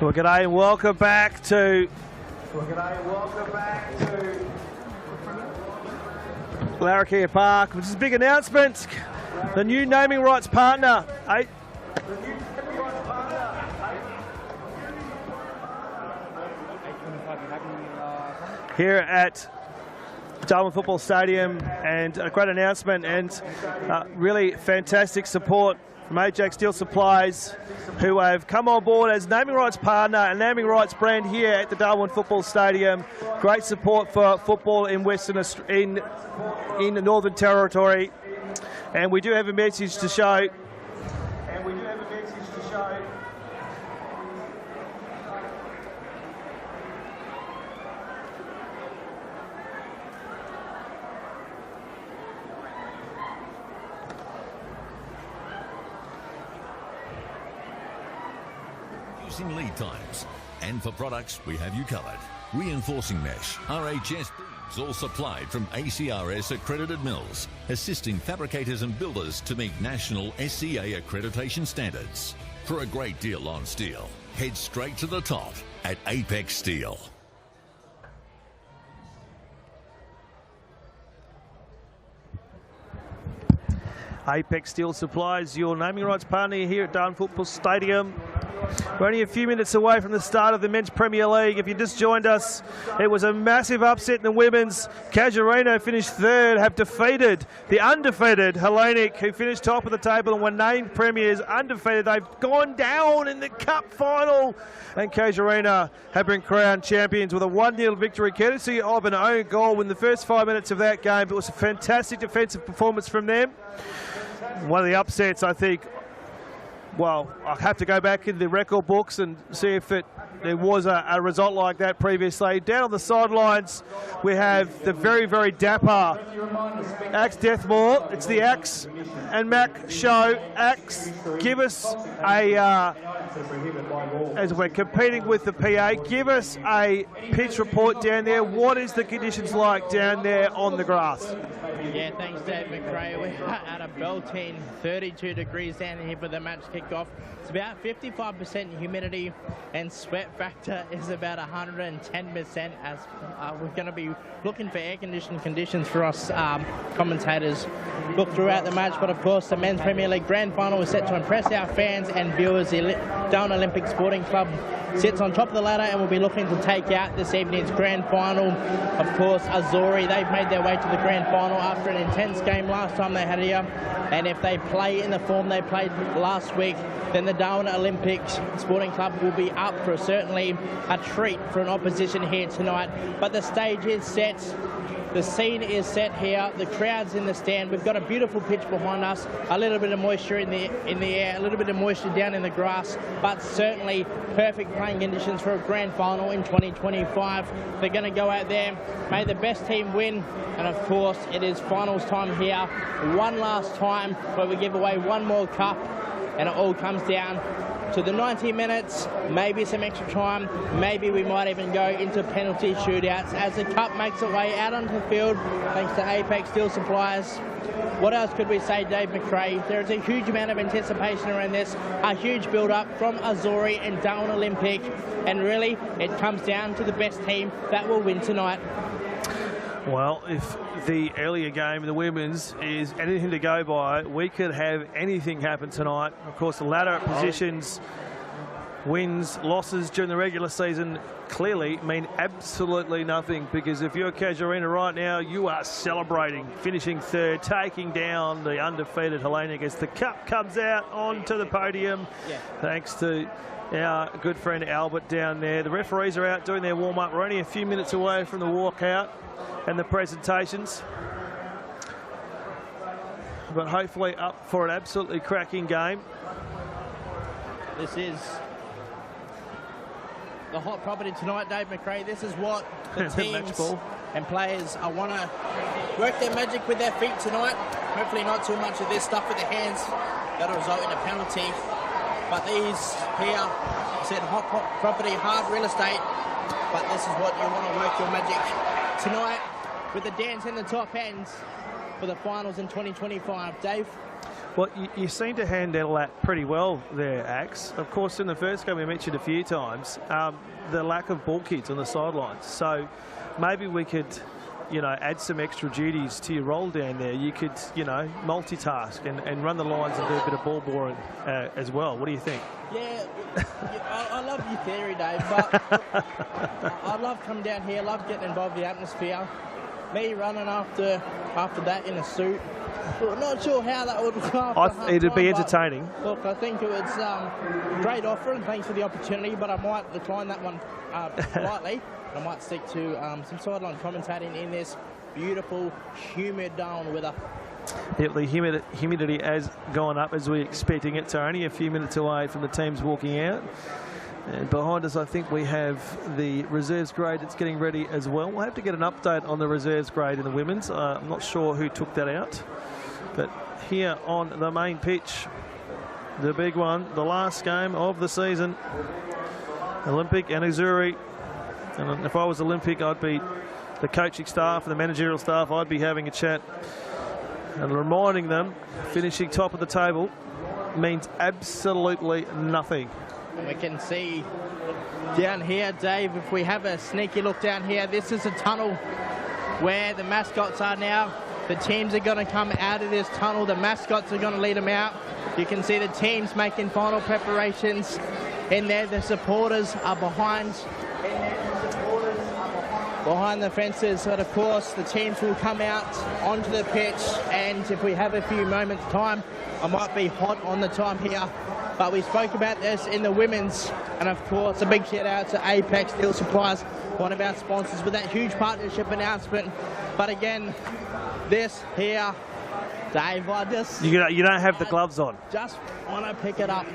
Well, g'day and welcome back to Larrakia Park, which is a big announcement. The new naming rights partner, here at Darwin Football Stadium, and a great announcement and really fantastic support from Ajax Steel Supplies, who have come on board as naming rights partner and naming rights brand here at the Darwin Football Stadium. Great support for football in in the Northern Territory, and we do have a message to show. Lead times, and for products we have you covered. Reinforcing mesh, RHS beams, all supplied from ACRS accredited mills, assisting fabricators and builders to meet national SCA accreditation standards. For a great deal on steel, head straight to the top at Apex Steel. Apex Steel Supplies, your naming rights partner here at Darwin Football Stadium. We're only a few minutes away from the start of the Men's Premier League. If you just joined us, it was a massive upset in the women's. Casuarina finished third, have defeated the undefeated Hellenic, who finished top of the table and were named premiers. Undefeated, they've gone down in the cup final, and Casuarina have been crowned champions with a 1-0 victory, courtesy of an own goal in the first 5 minutes of that game. It was a fantastic defensive performance from them. One of the upsets, I think. Well, I'll have to go back in the record books and see if there was a result like that previously. Down on the sidelines, we have the very, very dapper Axe Deathmore. It's the Axe and Mac show. Axe, give us a, as we're competing with the PA, give us a pitch report down there. What is the conditions like down there on the grass? Yeah, thanks, Dave McRae. We're at a belting 32 degrees down here for the match kickoff. It's about 55% humidity, and sweat factor is about 110%, as we're going to be looking for air-conditioned conditions for us commentators look throughout the match. But of course, the Men's Premier League Grand Final is set to impress our fans and viewers. The Darwin Olympic Sporting Club sits on top of the ladder and will be looking to take out this evening's Grand Final. Of course, Azzurri, they've made their way to the Grand Final after an intense game last time they had here. And if they play in the form they played last week, then the Darwin Olympic Sporting Club will be up for certainly a treat for an opposition here tonight. But the stage is set. The scene is set here. The crowd's in the stand. We've got a beautiful pitch behind us. A little bit of moisture in the air, a little bit of moisture down in the grass, but certainly perfect playing conditions for a grand final in 2025. They're going to go out there. May the best team win. And of course, it is finals time here. One last time where we give away one more cup, and it all comes down to the 90 minutes, maybe some extra time, maybe we might even go into penalty shootouts as the cup makes its way out onto the field thanks to Apex Steel Supplies. What else could we say, Dave McRae? There is a huge amount of anticipation around this, a huge build-up from Azzurri and Darwin Olympic, and really it comes down to the best team that will win tonight. Well, if the earlier game in the women's is anything to go by, we could have anything happen tonight. Of course, the ladder positions, wins, losses during the regular season clearly mean absolutely nothing, because if you're Casuarina right now, you are celebrating, finishing third, taking down the undefeated Hellenic as the cup comes out onto the podium, thanks to our good friend Albert down there. The referees are out doing their warm-up. We're only a few minutes away from the walkout and the presentations, but hopefully up for an absolutely cracking game. This is the hot property tonight, Dave McRae. This is what the teams and players want to work their magic with their feet tonight. Hopefully not too much of this stuff with their hands. That'll result in a penalty. But these here, I said hot property, hard real estate. But this is what you want to work your magic tonight with the dance in the top ends for the finals in 2025. Dave? Well, you seem to handle that pretty well there, Axe. Of course, in the first game we mentioned a few times the lack of ball kids on the sidelines. So maybe we could, you know, add some extra duties to your role down there. You could, you know, multitask and run the lines and do a bit of ball boring as well. What do you think? Yeah, I love your theory, Dave, but I love coming down here, love getting involved in the atmosphere. Me running after that in a suit. Well, not sure how that would look. It'd be entertaining. Look, I think it was a great offer, and thanks for the opportunity, but I might decline that one politely. I might stick to some sideline commentating in this beautiful, humid Darwin weather. Yeah, the humidity has gone up as we're expecting it, so only a few minutes away from the teams walking out. And behind us, I think we have the reserves grade that's getting ready as well. We'll have to get an update on the reserves grade in the women's. I'm not sure who took that out. But here on the main pitch, the big one, the last game of the season, Olympic and Azzurri. And if I was Olympic, I'd be the coaching staff and the managerial staff, I'd be having a chat and reminding them finishing top of the table means absolutely nothing. We can see down here, Dave, if we have a sneaky look down here, this is a tunnel where the mascots are now. The teams are going to come out of this tunnel. The mascots are going to lead them out. You can see the teams making final preparations in there. The supporters are behind the fences. But of course, the teams will come out onto the pitch. And if we have a few moments' time, I might be hot on the time here. But we spoke about this in the women's. And of course, a big shout out to Apex Steel Supplies, one of our sponsors, with that huge partnership announcement. But again, this here, Dave, I just... You don't have the gloves on. Just want to pick it up.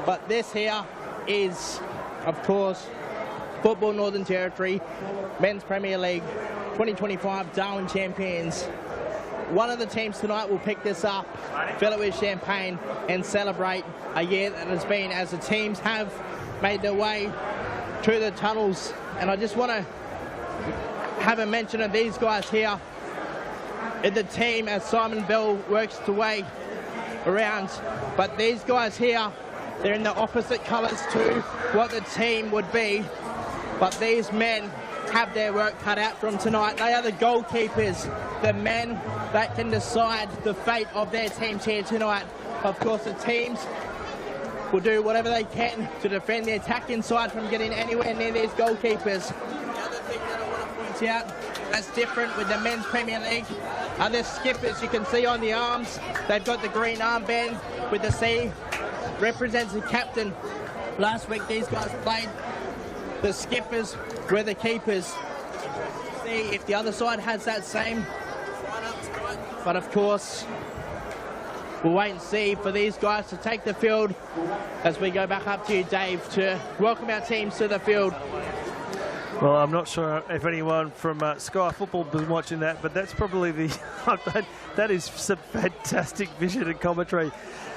But this here is, of course, Football Northern Territory, Men's Premier League, 2025 Darwin champions. One of the teams tonight will pick this up, fill it with champagne, and celebrate a year that has been, as the teams have made their way to the tunnels. And I just want to have a mention of these guys here in the team as Simon Bell works the way around. But these guys here, they're in the opposite colours to what the team would be. But these men have their work cut out from tonight. They are the goalkeepers, the men that can decide the fate of their teams here tonight. Of course, the teams will do whatever they can to defend the attacking side from getting anywhere near these goalkeepers. The other thing that I want to point out that's different with the Men's Premier League are the skippers. You can see on the arms, they've got the green armband with the C, represents the captain. Last week these guys played. The skippers were the keepers. See if the other side has that same. But of course, we'll wait and see for these guys to take the field as we go back up to you, Dave, to welcome our teams to the field. Well, I'm not sure if anyone from Sky Football was watching that, but that's probably the... that is some fantastic vision and commentary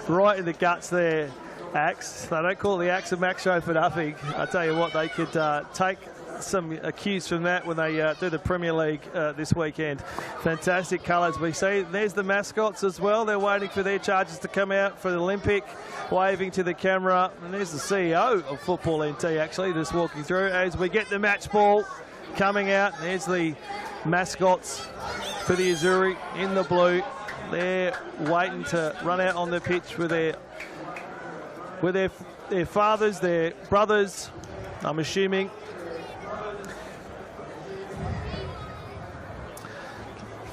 right in the guts there, Axe. They don't call it the Axe and Max show for nothing. I tell you what, they could take some cues from that when they do the Premier League this weekend. Fantastic colours we see. There's the mascots as well. They're waiting for their charges to come out for the Olympic, waving to the camera. And there's the CEO of Football NT actually just walking through as we get the match ball coming out. There's the mascots for the Azzurri in the blue. They're waiting to run out on the pitch with their fathers, their brothers, I'm assuming.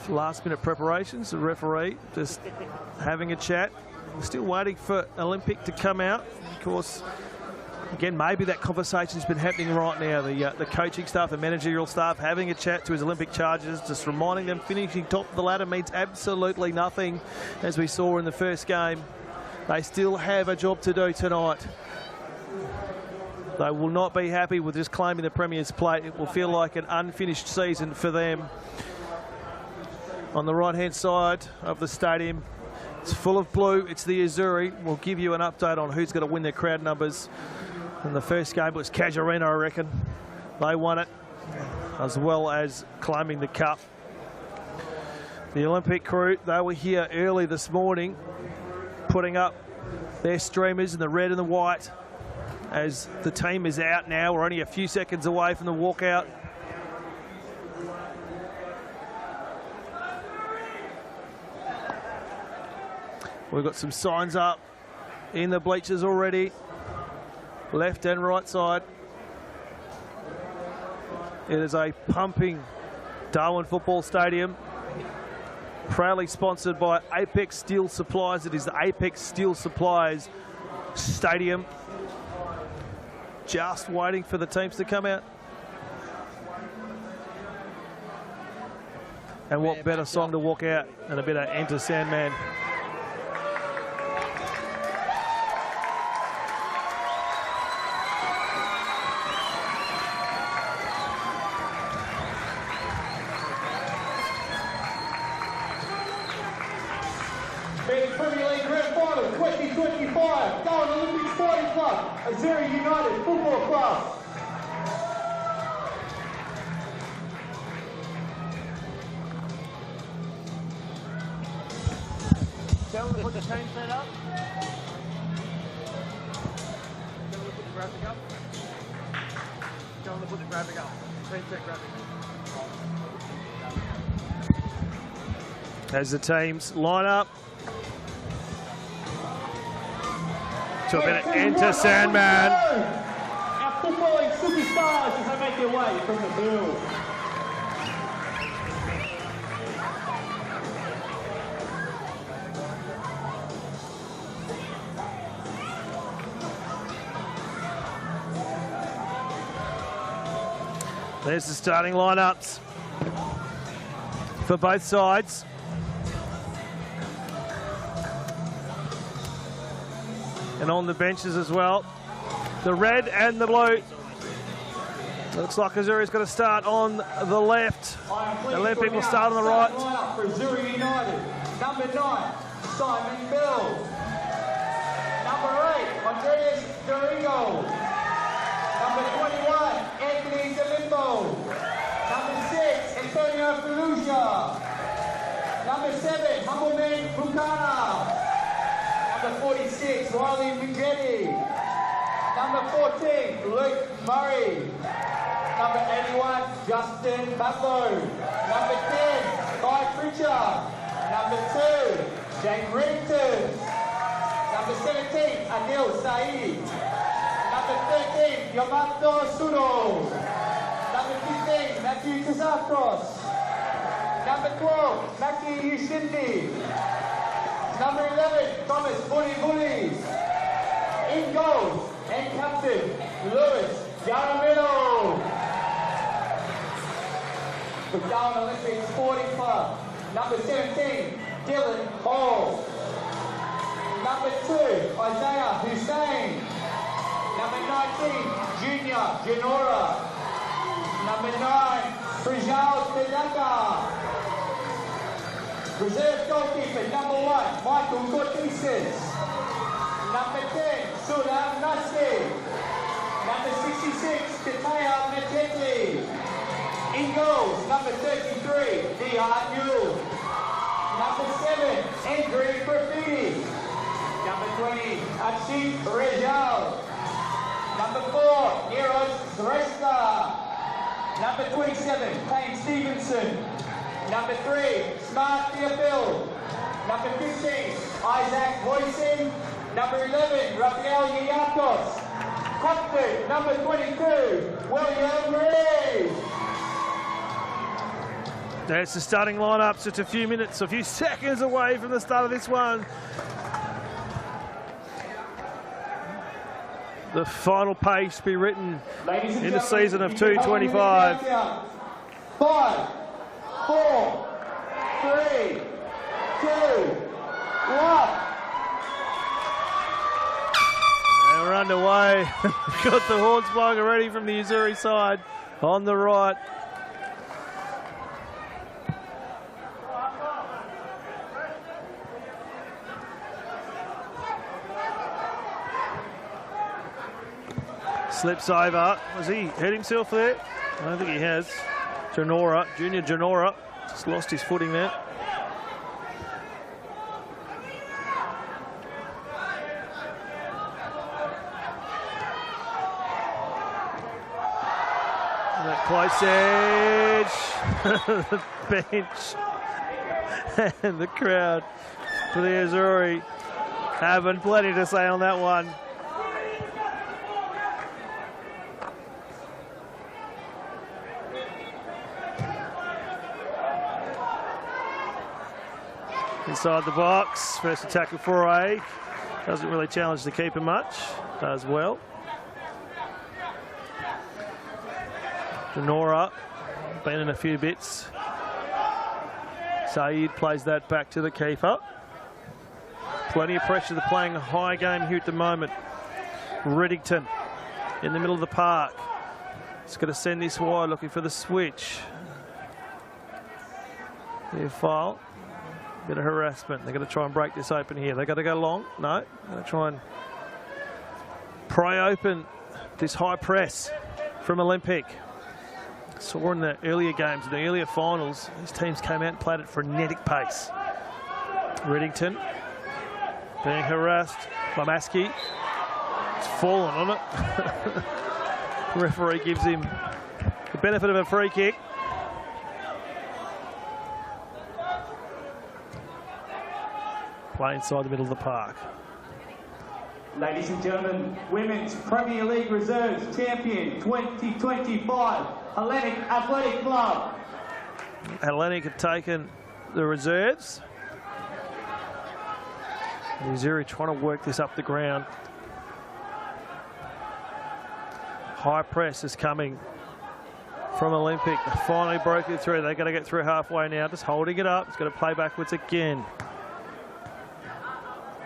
Last minute preparations, the referee just having a chat. Still waiting for Olympic to come out. Of course, again, maybe that conversation's been happening right now. The coaching staff, the managerial staff having a chat to his Olympic charges, just reminding them finishing top of the ladder means absolutely nothing, as we saw in the first game. They still have a job to do tonight. They will not be happy with just claiming the Premier's plate. It will feel like an unfinished season for them. On the right-hand side of the stadium, it's full of blue. It's the Azzurri. We'll give you an update on who's going to win their crowd numbers. In the first game, it was Casuarina, I reckon. They won it, as well as claiming the cup. The Olympic crew, they were here early this morning. putting up their streamers in the red and the white as the team is out now. We're only a few seconds away from the walkout. We've got some signs up in the bleachers already, left and right side. It is a pumping Darwin Football Stadium, proudly sponsored by Apex Steel Supplies. It is the Apex Steel Supplies Stadium. Just waiting for the teams to come out. And what better song to walk out than a bit of Enter Sandman. Premier League Grand Final 2025, Darwin Olympic Sporting Club, Azzurri United Football Club. Tell them to put the team set up. Tell them to put the graphic up. Tell them to put the graphic up. Team set graphic. As the teams line up. To a bit of Enter Sandman. Our footballing superstars as they make their way from the field. There's the starting lineups for both sides. And on the benches as well, the red and the blue. Looks like Azzurri's going to start on the left. The left people start on the right. For Azzurri United, number 9, Simon Bell. Number 8, Andreas Dorigo. Number 21, Anthony Delimbo. Number 6, Antonio Felucia. Number 7, Humbleman Bucana. Number 46, Riley Mingretti. Number 14, Luke Murray. Number 81, Justin Pablo. Number 10, Guy Pritchard. Number 2, Jake Reddington. Number 17, Adil Saeed. Number 13, Yamato Suno. Number 15, Matthew Kazakos. Number 12, Maki Yushindi. Number 11, Thomas Bully Bullies. In goal, and captain, Lewis Yaramillo. For Darwin Olympic Sporting Club, number 17, Dylan Hall. Number 2, Isaiah Hussein. Number 19, Junior Genora. Number 9, Prijal Pedaka. Reserve goalkeeper, number 1, Michael Cortesis. Number 10, Sulam Nasi. Number 66, Kataya Meteti. In goals, number 33, Dion Yule. Number 7, Andrew Graffiti. Number 20, Achik Rejal. Number 4, Neros Zresta. Number 27, Payne Stevenson. Number 3, Smart Theophil. Number 15, Isaac Hoyson. Number 11, Rafael Yayakos. Captain, number 22, William Reed. There's the starting lineups. Just a few seconds away from the start of this one. The final page to be written in the season of 225. 5, 4, 3, 2, 1. And we're underway. We've got the horns blowing already from the Azzurri side on the right. Slips over. Has he hurt himself there? I don't think he has. Genora, Junior Genora, just lost his footing there. Close edge. The bench and the crowd for the Azzurri having plenty to say on that one. Inside the box, first attack of 4A. Doesn't really challenge the keeper much, does well. Denora, been in a few bits. Saeed plays that back to the keeper. Plenty of pressure. They're playing a high game here at the moment. Reddington in the middle of the park. It's going to send this wide, looking for the switch. Their foul. Bit of harassment. They're going to try and break this open here. They've got to go long. No, they're going to try and pry open this high press from Olympic. Saw in the earlier games, in the earlier finals, these teams came out and played at frenetic pace. Reddington being harassed by Maskey. It's fallen on it. The referee gives him the benefit of a free kick. Play inside the middle of the park. Ladies and gentlemen, Women's Premier League Reserves Champion 2025, Hellenic Athletic Club. Hellenic have taken the reserves. Azzurri trying to work this up the ground. High press is coming from Olympic. They finally broke it through. They've got to get through halfway now. Just holding it up. It's going to play backwards again.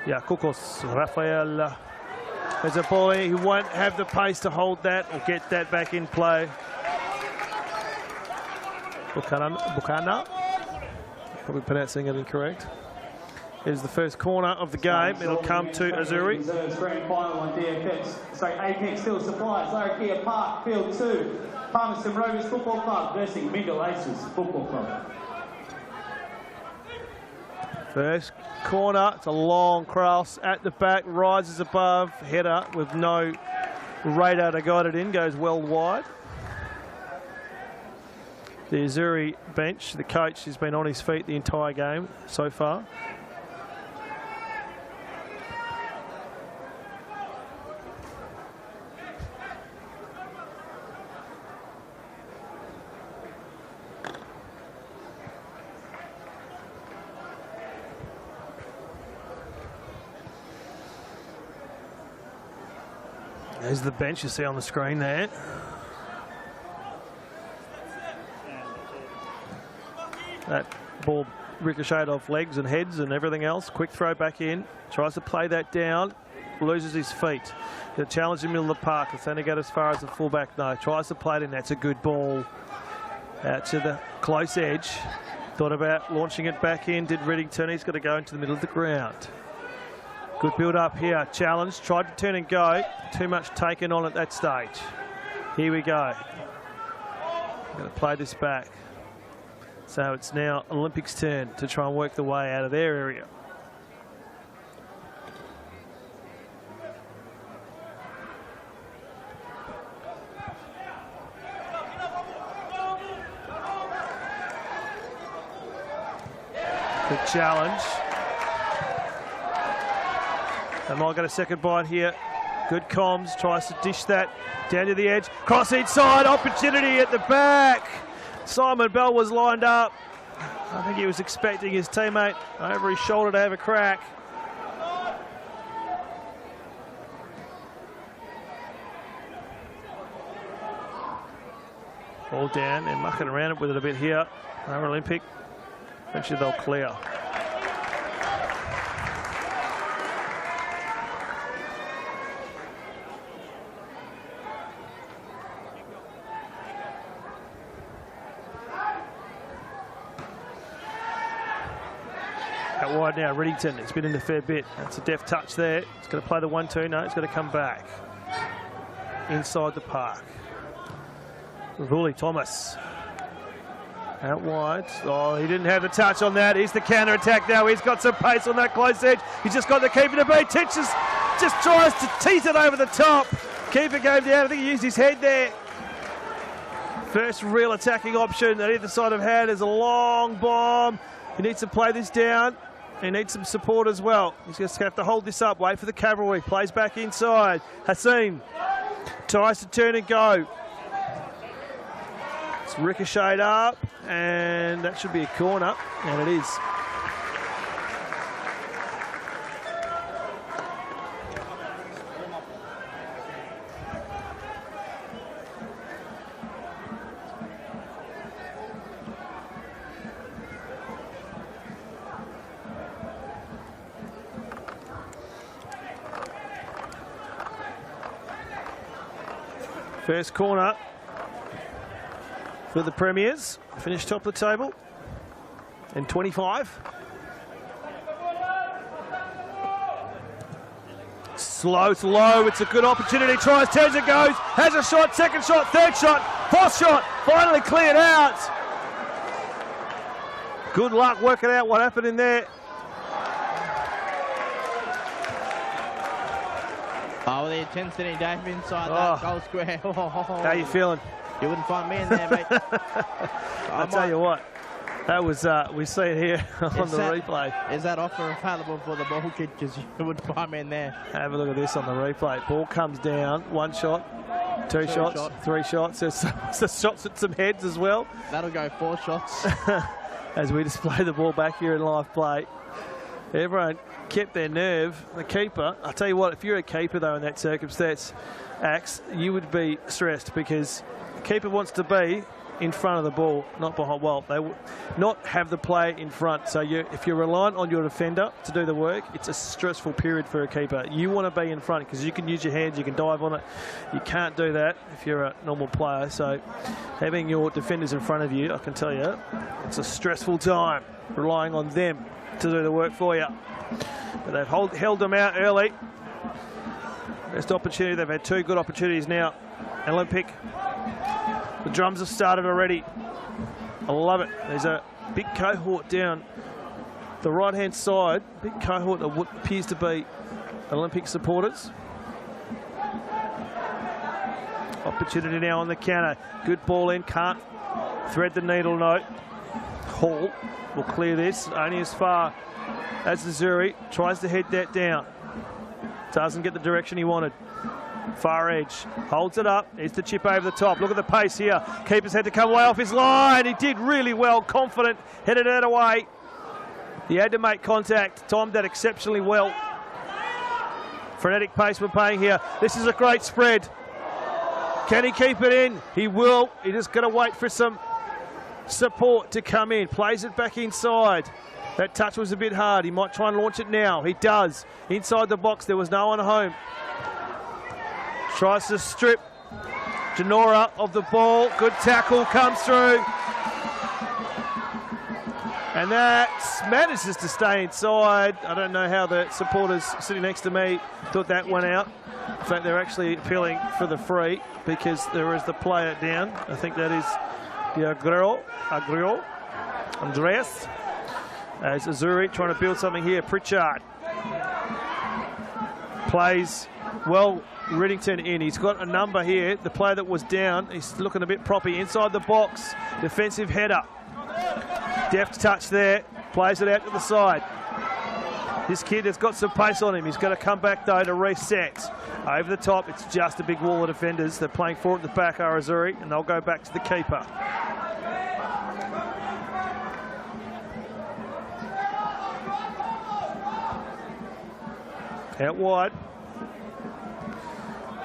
Yeah, Kukos, Rafael. There's a boy who won't have the pace to hold that or get that back in play. Bukana. Probably pronouncing it incorrect. Here's the first corner of the game. It'll come to Azzurri. Grand final on Apex Steel Supplies, Larrakia Park, Field 2. Palmerston Rovers Football Club versus Mingle Aces Football Club. First corner, it's a long cross at the back, rises above, header with no radar to guide it in, goes well wide. The Azzurri bench, the coach has been on his feet the entire game so far. There's the bench you see on the screen there. That ball ricocheted off legs and heads and everything else. Quick throw back in. Tries to play that down. Loses his feet. He'll challenge in the middle of the park. It's only got as far as the fullback. No, tries to play it in. That's a good ball. Out to the close edge. Thought about launching it back in. Did Reddington. He's got to go into the middle of the ground. Good build up here. Challenge. Tried to turn and go. Too much taken on at that stage. Here we go. Going to play this back. So it's now Olympic's turn to try and work the way out of their area. Good challenge. They might get a second bite here. Good comms, tries to dish that down to the edge. Cross inside, opportunity at the back. Simon Bell was lined up. I think he was expecting his teammate over his shoulder to have a crack. Ball down, they're mucking around it with it a bit here. Olympic, eventually they'll clear. Out wide now, Reddington. It's been in a fair bit. That's a deft touch there. It's going to play the 1-2. No, it's going to come back. Inside the park. Ravuli Thomas. Out wide. Oh, he didn't have the touch on that. Here's the counter attack now. He's got some pace on that close edge. He's just got the keeper to beat. Titches just tries to tease it over the top. Keeper game down. I think he used his head there. First real attacking option at either side of hand is a long bomb. He needs to play this down. He needs some support as well. He's just going to have to hold this up, wait for the cavalry. Plays back inside. Hassan tries to turn and go. It's ricocheted up, and that should be a corner, and it is. First corner for the Premiers. Finished top of the table in 25. Slow to low. It's a good opportunity. Tries, turns and goes. Has a shot, second shot, third shot, fourth shot. Finally cleared out. Good luck working out what happened in there. Oh, the intensity, Dave, inside that goal square. How you feeling? You wouldn't find me in there, mate. I'll tell you what, that was, we see it here on the replay. Is that offer available for the ball kick? Because you wouldn't find me in there. Have a look at this on the replay. Ball comes down, one shot, two shots, three shots. There's shots at some heads as well. That'll go 4 shots. As we display the ball back here in live play. Everyone kept their nerve. The keeper, I'll tell you what, if you're a keeper though in that circumstance, Axe, you would be stressed because the keeper wants to be in front of the ball, not behind. Well, they would not have the player in front. So if you're reliant on your defender to do the work, it's a stressful period for a keeper. You want to be in front because you can use your hands, you can dive on it. You can't do that if you're a normal player. So having your defenders in front of you, I can tell you, it's a stressful time relying on them to do the work for you. But they've held them out early. Best opportunity. They've had 2 good opportunities now. Olympic. The drums have started already. I love it. There's a big cohort down the right-hand side. Big cohort of what appears to be Olympic supporters. Opportunity now on the counter. Good ball in. Can't thread the needle note. Hall will clear this only as far as Azzurri tries to head that down. Doesn't get the direction he wanted. Far edge, holds it up, needs to chip over the top. Look at the pace here. Keeper's had to come way off his line. He did really well, confident, headed that away. He had to make contact, timed that exceptionally well. Frenetic pace we're playing here. This is a great spread. Can he keep it in? He will. He just got to wait for some support to come in. Plays it back inside. That touch was a bit hard. He might try and launch it now. He does. Inside the box, there was no one home. Tries to strip Janora of the ball. Good tackle comes through. And that manages to stay inside. I don't know how the supporters sitting next to me thought that went out. In fact, they're actually appealing for the free because there is the player down. I think that is the Andreas. As Azzurri trying to build something here. Pritchard plays well. Reddington in. He's got a number here. The player that was down, he's looking a bit proppy inside the box. Defensive header. Deft touch there. Plays it out to the side. This kid has got some pace on him. He's got to come back though to reset. Over the top, it's just a big wall of defenders. They're playing 4 at the back, are Azzurri, and they'll go back to the keeper. Out wide.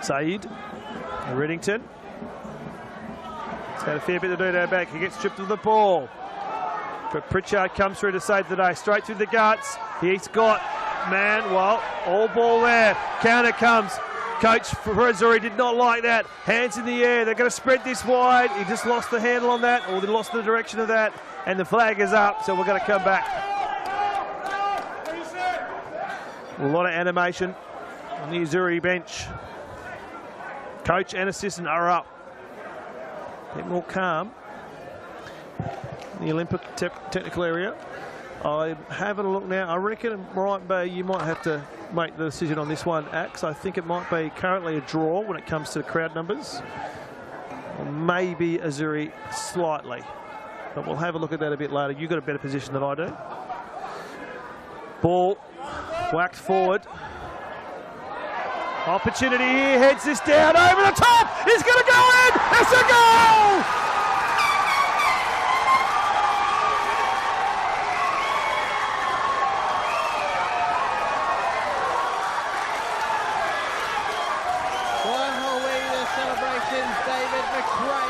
Saeed, Reddington. He's had a fair bit to do there back. He gets stripped of the ball. But Pritchard comes through to save the day. Straight through the guts. He's got, all ball there. Counter comes. Coach for Azzurri did not like that. Hands in the air. They're going to spread this wide. He just lost the handle on that, or they lost the direction of that. And the flag is up, so we're going to come back. A lot of animation on the Azzurri bench. Coach and assistant are up. A bit more calm in the Olympic technical area. I'm having a look now. I reckon it might be, you might have to make the decision on this one, Axe. I think it might be currently a draw when it comes to crowd numbers. or maybe Azzurri slightly. But we'll have a look at that a bit later. You've got a better position than I do. Ball whacked forward. Opportunity here, heads this down, over the top, he's going to go in, it's a goal! Well, away the celebrations, David McRae.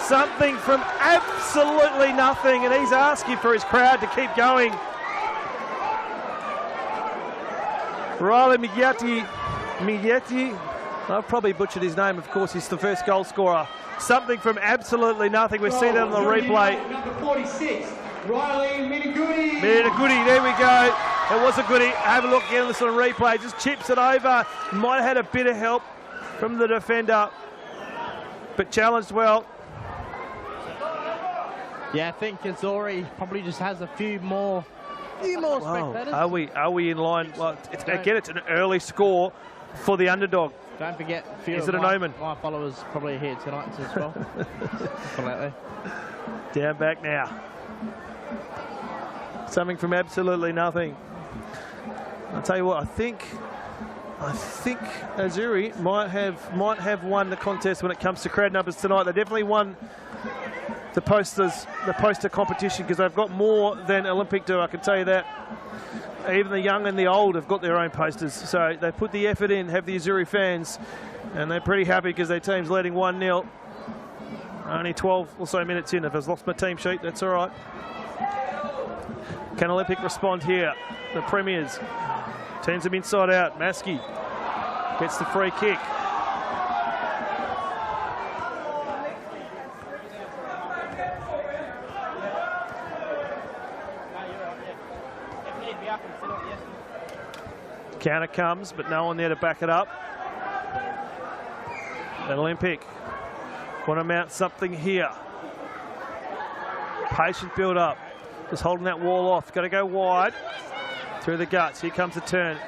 Something from absolutely nothing, and he's asking for his crowd to keep going. Riley Mignetti, I've probably butchered his name, of course, he's the first goal scorer. Something from absolutely nothing, we see that on the replay. Number 46, Riley Minigudi. Minigudi, there we go. It was a goodie. Have a look again at this on replay, just chips it over. Might have had a bit of help from the defender, but challenged well. Yeah, I think Azzurri probably just has a few more spectators. Are we in line? Well, again, it's an early score for the underdog. Don't forget, a few Is of it an omen? My followers probably here tonight as well. Down back now. Something from absolutely nothing. I'll tell you what, I think Azzurri might have won the contest when it comes to crowd numbers tonight. They definitely won the poster competition because they've got more than Olympic do, I can tell you that. Even the young and the old have got their own posters, so they put the effort in, have the Azzurri fans, and they're pretty happy because their team's leading 1-0. Only 12 or so minutes in. If I've lost my team sheet, that's all right. Can Olympic respond here? The Premiers. Teams them inside out. Maskey gets the free kick. Counter comes, but no one there to back it up. And Olympic want to mount something here. Patient build up. Just holding that wall off. Got to go wide through the guts. Here comes the turn.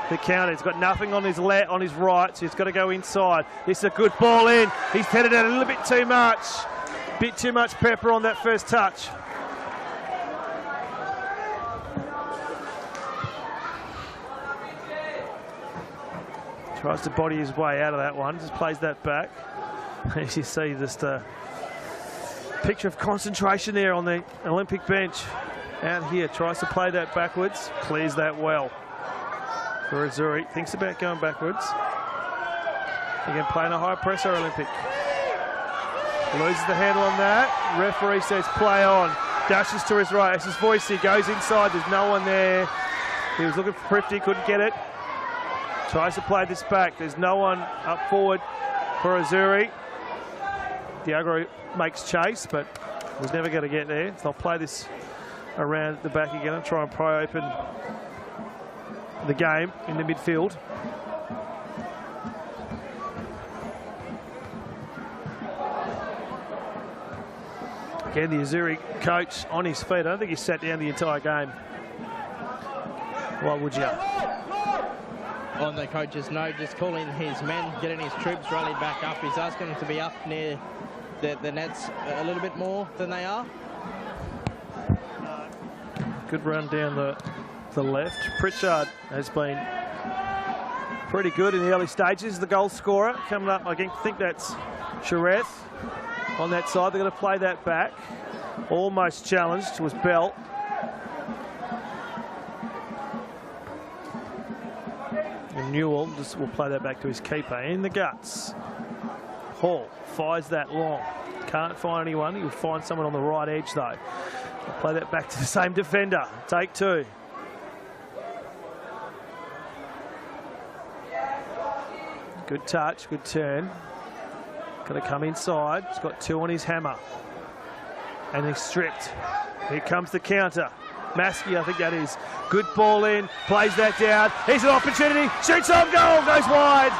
The counter. He's got nothing on his left, on his right, so he's got to go inside. This is a good ball in. He's headed out a little bit too much. Bit too much pepper on that first touch. Tries to body his way out of that one. Just plays that back. As you see, just a picture of concentration there on the Olympic bench. Out here, tries to play that backwards. Clears that well for Azzurri. Thinks about going backwards. Again, playing a high presser, Olympic. Loses the handle on that. Referee says play on. Dashes to his right. That's his voice. He goes inside. There's no one there. He was looking for Prifty, couldn't get it. Tries to play this back. There's no one up forward for Azzurri. Diagro makes chase, but was never going to get there. So I'll play this around the back again and try and pry open the game in the midfield. Again, the Azzurri coach on his feet. I don't think he sat down the entire game. Why would you? On the coach's note, just calling his men, getting his troops rallied back up. He's asking them to be up near the nets a little bit more than they are. Good run down the left. Pritchard has been pretty good in the early stages. The goal scorer coming up, I think that's Shareth on that side. They're going to play that back. Almost challenged was Bell. And Newell just will play that back to his keeper. In the guts. Hall fires that long. Can't find anyone. He'll find someone on the right edge though. We'll play that back to the same defender. Take two. Good touch, good turn. Got to come inside. He's got two on his hammer. And he's stripped. Here comes the counter. Maskey, I think that is. Good ball in, plays that down. Here's an opportunity, shoots on goal, goes wide.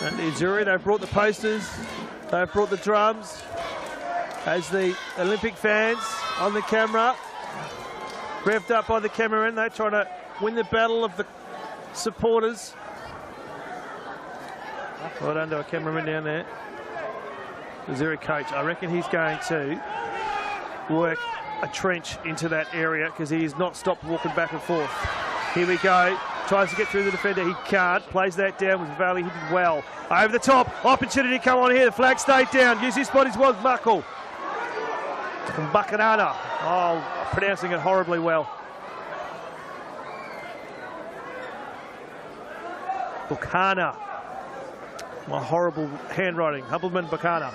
And the Azzurri, they've brought the posters, they've brought the drums. As the Olympic fans on the camera, revved up by the cameraman, they're trying to win the battle of the supporters. Well done to a cameraman down there. Azzurri coach, I reckon he's going to work a trench into that area because he has not stopped walking back and forth. Here we go. Tries to get through the defender. He can't. Plays that down with Valley. He did well. Over the top. Opportunity to come on here. The flag stayed down. Use his spot as well. Muckle. From Bacanana. Oh, pronouncing it horribly well. Bucana. My horrible handwriting. Hubbleman Bucana.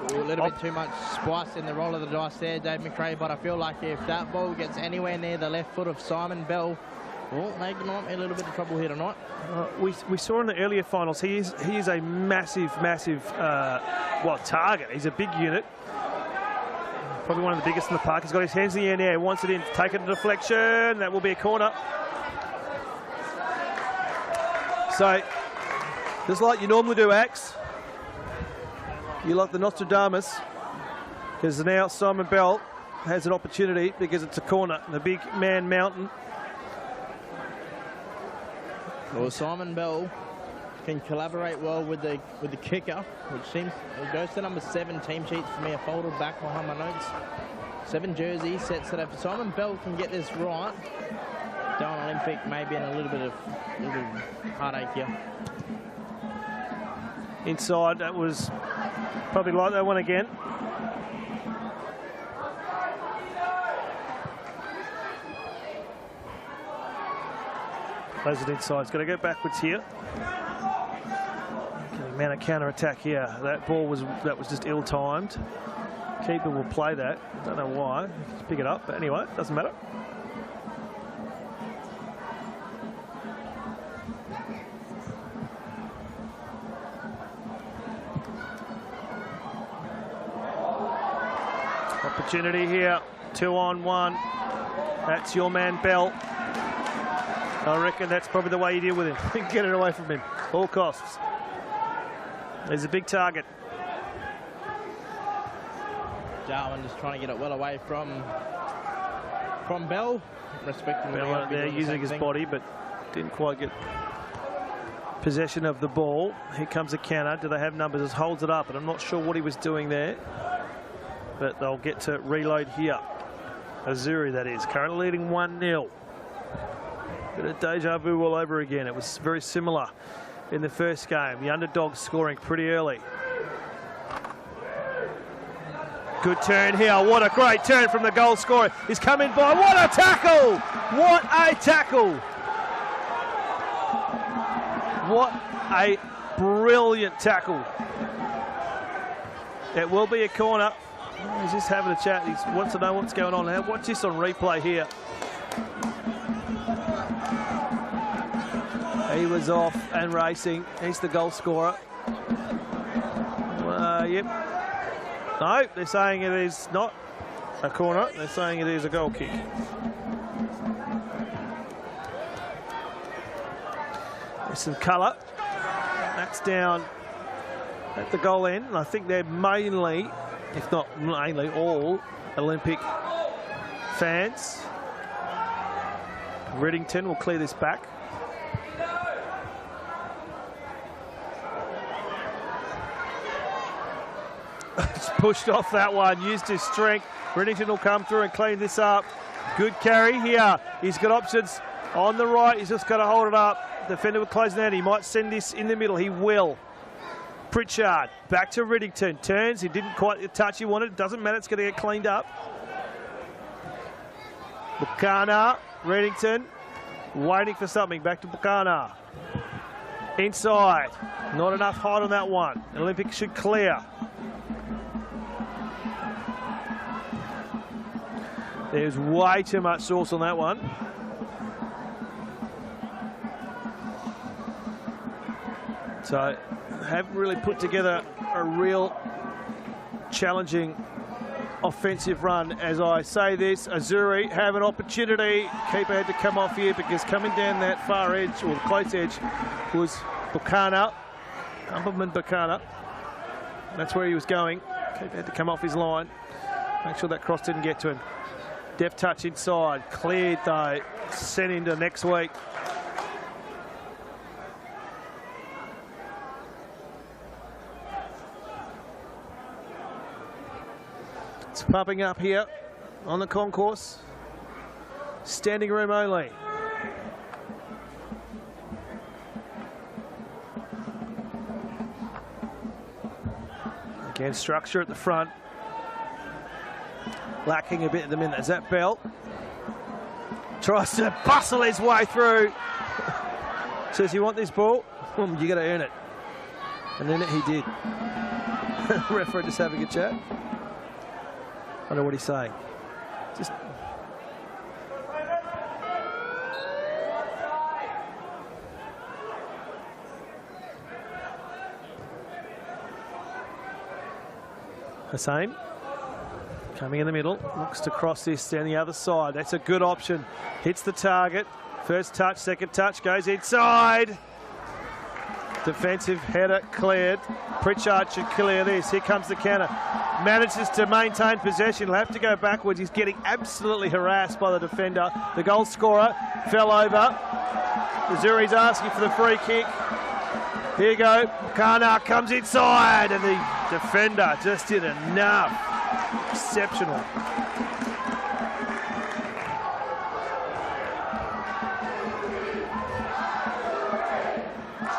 A little bit too much spice in the roll of the dice there, Dave McRae, but I feel like if that ball gets anywhere near the left foot of Simon Bell, well, they might be a little bit of trouble here tonight. We saw in the earlier finals, he is a massive target. He's a big unit. Probably one of the biggest in the park. He's got his hands in the air now. He wants it in. Take it to deflection. That will be a corner. So, just like you normally do, Axe, you like the Nostradamus, because now Simon Bell has an opportunity because it's a corner. The big man mountain. Well, Simon Bell can collaborate well with the kicker, which seems it goes to number 7 team sheets for me. I folded back behind my notes. 7 jersey sets it up. If Simon Bell can get this right, Darwin Olympic may be in a little bit of heartache here. Inside, that was probably like that one again. Plays it inside. It's going to go backwards here. Getting man a counter attack here. That was just ill-timed. Keeper will play that. Don't know why. Just pick it up, but anyway, doesn't matter. Opportunity here, 2-on-1. That's your man Bell. I reckon that's probably the way you deal with him. Get it away from him, all costs. There's a big target. Darwin just trying to get it well away from Bell. Respecting Bell there using his body, but didn't quite get possession of the ball. Here comes a counter. Do they have numbers? Just holds it up, and I'm not sure what he was doing there. But they'll get to reload here. Azzurri, that is, currently leading 1-0. Bit of deja vu all over again. It was very similar in the first game. The underdogs scoring pretty early. Good turn here. What a great turn from the goal scorer. He's coming by. What a tackle! What a tackle! What a brilliant tackle. It will be a corner. He's just having a chat. He wants to know what's going on now. Watch this on replay here. He was off and racing. He's the goal scorer. Yep. No, they're saying it is not a corner. They're saying it is a goal kick. There's some colour. That's down at the goal end. And I think they're mainly, if not mainly, all Olympic fans. Reddington will clear this back. Just pushed off that one, used his strength. Reddington will come through and clean this up. Good carry here. He's got options on the right. He's just got to hold it up. Defender will close down. He might send this in the middle. He will. Pritchard back to Reddington. Turns. He didn't quite the touch he wanted. Doesn't matter. It's going to get cleaned up. Bucana. Reddington waiting for something. Back to Bucana. Inside. Not enough height on that one. Olympic should clear. There's way too much sauce on that one. So, haven't really put together a real challenging offensive run. As I say this, Azzurri have an opportunity. Keeper had to come off here because coming down that far edge, or the close edge, was Bucana. Umberman Bakana. That's where he was going. He had to come off his line. Make sure that cross didn't get to him. Deft touch inside. Cleared though. Sent into next week. It's pumping up here on the concourse. Standing room only. Again, structure at the front. Lacking a bit at the minute. Is that Bell? Tries to bustle his way through. Says, you want this ball? You got to earn it. And then he did. Referee just having a chat. I don't know what he's saying. Just... Hussain coming in the middle, looks to cross this down the other side. That's a good option. Hits the target. First touch, second touch, goes inside. Defensive header cleared. Pritchard should clear this. Here comes the counter. Manages to maintain possession. He'll have to go backwards. He's getting absolutely harassed by the defender. The goal scorer fell over. Azzurri's asking for the free kick. Here you go. Kana comes inside, and the defender just did enough. Exceptional.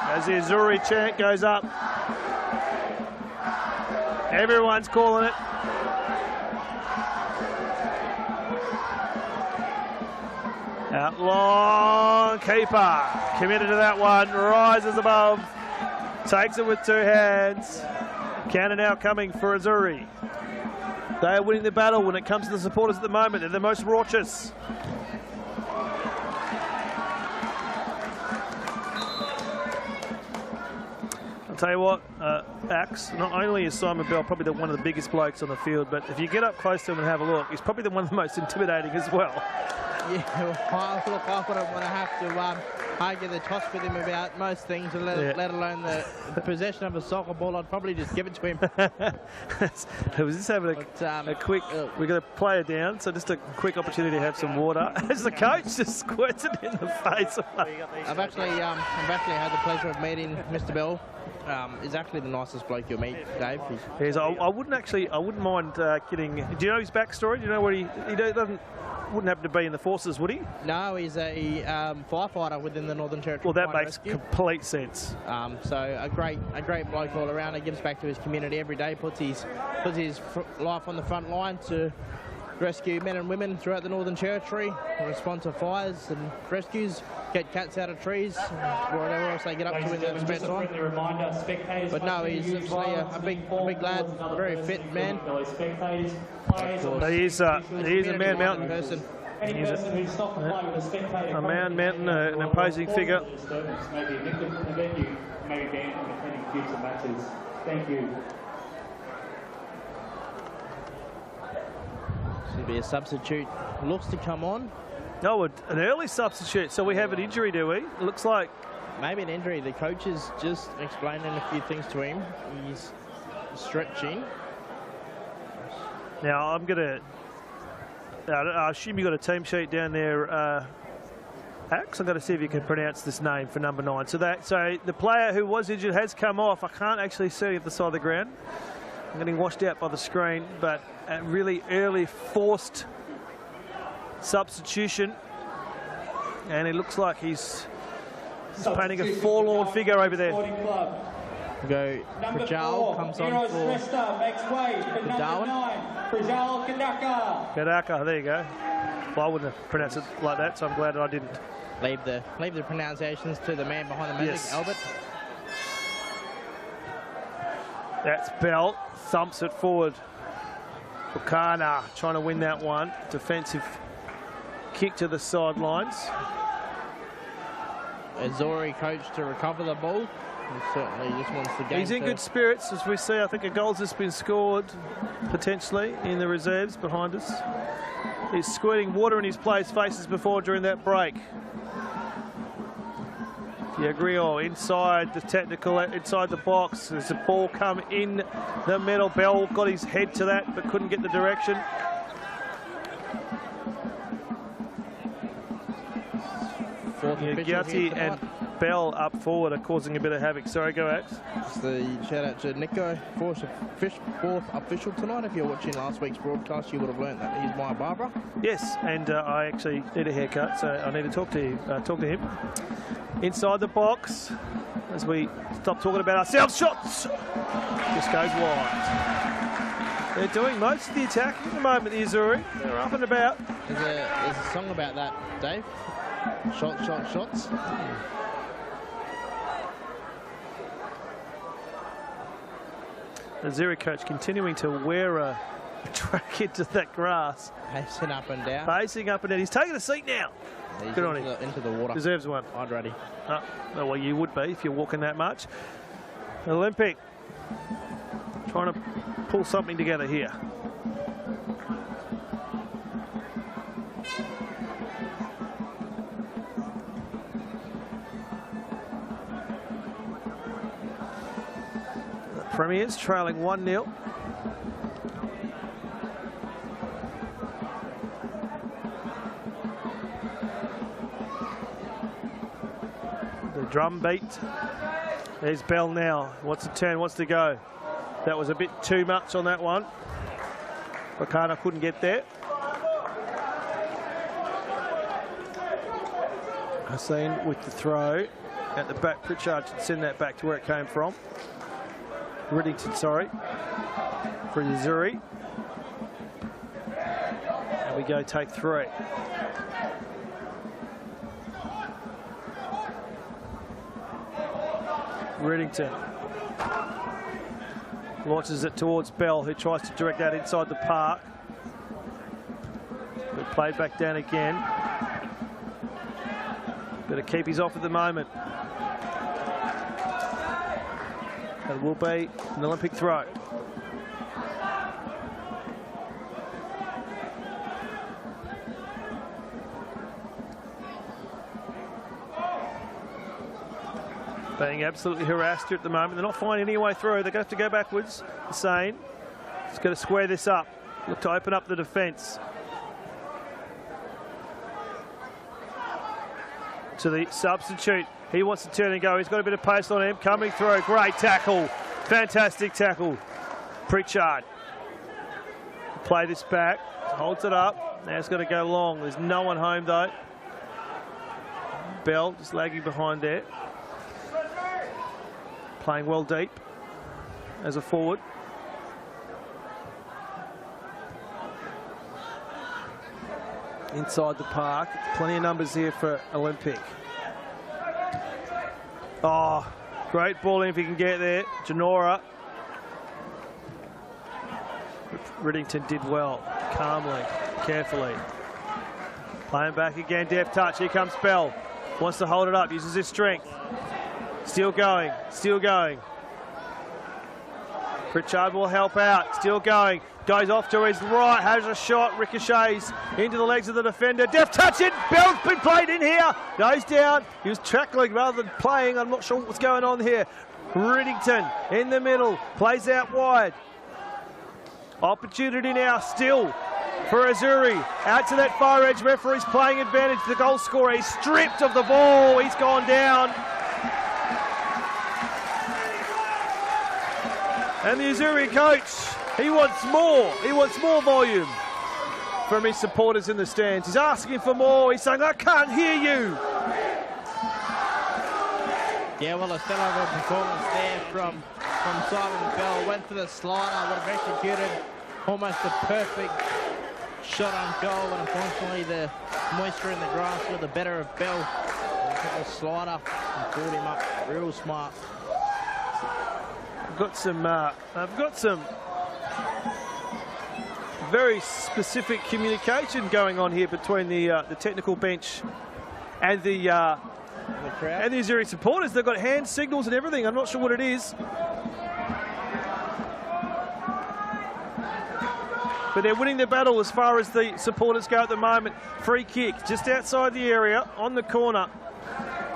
As the Azzurri chant goes up, everyone's calling it. Out long, keeper committed to that one, rises above, takes it with two hands. Counter now coming for Azzurri. They are winning the battle when it comes to the supporters at the moment. They're the most raucous. I'll tell you what, Axe, not only is Simon Bell probably one of the biggest blokes on the field, but if you get up close to him and have a look, he's probably one of the most intimidating as well. Yeah, well, look, I wouldn't want to have to argue the toss with him about most things, let alone the possession of a soccer ball. I'd probably just give it to him. I was just having a quick, we're going to play it down, so just a quick opportunity to have some water. As the coach just squirts it in the face. I've actually had the pleasure of meeting Mr. Bell. He's actually the nicest bloke you'll meet, Dave. I wouldn't mind getting. Do you know his backstory? Do you know what he wouldn't happen to be in the forces, would he? No, he's a firefighter within the Northern Territory. Well, that makes complete sense. So a great bloke all around. He gives back to his community every day. Puts his life on the front line to rescue men and women throughout the Northern Territory, respond to fires and rescues, get cats out of trees, whatever else they get up to in their spare time. But no, he's actually a big lad, very fit man. He is a man mountain person. Any person who's not complying with a spectator, a man mountain, an imposing figure. Maybe a victim in the venue, maybe banned from attending future matches. Thank you. Should be a substitute. Looks to come on. No, an early substitute. So we have an injury, do we? It looks like. Maybe an injury. The coach is just explaining a few things to him. He's stretching. Now, I'm going to... I assume you've got a team sheet down there, Axe. I'm going to see if you can pronounce this name for number 9. So the player who was injured has come off. I can't actually see at the side of the ground. I'm getting washed out by the screen, but a really early forced substitution. And it looks like he's painting a forlorn figure over there. Go, Prajal comes on for Darwin. Kadaka, there you go. Well, I wouldn't have pronounced it like that, so I'm glad I didn't. Leave the pronunciations to the man behind the magic, yes. Albert. That's Bell, thumps it forward. Bukana trying to win that one. Defensive kick to the sidelines. Azzurri coach to recover the ball. He certainly just wants the game. He's in good spirits, as we see. I think a goal's just been scored, potentially, in the reserves behind us. He's squirting water in his players' faces before during that break. Yeah, Griot inside the technical, inside the box. There's a ball come in the middle. Bell got his head to that, but couldn't get the direction. Gatti and Bell up forward are causing a bit of havoc. Sorry, go Axe. Just the shout out to Nico, fourth official tonight. If you're watching last week's broadcast, you would have learned that he's my barber. Yes, and I actually need a haircut, so I need to talk to him. Inside the box, as we stop talking about ourselves. Shots just goes wide. They're doing most of the attacking at the moment, the Azzurri. They're up and about. There's a song about that, Dave. Shots, shots, shots. The Azzurri coach continuing to wear a track into that grass. Pacing up and down. Pacing up and down. He's taking a seat now. He's good on him. Into the water. Deserves one. Hydrating. Oh, well, you would be if you're walking that much. Olympic trying to pull something together here. The Premiers trailing 1-0. Drum beat. There's Bell now. Wants to turn, wants to go. That was a bit too much on that one. Bakana couldn't get there. Hussein with the throw at the back. Pritchard should send that back to where it came from. Riddington, sorry, for Azzurri. And we go take 3. Riddington launches it towards Bell, who tries to direct that inside the park. But played back down again. Better keep his off at the moment. It will be an Olympic throw. Being absolutely harassed here at the moment. They're not finding any way through. They're going to have to go backwards. Hussein is going to square this up. Look to open up the defence. To the substitute. He wants to turn and go. He's got a bit of pace on him. Coming through. Great tackle. Fantastic tackle. Pritchard. Play this back. Holds it up. Now it's got to go long. There's no one home though. Bell just lagging behind there. Playing well deep as a forward. Inside the park. Plenty of numbers here for Olympic. Oh, great ball in if he can get there. Janora. Riddington did well. Calmly, carefully. Playing back again, deft touch. Here comes Bell. Wants to hold it up, uses his strength. Still going, still going. Pritchard will help out, still going. Goes off to his right, has a shot, ricochets into the legs of the defender. Deft touch it, Bell's been played in here. Goes down, he was tackling rather than playing. I'm not sure what's going on here. Riddington in the middle, plays out wide. Opportunity now still for Azzurri. Out to that far edge, referee's playing advantage. The goal scorer, he's stripped of the ball, he's gone down. And the Azzurri coach, he wants more. He wants more volume from his supporters in the stands. He's asking for more. He's saying, I can't hear you. Yeah, well, a stellar performance there from Simon Bell. Went for the slider, would have executed almost a perfect shot on goal. And unfortunately, the moisture in the grass got the better of Bell. He took the slider and pulled him up real smart. I've got some very specific communication going on here between the technical bench and the crowd and the Azzurri supporters. They've got hand signals and everything. I'm not sure what it is, but they're winning the battle as far as the supporters go at the moment. Free kick just outside the area on the corner.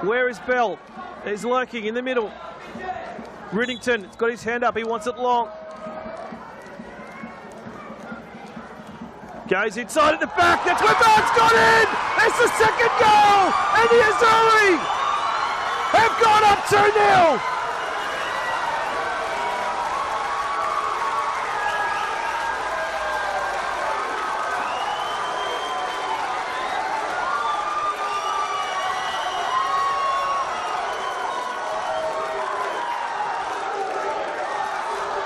Where is Bell? is lurking in the middle. Riddington's got his hand up. He wants it long. Goes inside at the back. That's where Bart's got in. It's the second goal. And the Azzurri have gone up 2-0.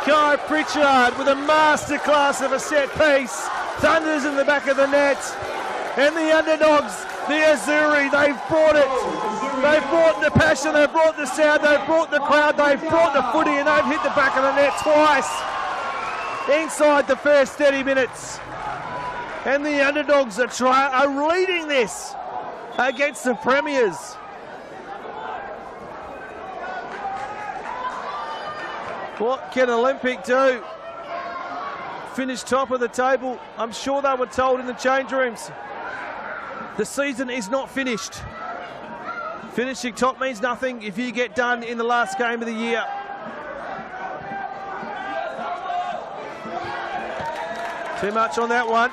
Guy Pritchard with a masterclass of a set piece. Thunders in the back of the net. And the underdogs, the Azzurri, they've brought it. They've brought the passion, they've brought the sound, they've brought the crowd, they've brought the footy, and they've hit the back of the net twice inside the first 30 minutes. And the underdogs are leading this against the premiers. What can Olympic do? Finish top of the table. I'm sure they were told in the change rooms. The season is not finished. Finishing top means nothing if you get done in the last game of the year. Too much on that one.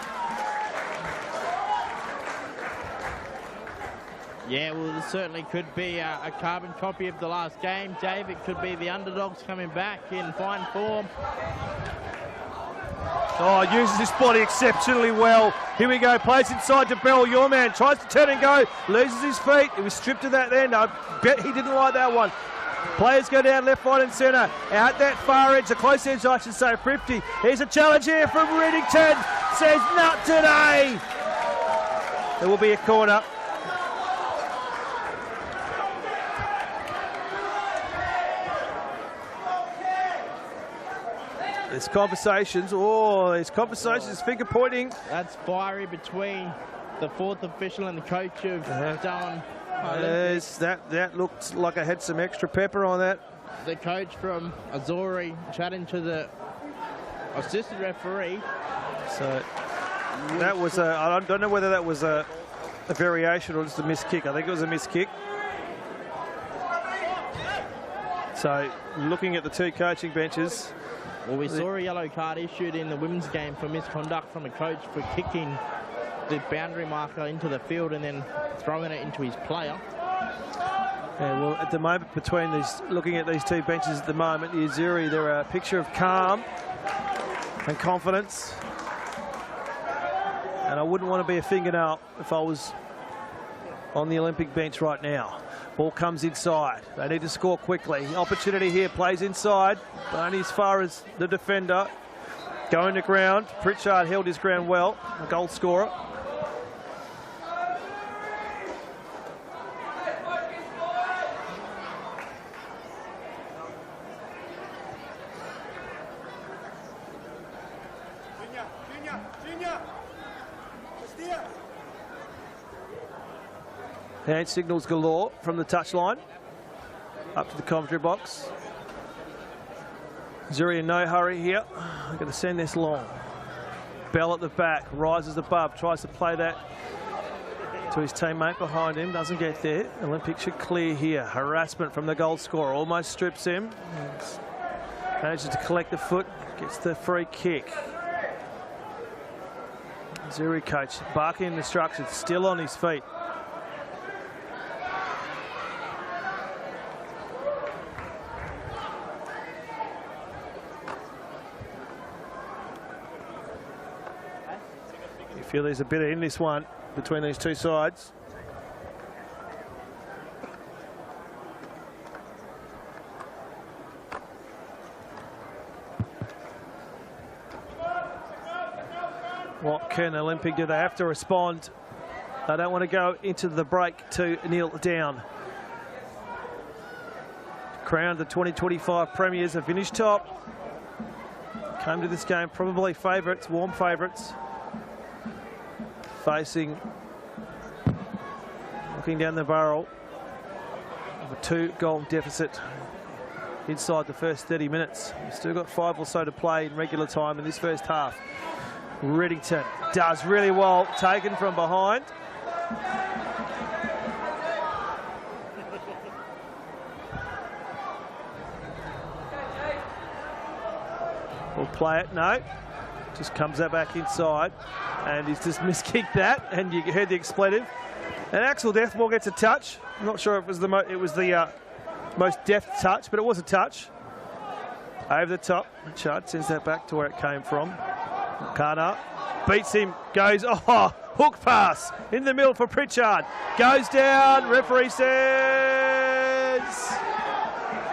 Yeah, well, it certainly could be a carbon copy of the last game, Dave. It could be the underdogs coming back in fine form. Oh, uses his body exceptionally well. Here we go, plays inside to Bell. Your man tries to turn and go, loses his feet. He was stripped of that then. I bet he didn't like that one. Players go down left, right and centre. Out that far edge, the close edge I should say, 50. Here's a challenge here from Riddington. Says not today. There will be a corner. There's conversations, finger pointing. That's fiery between the fourth official and the coach of Darwin. That looked like I had some extra pepper on that. The coach from Azzurri chatting to the assistant referee. So that was I don't know whether that was a variation or just a missed kick. I think it was a missed kick. So looking at the two coaching benches. Well, we saw a yellow card issued in the women's game for misconduct from a coach for kicking the boundary marker into the field and then throwing it into his player. Yeah, well, at the moment, between these, looking at these two benches at the moment, the Azzurri, they're a picture of calm and confidence. And I wouldn't want to be a fingernail if I was on the Olympic bench right now. Ball comes inside. They need to score quickly. Opportunity here, plays inside, but only as far as the defender. Going to ground. Pritchard held his ground well, a goal scorer. Hand signals galore from the touchline up to the commentary box. Azzurri in no hurry here. They're going to send this long. Bell at the back, rises above, tries to play that to his teammate behind him, doesn't get there. Olympic should clear here. Harassment from the goal scorer, almost strips him. Manages to collect the foot, gets the free kick. Azzurri coach barking instructions, still on his feet. I feel there's a bit in this one between these two sides. What can Olympic do? They have to respond. They don't want to go into the break to kneel down. Crowned the 2025 premiers have finished top. Came to this game probably favourites, warm favourites. Facing, looking down the barrel of a 2-goal deficit inside the first 30 minutes. We've still got 5 or so to play in regular time in this first half. Riddington does really well, taken from behind. We'll play it. No. Just comes that back inside. And he's just miskicked that. And you heard the expletive. And Axel Deathmore gets a touch. I'm not sure if it was the most deft touch, but it was a touch. Over the top. Chad sends that back to where it came from. Kana beats him. Goes, oh, hook pass in the middle for Pritchard. Goes down. Referee says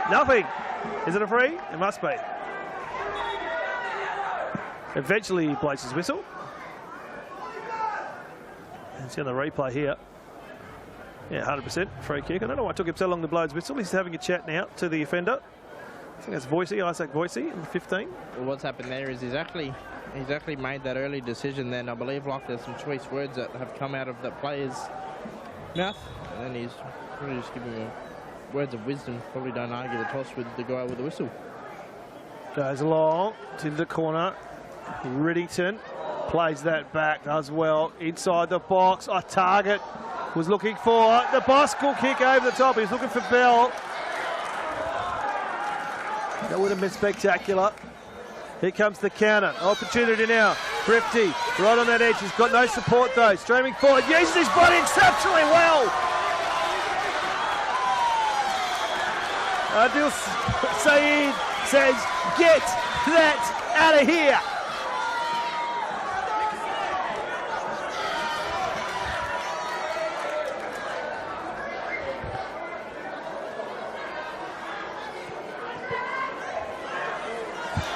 nothing. Is it a free? It must be. Eventually he plays his whistle. And see on the replay here. Yeah, 100% free kick. I don't know why it took him so long to blow his whistle. He's having a chat now to the offender. I think that's Voicey, Isaac Voicey, in the 15. Well, what's happened there is he's actually made that early decision then. I believe like there's some choice words that have come out of the player's mouth. And then he's probably just giving him words of wisdom. Probably don't argue the toss with the guy with the whistle. Goes along to the corner. Riddington plays that back as well. Inside the box, a target was looking for the Bosco kick over the top. He's looking for Bell. That would have been spectacular. Here comes the counter. Opportunity now. Thrifty right on that edge. He's got no support though. Streaming forward. Uses his body exceptionally well. Adil Saeed says, get that out of here.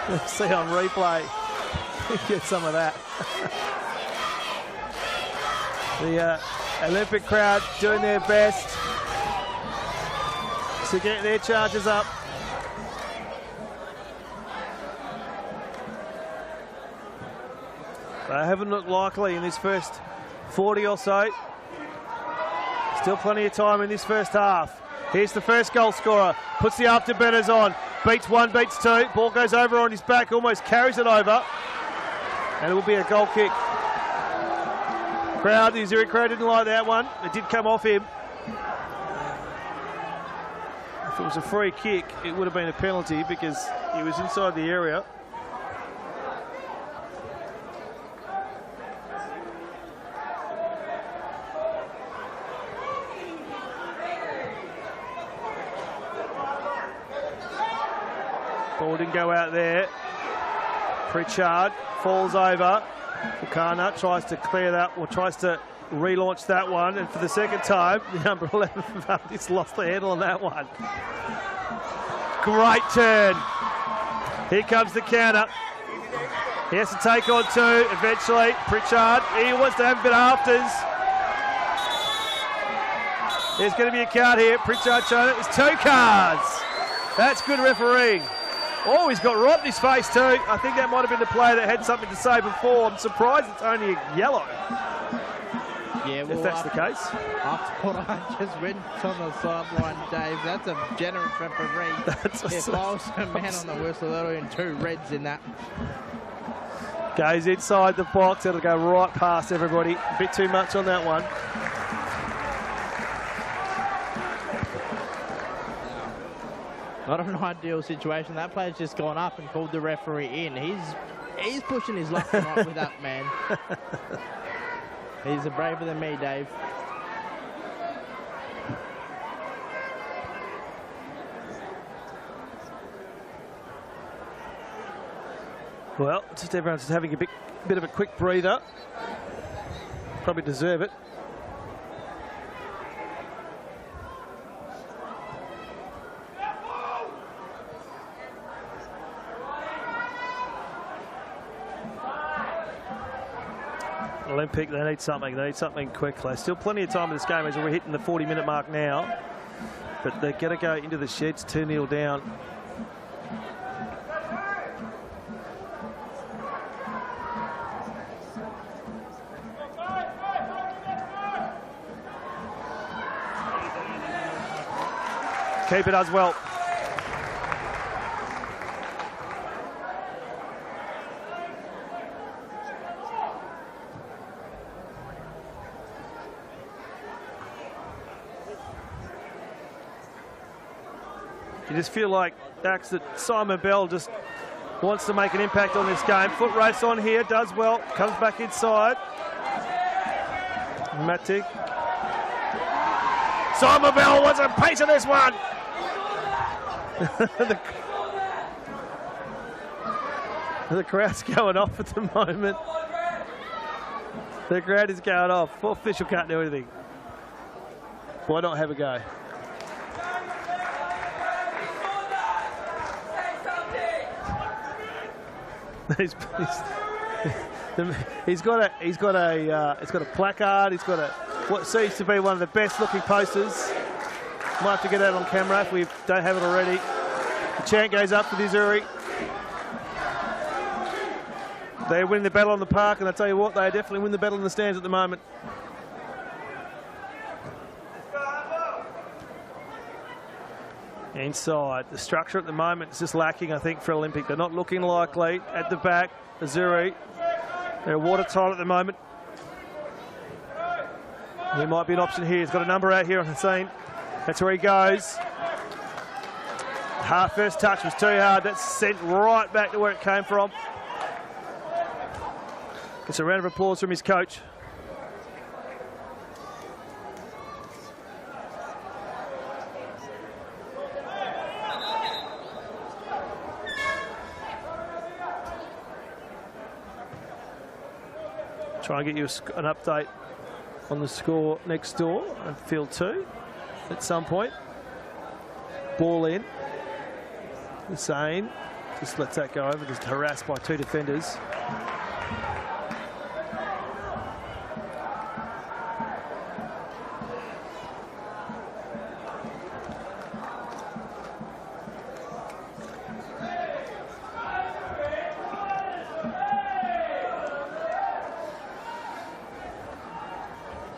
Let's see on replay. Get some of that. The Olympic crowd doing their best to get their charges up. They haven't looked likely in this first 40 or so. Still plenty of time in this first half. Here's the first goal scorer. Puts the afterburners on. Beats one, beats two. Ball goes over on his back, almost carries it over. And it will be a goal kick. Crowd, the Azzurri crowd didn't like that one. It did come off him. If it was a free kick, it would have been a penalty because he was inside the area. Ball didn't go out there. Pritchard falls over. Fukana tries to clear that, or tries to relaunch that one, and for the second time, the number 11 has lost the handle on that one. Great turn. Here comes the counter. He has to take on two eventually. Pritchard, he wants to have a bit of afters. There's going to be a card here. Pritchard showing it. There's two cards. That's good refereeing. Oh, he's got right in his face too. I think that might have been the player that had something to say before. I'm surprised it's only a yellow. Yeah, well, if that's the case. After what I just read on the sideline, Dave, that's a generous referee. If I was a man on the whistle, there would have been two reds in that. Goes inside the box. It'll go right past everybody. A bit too much on that one. Not an ideal situation. That player's just gone up and called the referee in. He's pushing his luck tonight with that man. He's a braver than me, Dave. Well, just everyone's just having a bit of a quick breather. Probably deserve it. Olympic, they need something. They need something quickly. Still plenty of time in this game as we're hitting the 40-minute mark now. But they're going to go into the sheds 2-0 down. Keep it as well. You just feel like that Simon Bell just wants to make an impact on this game. Foot race on here, does well, comes back inside. Matic. Simon Bell wants a piece of this one. The crowd's going off at the moment. The crowd is going off. Official can't do anything. Why not have a go? He's got a placard. He's got what seems to be one of the best looking posters. Might have to get that on camera if we don't have it already. The chant goes up for the Azzurri. They win the battle on the park, and I tell you what, they definitely win the battle in the stands at the moment. Inside, the structure at the moment is just lacking, I think, for Olympic. They're not looking likely at the back. Azzurri, they're watertight at the moment. He might be an option here. He's got a number out here on the scene. That's where he goes. Half first touch was too hard. That's sent right back to where it came from. Gets a round of applause from his coach. Try and get you an update on the score next door on field 2 at some point. Ball in. Hussein just lets that go over, just harassed by 2 defenders.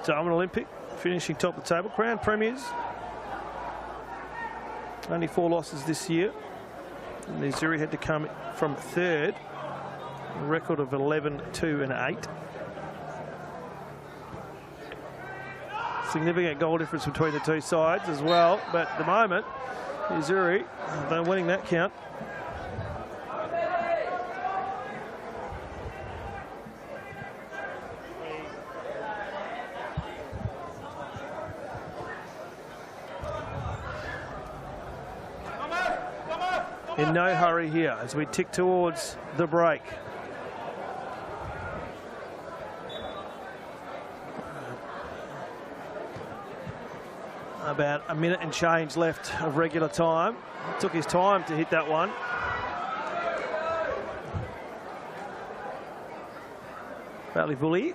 Darwin Olympic finishing top of the table. Crown Premiers. Only 4 losses this year. And the Azzurri had to come from 3rd. A record of 11, 2 and 8. Significant goal difference between the 2 sides as well. But at the moment, the Azzurri, they're winning that count. In no hurry here as we tick towards the break. About a minute and change left of regular time. Took his time to hit that one. Ballyvully.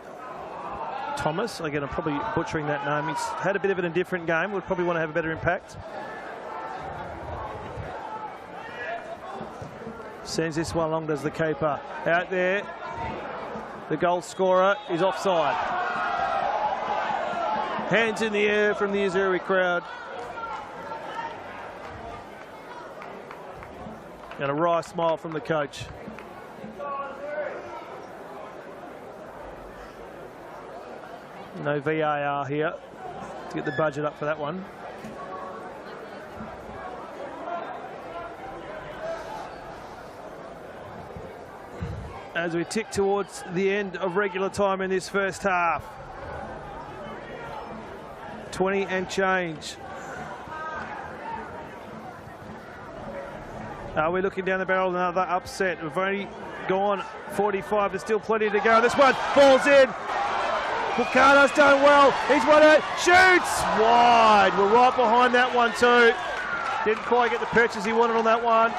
Thomas, again, I'm probably butchering that name. He's had a bit of an indifferent game. Would probably want to have a better impact. Sends this one along, does the keeper. Out there, the goal scorer is offside. Hands in the air from the Azzurri crowd. And a wry smile from the coach. No VAR here to get the budget up for that one. As we tick towards the end of regular time in this first half. 20 and change. Are we looking down the barrel of another upset? We've only gone 45, there's still plenty to go. This one falls in. Bucano's done well. He's won it. Shoots wide. We're right behind that one too. Didn't quite get the purchase he wanted on that one.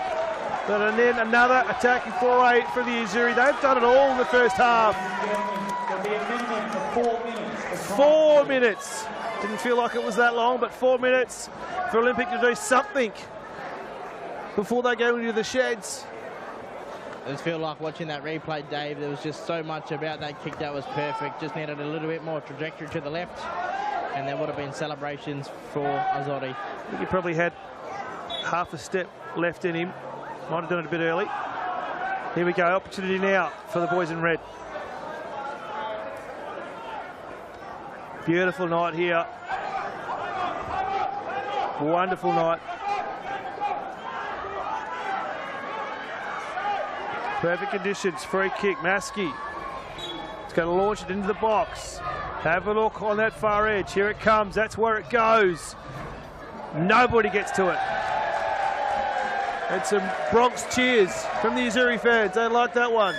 But and then another attacking foray for the Azzurri. They've done it all in the first half. 4 minutes. Didn't feel like it was that long, but 4 minutes for Olympic to do something before they go into the sheds. I just feel like watching that replay, Dave, there was just so much about that kick that was perfect. Just needed a little bit more trajectory to the left, and there would have been celebrations for Azzurri. I think he probably had half a step left in him. Might have done it a bit early. Here we go, opportunity now for the boys in red. Beautiful night here. Wonderful night. Perfect conditions, free kick, Maskey. It's going to launch it into the box. Have a look on that far edge. Here it comes, that's where it goes. Nobody gets to it. And some Bronx cheers from the Azzurri fans. They like that one.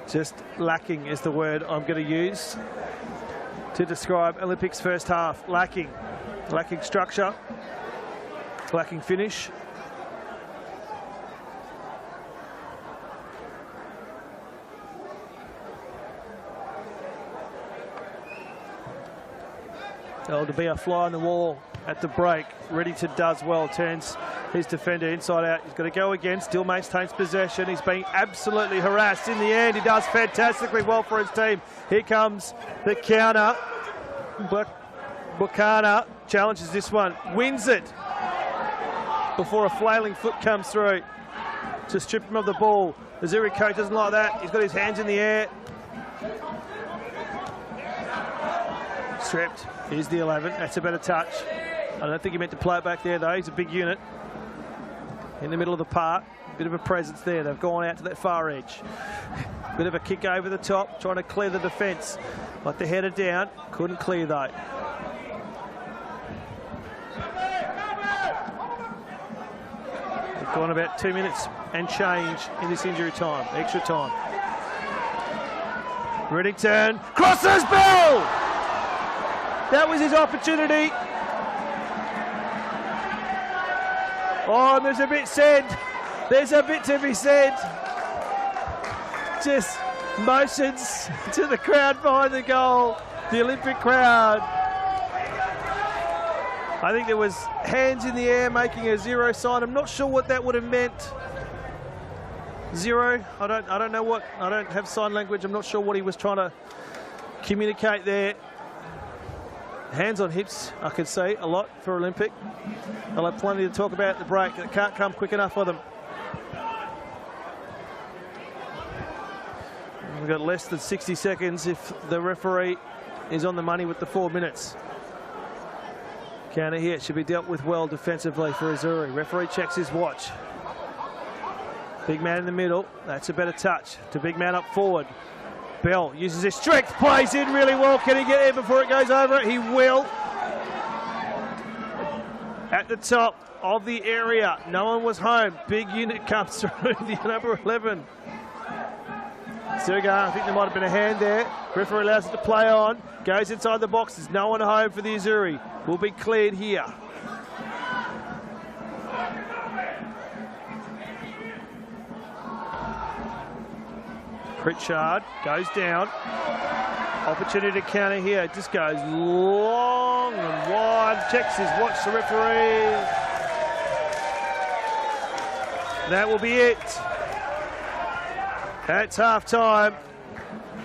Just lacking is the word I'm going to use to describe Olympics' first half. Lacking. Lacking structure. Lacking finish. Oh, to be a fly on the wall at the break. Ready to does well. Turns his defender inside out. He's got to go again. Still maintains possession. He's being absolutely harassed. In the end, he does fantastically well for his team. Here comes the counter. Bukana challenges this one. Wins it before a flailing foot comes through to strip him of the ball. The Azzurri coach doesn't like that. He's got his hands in the air. Stripped. Here's the 11. That's a better touch. I don't think he meant to play it back there, though. He's a big unit in the middle of the park. Bit of a presence there. They've gone out to that far edge. Bit of a kick over the top, trying to clear the defence. Like the header down. Couldn't clear, though. They've gone about 2 minutes and change in this injury time. Extra time. Reddington crosses Bell! That was his opportunity. Oh, and there's a bit said. There's a bit to be said. Just motions to the crowd behind the goal. The Olympic crowd. I think there was hands in the air making a zero sign. I'm not sure what that would have meant. Zero. I don't know what. I don't have sign language. I'm not sure what he was trying to communicate there. Hands on hips, I could say, a lot for Olympic. They'll have plenty to talk about at the break. It can't come quick enough for them. We've got less than 60 seconds if the referee is on the money with the 4 minutes. Counter here should be dealt with well defensively for Azzurri. Referee checks his watch. Big man in the middle. That's a better touch to big man up forward. Bell uses his strength, plays in really well. Can he get there before it goes over? He will. At the top of the area, no one was home. Big unit comes through, the number 11. Sugar, I think there might have been a hand there. Referee allows it to play on. Goes inside the box. There's no one home for the Azzurri. Will be cleared here. Pritchard goes down. Opportunity to counter here. It just goes long and wide. Checks his watch, the referee. That will be it. That's half time.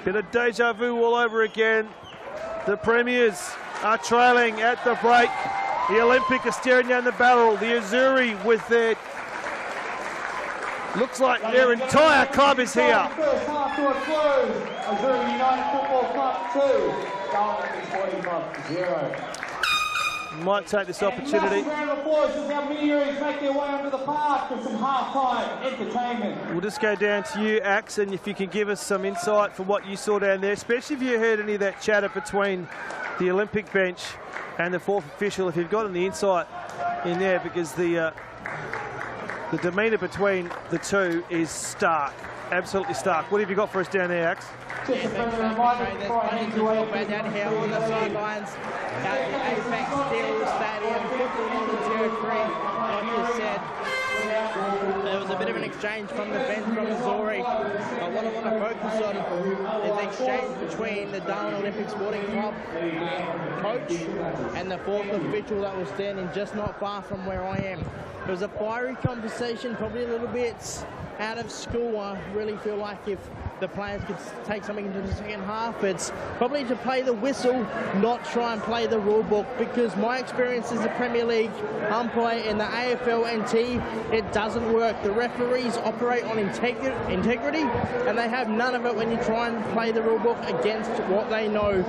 Bit of deja vu all over again. The Premiers are trailing at the break. The Olympic are staring down the barrel. The Azzurri with their... Looks like their entire club is here. First half to a close. Azzurri United Football Club 2. Darwin 40 Club 0. Might take this opportunity. Round of applause as our mini-earrings make their way onto the park for some half-time entertainment. We'll just go down to you, Axe, and if you can give us some insight from what you saw down there, especially if you heard any of that chatter between the Olympic bench and the fourth official, if you've got any insight in there, because the demeanour between the two is stark, absolutely stark. What have you got for us down there, Axe? Just a friendly reminder before I hand you over down here on the sidelines at the Apex Steel Stadium, football on the territory. Like you said, there was a bit of an exchange from the bench from Azzurri. But what I want to focus on is the exchange between the Darwin Olympic Sporting Club coach and the fourth official that was standing just not far from where I am. It was a fiery conversation, probably a little bit out of school. I really feel like if the players could take something into the second half, it's probably to play the whistle, not try and play the rule book, because my experience as a Premier League umpire in the AFL NT, it doesn't work. The referees operate on integrity, and they have none of it when you try and play the rule book against what they know.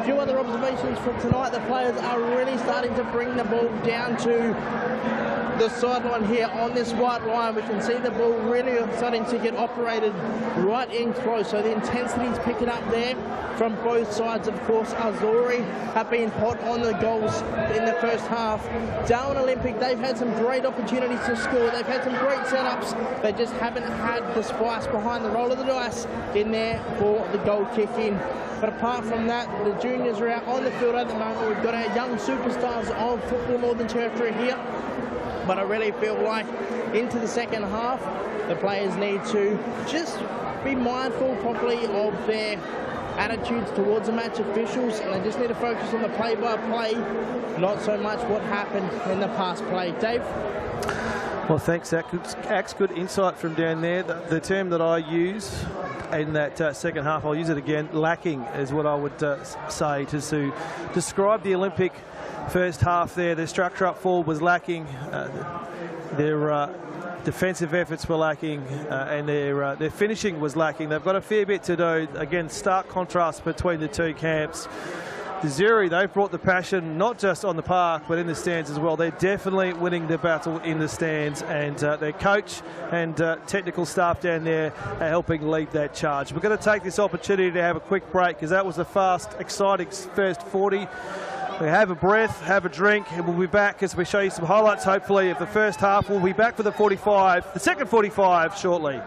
A few other observations from tonight: the players are really starting to bring the ball down to the sideline here on this white line. We can see the ball really starting to get operated right in close, so the intensity's picking up there from both sides. Of course, Azzurri have been hot on the goals in the first half. Darwin Olympic, they've had some great opportunities to score. They've had some great setups. They just haven't had the spice behind the roll of the dice in there for the goal kick in. But apart from that, the juniors are out on the field at the moment. We've got our young superstars of Football Northern Territory here. But I really feel like into the second half, the players need to just be mindful properly of their attitudes towards the match officials, and they just need to focus on the play-by-play, not so much what happened in the past play. Dave? Well, thanks, Axe. Good insight from down there. The term that I use in that second half, I'll use it again, lacking is what I would say to describe the Olympic first half there. Their structure up forward was lacking, their defensive efforts were lacking, and their finishing was lacking. They've got a fair bit to do. Again, stark contrast between the two camps. Azzurri, they've brought the passion not just on the park but in the stands as well. They're definitely winning the battle in the stands, and their coach and technical staff down there are helping lead that charge. We're going to take this opportunity to have a quick break, because that was a fast, exciting first 40. We have a breath, have a drink, and we'll be back as we show you some highlights, hopefully, of the first half. We'll be back for the second 45 shortly.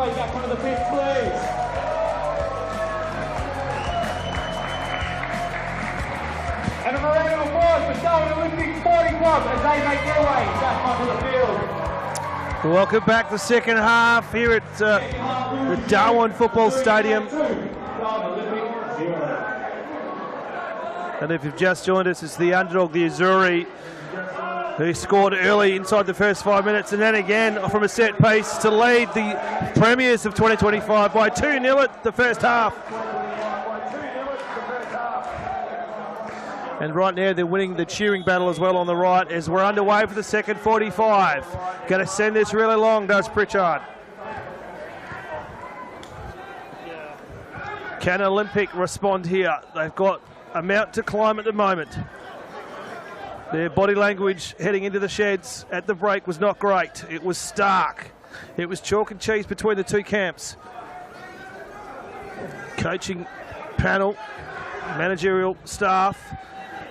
way back onto the pitch, please. And a round of applause for Darwin Olympic Sporting Club as they make their way back onto the field. Welcome back to the second half here at the Darwin Football Stadium. And if you've just joined us, it's the underdog, the Azzurri, who scored early inside the first 5 minutes, and then again from a set piece to lead the premiers of 2025 by 2-0 at the first half. And right now they're winning the cheering battle as well on the right as we're underway for the second 45. Going to send this really long, does Pritchard. Can Olympic respond here? They've got a mount to climb at the moment. Their body language heading into the sheds at the break was not great. It was stark. It was chalk and cheese between the two camps. Coaching panel, managerial staff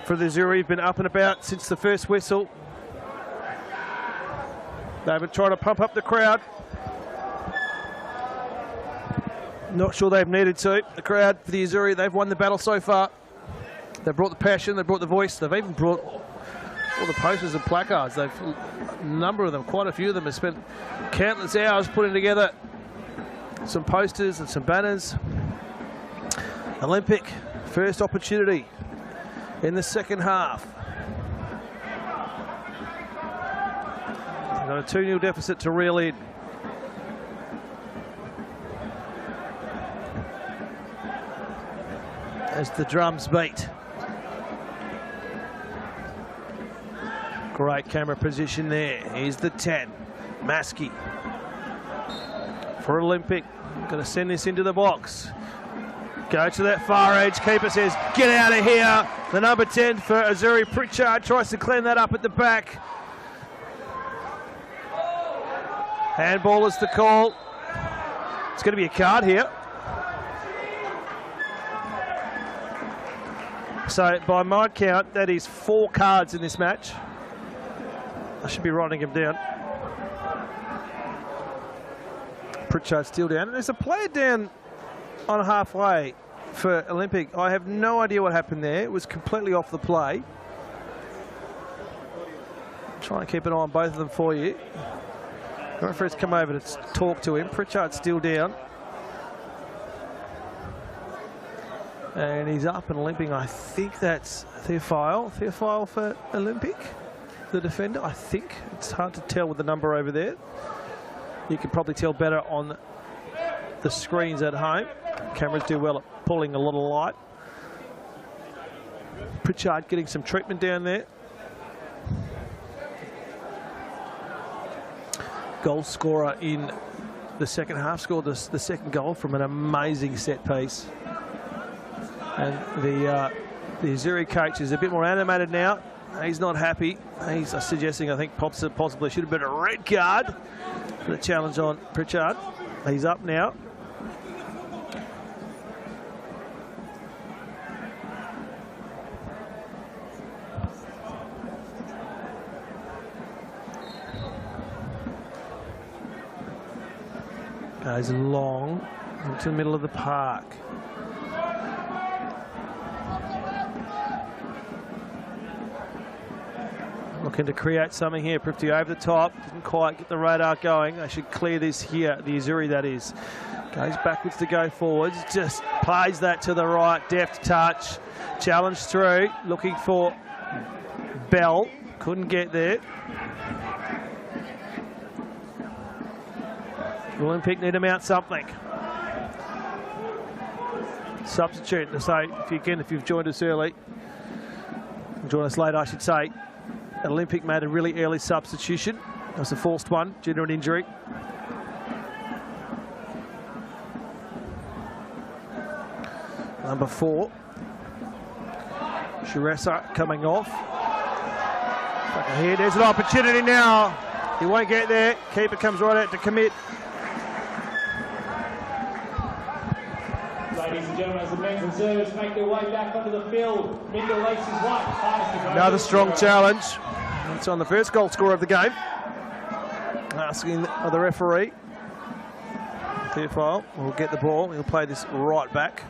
for the Azzurri have been up and about since the first whistle. They've been trying to pump up the crowd. Not sure they've needed to. The crowd for the Azzurri, they've won the battle so far. They've brought the passion, they've brought the voice, they've even brought all the posters and placards. A number of them, quite a few of them, have spent countless hours putting together some posters and some banners. Olympic, first opportunity in the second half. They've got a 2-0 deficit to reel in. As the drums beat. Great camera position there. Here's the 10. Maskey for Olympic. Going to send this into the box. Go to that far edge. Keeper says, get out of here. The number 10 for Azzurri, Pritchard, tries to clean that up at the back. Handball is the call. It's going to be a card here. So by my count, that is 4 cards in this match. I should be writing them down. Pritchard still down. And there's a player down on halfway for Olympic. I have no idea what happened there. It was completely off the play. Try and keep an eye on both of them for you. The referee's come over to talk to him. Pritchard's still down. And he's up and limping. I think that's Theophile. Theophile for Olympic, the defender, I think. It's hard to tell with the number over there. You can probably tell better on the screens at home. Cameras do well at pulling a little light. Pritchard getting some treatment down there. Goal scorer in the second half, scored the second goal from an amazing set piece. And the Azzurri coach is a bit more animated now. He's not happy. He's suggesting, I think, possibly should have been a red card for the challenge on Pritchard. He's up now. Goes long into the middle of the park. Looking to create something here. Prifty over the top. Didn't quite get the radar going. They should clear this here. The Azzurri, that is. Goes backwards to go forwards. Just plays that to the right. Deft touch. Challenge through. Looking for Bell. Couldn't get there. Olympic need to mount something. Substitute. So if you've joined us early, join us late, I should say. Olympic made a really early substitution. It was a forced one due to an injury. Number 4. Shiresa coming off. Here, there's an opportunity now. He won't get there. Keeper comes right out to commit. Ladies and gentlemen, as the men's reserves make their way back onto the field, Midfield Laces 1. Another strong challenge. That's on the first goal scorer of the game. Asking the referee. Theophile will get the ball. He'll play this right back.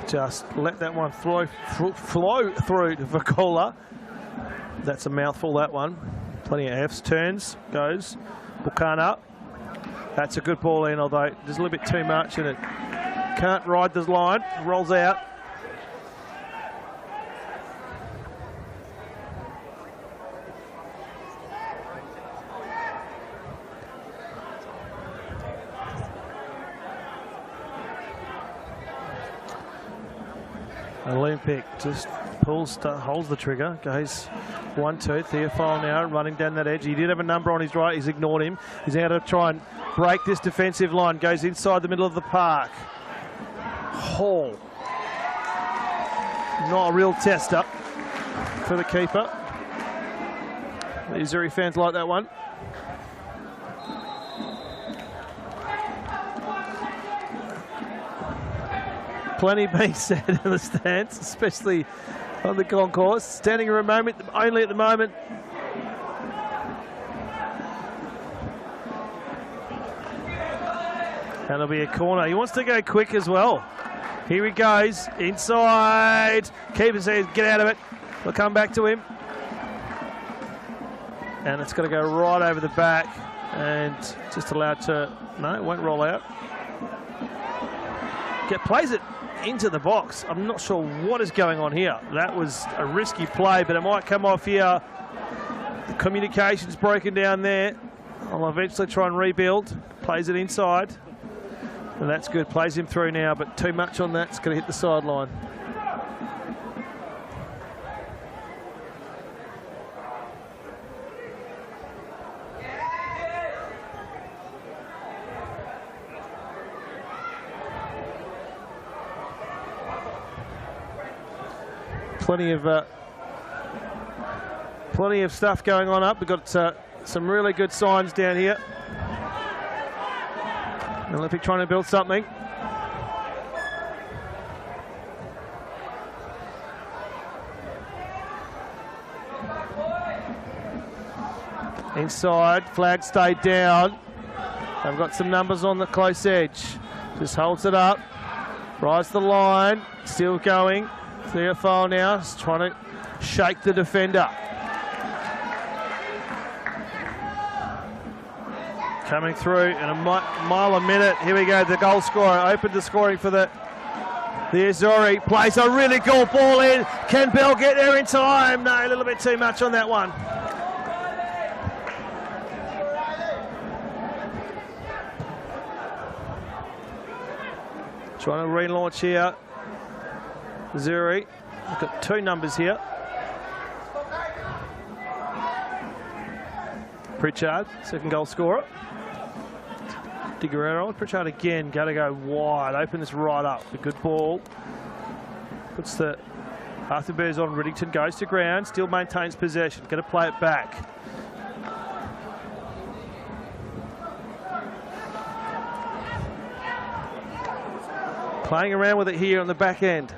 Just let that one flow through to Vakola. That's a mouthful, that one. Plenty of F's. Turns, goes. Bukana. That's a good ball in, although there's a little bit too much and it can't ride the line. Rolls out. Olympic just holds the trigger, goes 1-2. Theophile now running down that edge. He did have a number on his right, he's ignored him. He's now to try and break this defensive line. Goes inside the middle of the park. Hall. Not a real tester for the keeper. The Azzurri fans like that one. Plenty being said in the stands, especially on the concourse. Standing room moment, only at the moment. That'll be a corner. He wants to go quick as well. Here he goes, inside. Keeper says, get out of it. We'll come back to him. And it's going to go right over the back and just allowed to, no, it won't roll out. Plays it into the box. I'm not sure what is going on here. That was a risky play, but it might come off here. The communication's broken down there. I'll eventually try and rebuild. Plays it inside. And that's good. Plays him through now, but too much on that. It's going to hit the sideline. Plenty of stuff going on up. We've got some really good signs down here. Olympic trying to build something. Inside, flag stayed down. They've got some numbers on the close edge. Just holds it up. Rides the line, still going. Theophile now is trying to shake the defender. Coming through in a mile a minute. Here we go, the goal scorer. Opened the scoring for the Azzurri. Plays a really cool ball in. Can Bell get there in time? No, a little bit too much on that one. Trying to relaunch here. Azzurri. We've got two numbers here. Pritchard, second goal scorer. De Guerrero. Pritchard again, got to go wide. Open this right up. A good ball. Puts the Arthur Bears on. Riddington goes to ground. Still maintains possession. Going to play it back. Playing around with it here on the back end.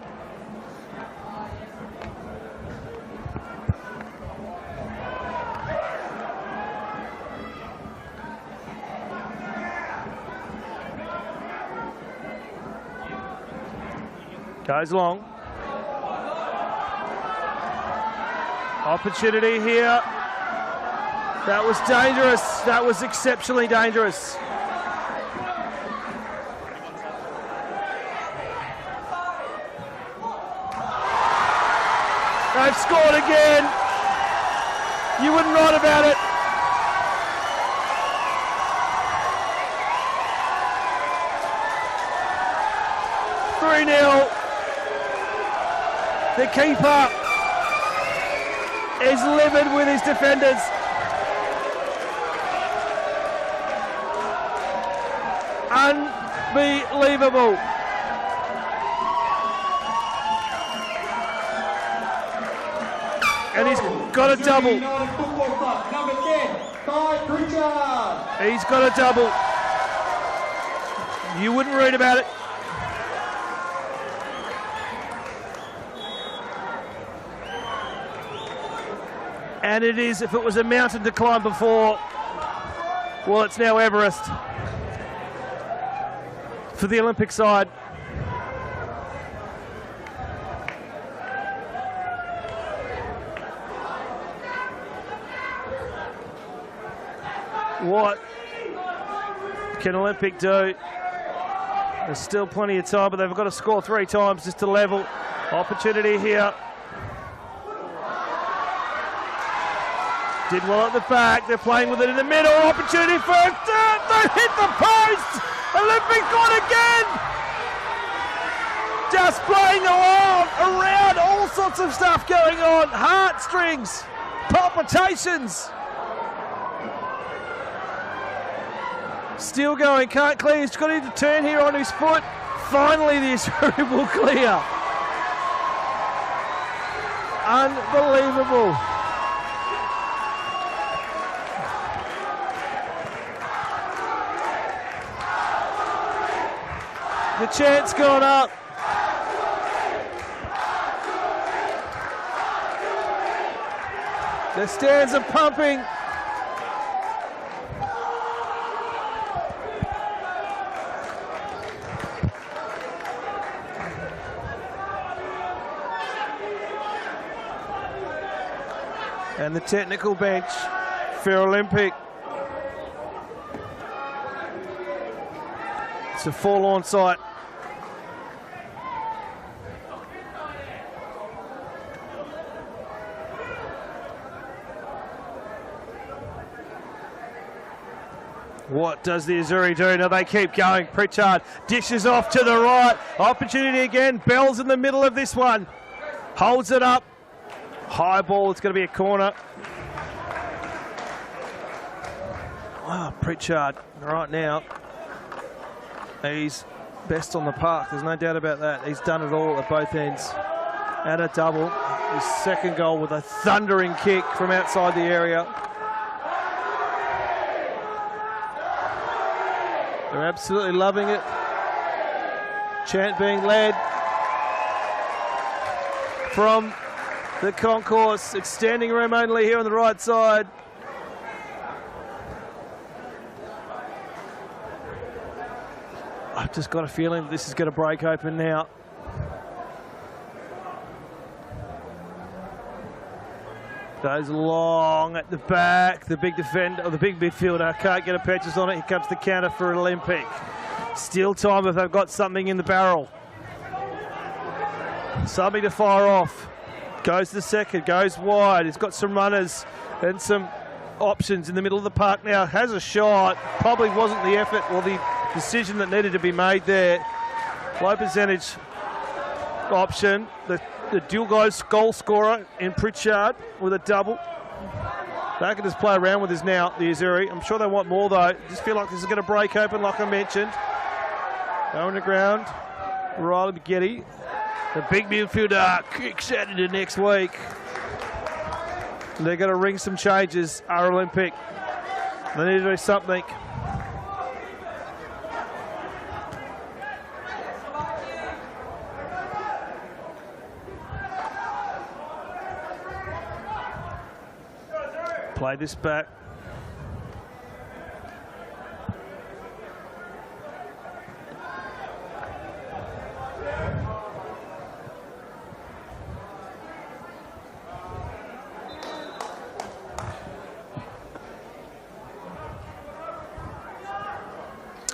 Goes long. Opportunity here. That was dangerous. That was exceptionally dangerous. They've scored again. You wouldn't write about it. The keeper is livid with his defenders. Unbelievable. And he's got a double. He's got a double. You wouldn't read about it. And it is, if it was a mountain to climb before, well, it's now Everest for the Olympic side. What can Olympic do? There's still plenty of time, but they've got to score 3 times just to level. Opportunity here. Did well at the back. They're playing with it in the middle. Opportunity first. They hit the post. Olympic got again. Just playing around. All sorts of stuff going on. Heartstrings. Palpitations. Still going. Can't clear. He's got to turn here on his foot. Finally, the Azzurri will clear. Unbelievable. The chant's gone up. The stands are pumping. And the technical bench for Olympic. It's a forlorn sight. What does the Azzurri do? Now they keep going. Pritchard dishes off to the right. Opportunity again. Bell's in the middle of this one. Holds it up. High ball. It's going to be a corner. Wow, Pritchard right now. He's best on the park. There's no doubt about that. He's done it all at both ends. And a double. His second goal with a thundering kick from outside the area. They're absolutely loving it. Chant being led from the concourse. Extending room only here on the right side. I've just got a feeling this is going to break open now. Goes long at the back. The big defender, or the big midfielder, can't get a purchase on it. Here comes the counter for Olympic. Still time if they've got something in the barrel. Something to fire off. Goes to the second, goes wide. He's got some runners and some options in the middle of the park now. Has a shot. Probably wasn't the effort or the decision that needed to be made there. Low percentage option. The dual goal scorer in Pritchard with a double. They can just play around with this now, the Azzurri. I'm sure they want more though. Just feel like this is going to break open like I mentioned. Going to ground. Riley Getty. The big midfielder kicks out into next week. They're going to ring some changes, our Olympic. They need to do something. Play this back.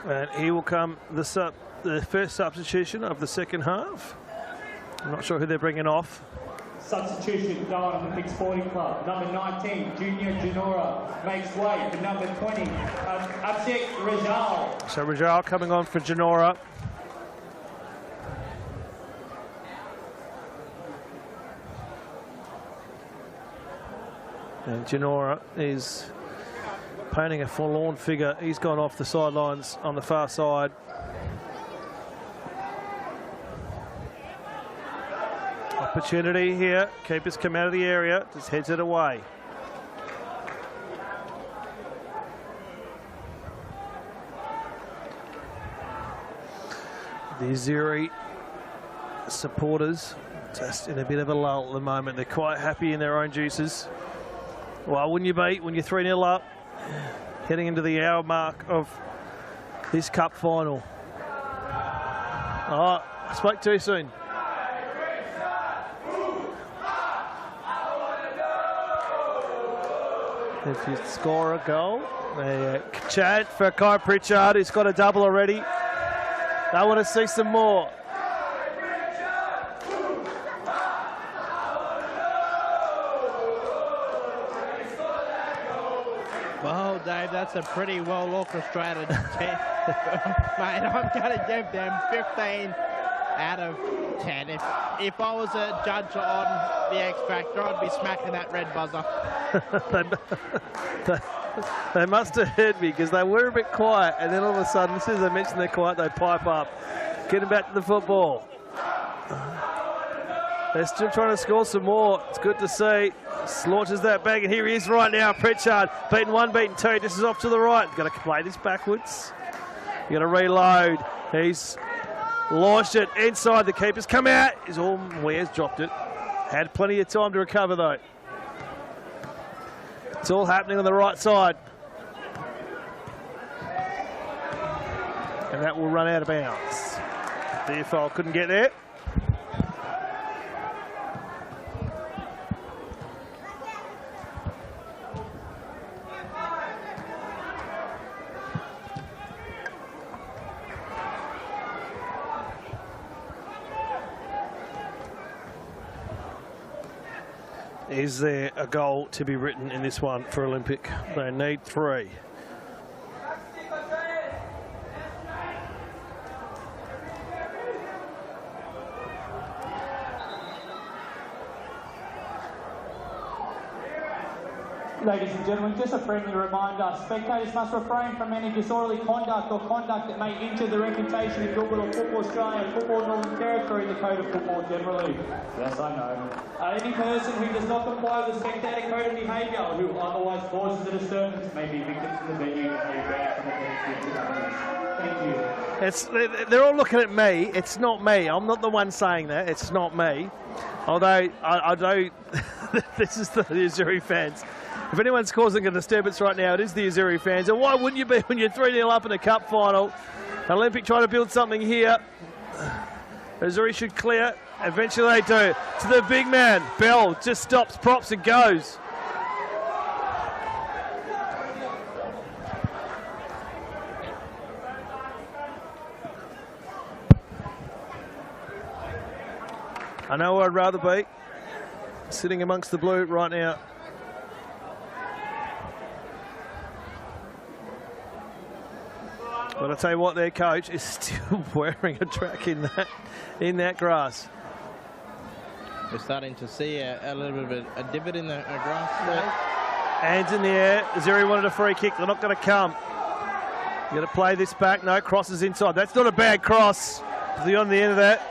And here will come the first substitution of the second half. I'm not sure who they're bringing off. Substitution, Darwin Olympic Sporting Club. Number 19, Junior Janora, makes way for number 20, Absek Rajal. So Rajal coming on for Janora. And Janora is painting a forlorn figure. He's gone off the sidelines on the far side. Opportunity here. Keepers come out of the area. Just heads it away. The Azzurri supporters just in a bit of a lull at the moment. They're quite happy in their own juices. Well, wouldn't you be when you're 3-0 up, heading into the hour mark of this cup final? Oh, I spoke too soon. If you score a goal, chant for Kai Pritchard, who's got a double already. They want to see some more. Well, Dave, that's a pretty well orchestrated team. Mate, I'm going to give them 15 out of 10. If I was a judge on the X Factor, I'd be smacking that red buzzer. They must have heard me because they were a bit quiet, and then all of a sudden, as soon as I mention they're quiet, they pipe up. Getting back to the football. They're still trying to score some more. It's good to see. Launches that bag, and here he is right now. Pritchard, beaten one, beaten two. This is off to the right. Got to play this backwards. You got to reload. He's launched it inside the keepers. Come out. He's all Ware's dropped it. Had plenty of time to recover though. It's all happening on the right side. And that will run out of bounds. DFL couldn't get there. Is there a goal to be written in this one for Olympic? They need 3. Ladies and gentlemen, just a friendly reminder, spectators must refrain from any disorderly conduct or conduct that may injure the reputation of Goodwood Football Australia, Football Northern Territory, and the Code of Football generally. Yes, I know. Any person who does not comply with the spectator code of behaviour, who otherwise causes a disturbance, may be victims of the venue and may be banned from the Thank you. They're all looking at me. It's not me. I'm not the one saying that. It's not me. Although I do. This is the Azzurri fans. If anyone's causing a disturbance right now, it is the Azzurri fans. And why wouldn't you be when you're 3-0 up in the cup final? Olympic trying to build something here. Azzurri should clear. Eventually they do. To the big man. Bell just stops, props and goes. I know where I'd rather be. Sitting amongst the blue right now. But I tell you what, their coach is still wearing a track in that grass. We're starting to see a little bit of a divot in the grass. Hands in the air. Azzurri wanted a free kick. They're not going to come. You got to play this back. No, crosses inside. That's not a bad cross. On the end of that.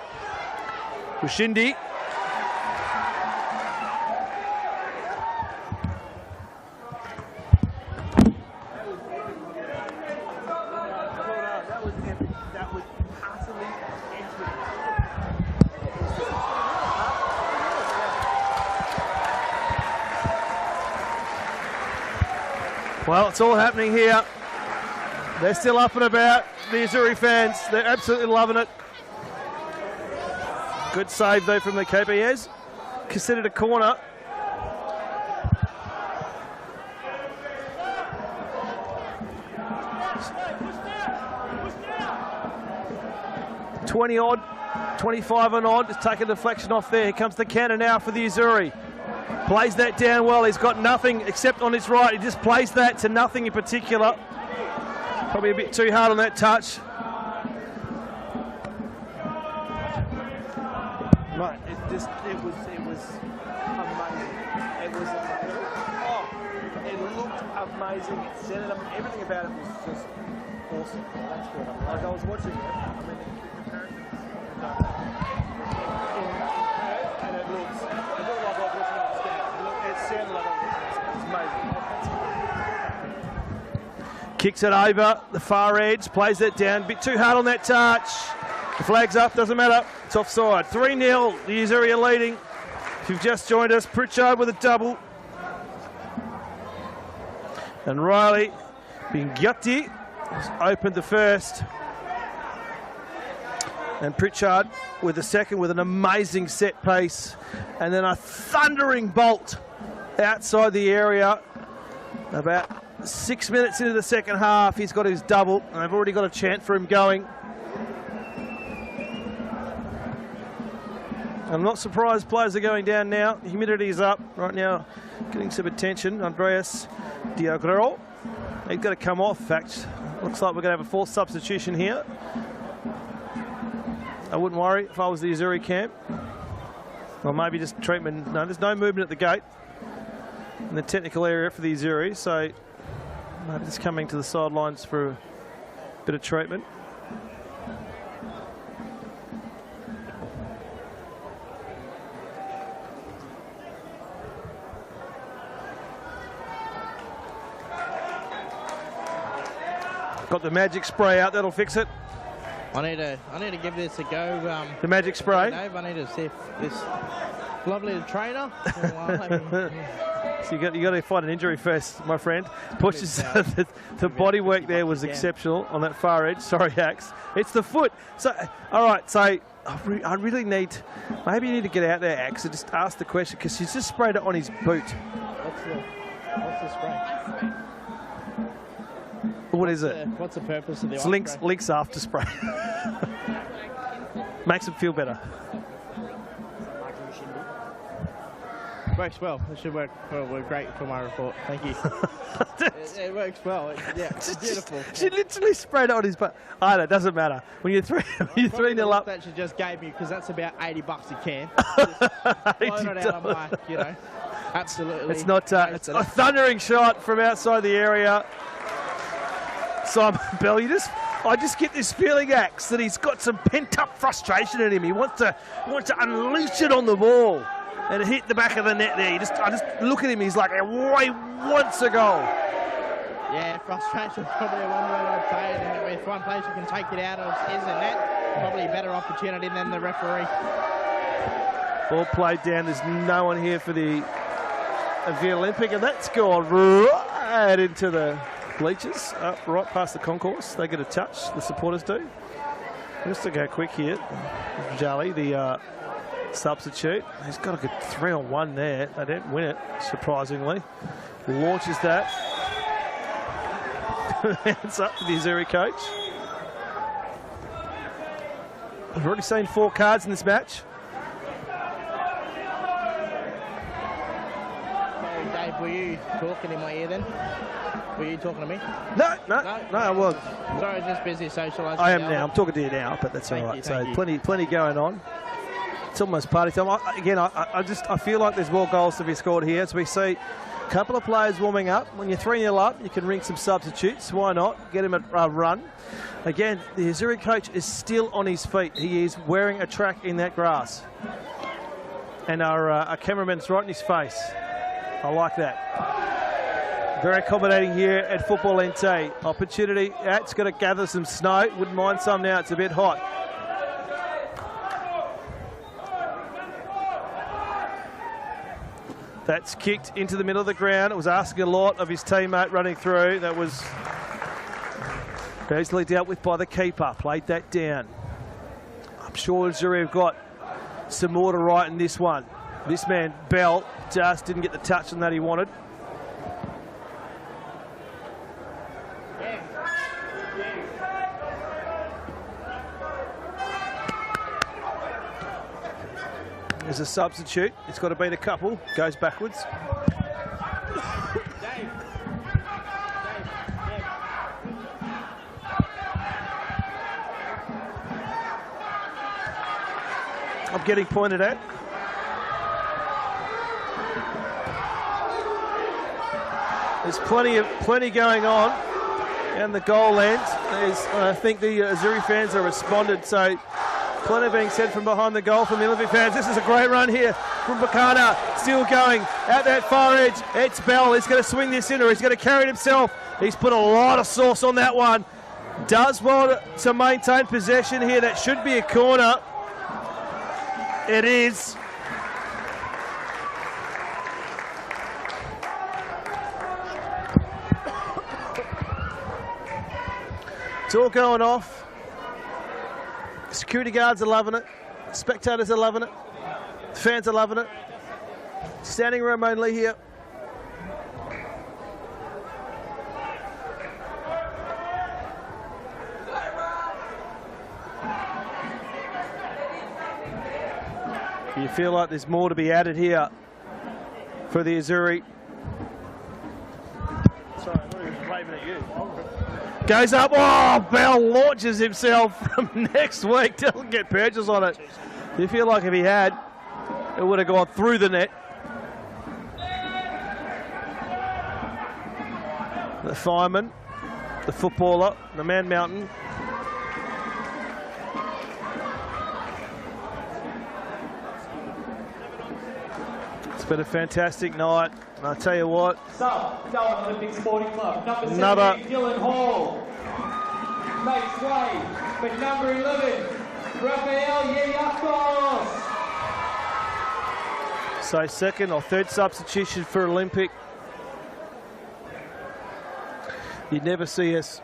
Bushindi. Well, it's all happening here. They're still up and about, the Azzurri fans. They're absolutely loving it. Good save, though, from the keeper. He has considered a corner. $20-odd, 25 and odd. Just take a deflection off there. Here comes the cannon now for the Azzurri. Plays that down well. He's got nothing except on his right. He just plays that to nothing in particular. Probably a bit too hard on that touch. Right, it was amazing. It was amazing. Oh, it looked amazing. It set it up. Everything about it was just awesome. That's good. Like I was watching it. I mean, the comparison and it looks. It looked like I was watching it on stand. It sounded like I was watching it. It's amazing. Kicks it over the far edge. Plays that down. Bit too hard on that touch. The flag's up, doesn't matter. It's offside. 3-0, the Azzurri are leading. If you've just joined us, Pritchard with a double. And Riley Bingatti has opened the first. And Pritchard with the second with an amazing set pace. And then a thundering bolt outside the area. About 6 minutes into the second half, he's got his double. And they've already got a chant for him going. I'm not surprised players are going down now. Humidity is up right now, getting some attention. Andreas Diagrero, he's got to come off. In fact, looks like we're going to have a fourth substitution here. I wouldn't worry if I was the Azzurri camp. Or maybe just treatment. No, there's no movement at the gate in the technical area for the Azzurri, so maybe just coming to the sidelines for a bit of treatment. Got the magic spray out, that'll fix it. I need to give this a go. The magic spray? Dave, I need to see if this lovely trainer. So you got to find an injury first, my friend. Pushes the body work there was exceptional on that far edge. Sorry, Axe. It's the foot. So, all right, so I really need, maybe you need to get out there, Axe, and just ask the question, because he's just sprayed it on his boot. What's the spray? What is it? What's the purpose of the It's Lynx after spray. Makes him feel better. Works well. It should work great for my report. Thank you. it works well. It's beautiful. She literally sprayed it on his butt. I know, it doesn't matter. When you're 3-0 up. That she just gave me, because that's about $80 a can. Just blown it out of my, absolutely. It's not. It's a thundering shot from outside the area. Simon Bell, I just get this feeling, Axe, that he's got some pent-up frustration in him. He wants to unleash it on the ball and hit the back of the net there. I just look at him, he's like, he wants a goal. Yeah, frustration is probably one word I'd say. And if one place you can take it out of his and net, probably a better opportunity than the referee. Ball played down. There's no one here for the Avian Olympic, and that's gone right into the bleachers, up right past the concourse. They get a touch, the supporters do. Just to go quick here, Jolly, the substitute, he's got a good 3-on-1 there. They didn't win it, surprisingly. Launches that. Hands up to the Azzurri coach. I've already seen 4 cards in this match. Dave, were you talking in my ear then? Were you talking to me? No, I was. Sorry, just busy socialising. I am now. I'm talking to you now, but that's all right. So plenty going on. It's almost party time. I feel like there's more goals to be scored here. As we see a couple of players warming up. When you're 3-0 up, you can ring some substitutes. Why not? Get him a run. Again, the Azzurri coach is still on his feet. He is wearing a track in that grass. And our cameraman's right in his face. I like that. Very accommodating here at Football NT. Opportunity. It's got to gather some snow. Wouldn't mind some now. It's a bit hot. That's kicked into the middle of the ground. It was asking a lot of his teammate running through. That was easily dealt with by the keeper. Played that down. I'm sure Azzurri have got some more to write in this one. This man, Bell, just didn't get the touch on that he wanted. There's a substitute. It's got to beat a couple. Goes backwards. I'm getting pointed at. There's plenty going on, and the goal ends. I think the Azzurri fans have responded, so plenty being said from behind the goal from the Olympic fans. This is a great run here from Bacana, still going at that far edge. It's Bell. He's going to swing this in, or he's going to carry it himself. He's put a lot of sauce on that one. Does well to maintain possession here. That should be a corner. It is. It's all going off. Security guards are loving it. Spectators are loving it. The fans are loving it. Standing room only here. You feel like there's more to be added here for the Azzurri. Sorry, I thought he was waving at you. Goes up. Oh, Bell launches himself from next week. Doesn't get purchase on it. You feel like if he had, it would have gone through the net. The fireman, the footballer, the man mountain. It's been a fantastic night, and I tell you what. Darwin Olympic Sporting Club. Number Another 17, Dylan Hall. Makes way. But number 11, Rafael Yeyakos. So second or third substitution for Olympic. You'd never see us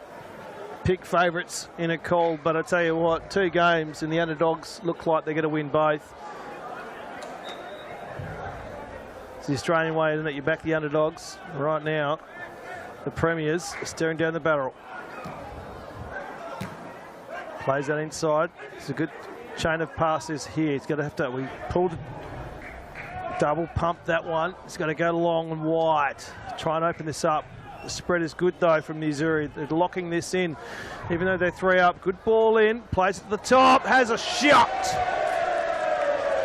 pick favourites in a cold, but I tell you what, 2 games and the underdogs look like they're going to win both. It's the Australian way, isn't it? You back the underdogs. Right now, the premiers are staring down the barrel. Plays that inside. It's a good chain of passes here. He's going to have to, we pulled, double pump that one. It's going to go long and wide. Try and open this up. The spread is good though from the Azzurri. They're locking this in, even though they're 3 up. Good ball in, plays at the top, has a shot.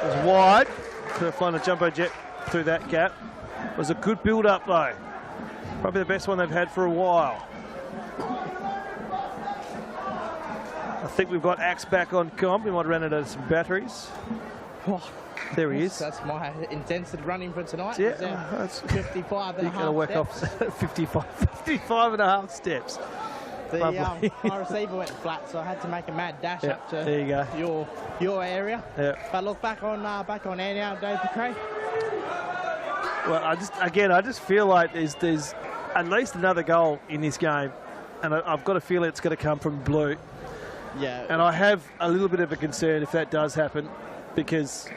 It was wide. Could have flown a jumbo jet through that gap. It was a good build-up though. Probably the best one they've had for a while. I think we've got Axe back on comp. We might run out of some batteries. Oh, there he is. That's my intensity running for tonight. Yeah, that's 55 and a half. You've got to work off 55 and a half steps. My receiver went flat, so I had to make a mad dash up to there you go. your area. Yeah. But look, back on air now, Dave McRae. Well, I just feel like there's at least another goal in this game, and I've got a feeling it's going to come from blue. Yeah. And I have a little bit of a concern if that does happen, because